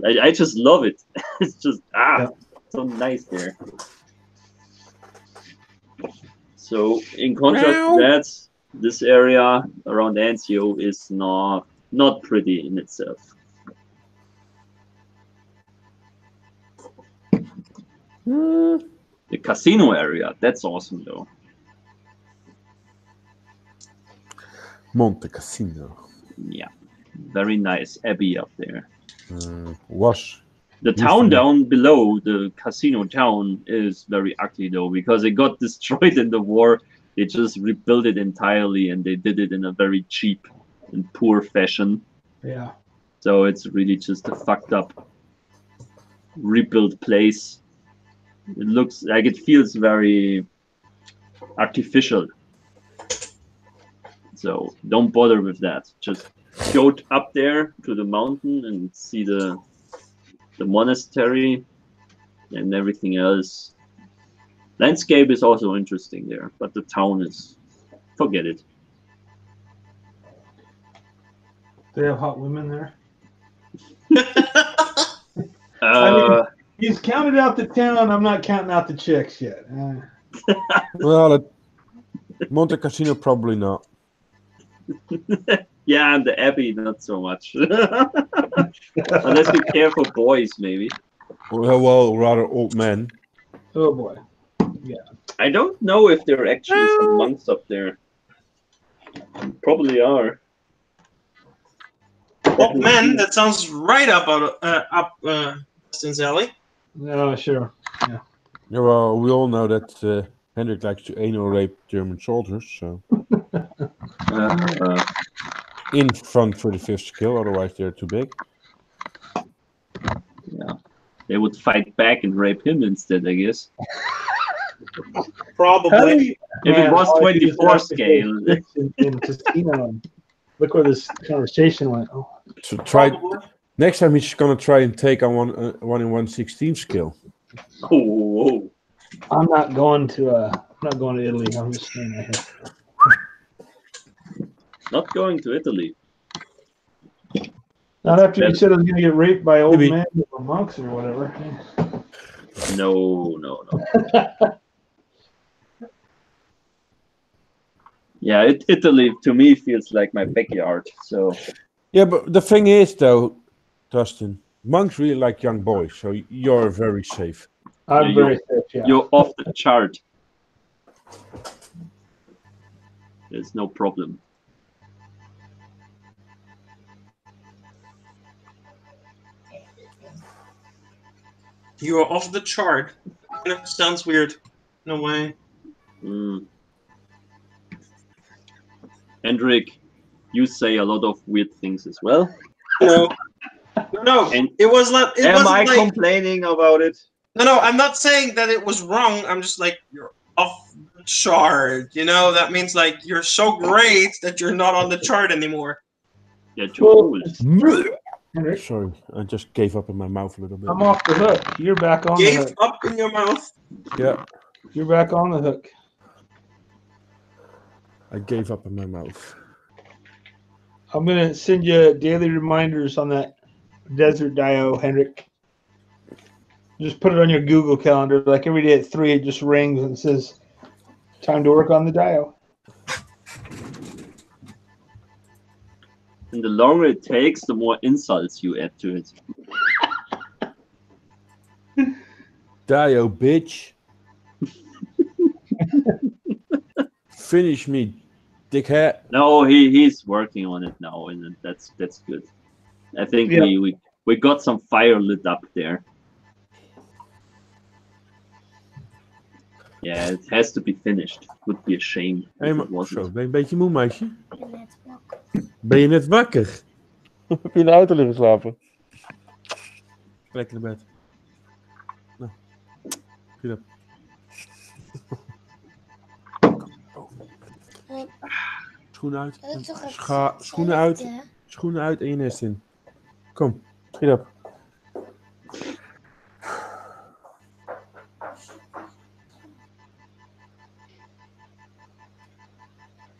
I just love it. It's just so nice there. So in contrast to that, this area around Anzio is not pretty in itself. The casino area, that's awesome though. Monte Cassino. Yeah, very nice abbey up there. The town down below, the casino town, is very ugly though, because it got destroyed in the war. They just rebuilt it entirely, and they did it in a very cheap and poor fashion. Yeah. So it's really just a fucked up rebuilt place. It looks like, it feels very artificial. So don't bother with that. Just go up there to the mountain and see the monastery and everything else. Landscape is also interesting there, but the town is, forget it. Do they have hot women there? I mean, he's counted out the town. I'm not counting out the chicks yet. Well, Monte Cassino probably not. Yeah, and the abbey not so much. Unless you care for boys, maybe. Well, rather old men. Oh boy. Yeah. I don't know if there are actually some monks up there. Probably are. Old men, that sounds right up Justin's alley. Oh, sure. Yeah. Yeah, well, we all know that Hendrik likes to anal rape German soldiers, so in front for the fifth skill, otherwise they're too big. Yeah, they would fight back and rape him instead, I guess. Probably. If it was all I do is 24 have to scale. go in casino. Look where this conversation went. Oh. So try Probably. next time he's gonna try and take on one in 1/16 skill. Oh, I'm not going to Italy. I'm just staying right here. not going to Italy. Not after you better. said I was going to get raped by old Maybe. men or monks or whatever. No. Yeah, Italy to me feels like my backyard. So Yeah, but the thing is, though, Dustin, monks really like young boys, so you're very safe. I'm Yeah, very safe, yeah. you're off the chart. There's no problem. You are off the chart. That sounds weird. No way. Hendrik, you say a lot of weird things as well. No. No. And It was not. It am wasn't I like, complaining about it? No, I'm not saying that it was wrong. I'm just like, you're off the chart. You know, that means like you're so great that you're not on the chart anymore. Yeah, too cool. Henrik, Sorry, I just gave up in my mouth a little bit. I'm off the hook. You're back on the Gave hook. up in your mouth. Yeah, You're back on the hook. I gave up in my mouth. I'm going to send you daily reminders on that desert dio, Henrik. Just put it on your Google calendar. Like every day at 3, it just rings and says, time to work on the dio. And the longer it takes, the more insults you add to it. Dio, bitch. Finish me, dickhead. No, he's working on it now, and that's good. I think we got some fire lit up there. Yeah, it has to be finished. Would be a shame if it wasn't. Zo, ben je een beetje moe, meisje? Ben je net wakker? Of heb je in de auto liggen slapen? Lekker naar bed. Nou, goed op. Schoenen uit. Schoenen uit. Schoenen uit en je nest in. Kom, schiet op.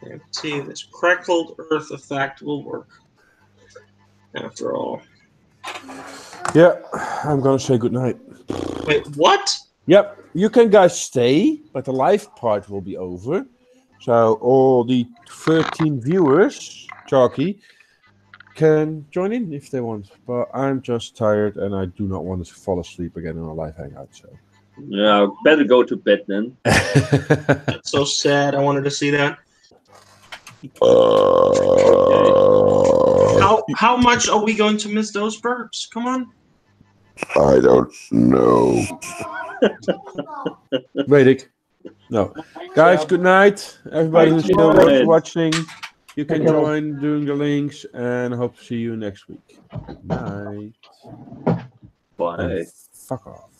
Let's see, this crackled earth effect will work. After all. Yeah, I'm gonna say goodnight. Wait, what? Yep, you can guys stay, but the live part will be over. So all the 13 viewers, Chalky, can join in if they want. But I'm just tired and I do not want to fall asleep again in a live hangout. So Yeah, better go to bed then. That's so sad. I wanted to see that. How much are we going to miss those burps? Come on. I don't know. Weet ik. No. Guys, good night. Everybody who's still watching, you can join doing the links and hope to see you next week. Night. Bye. Fuck off.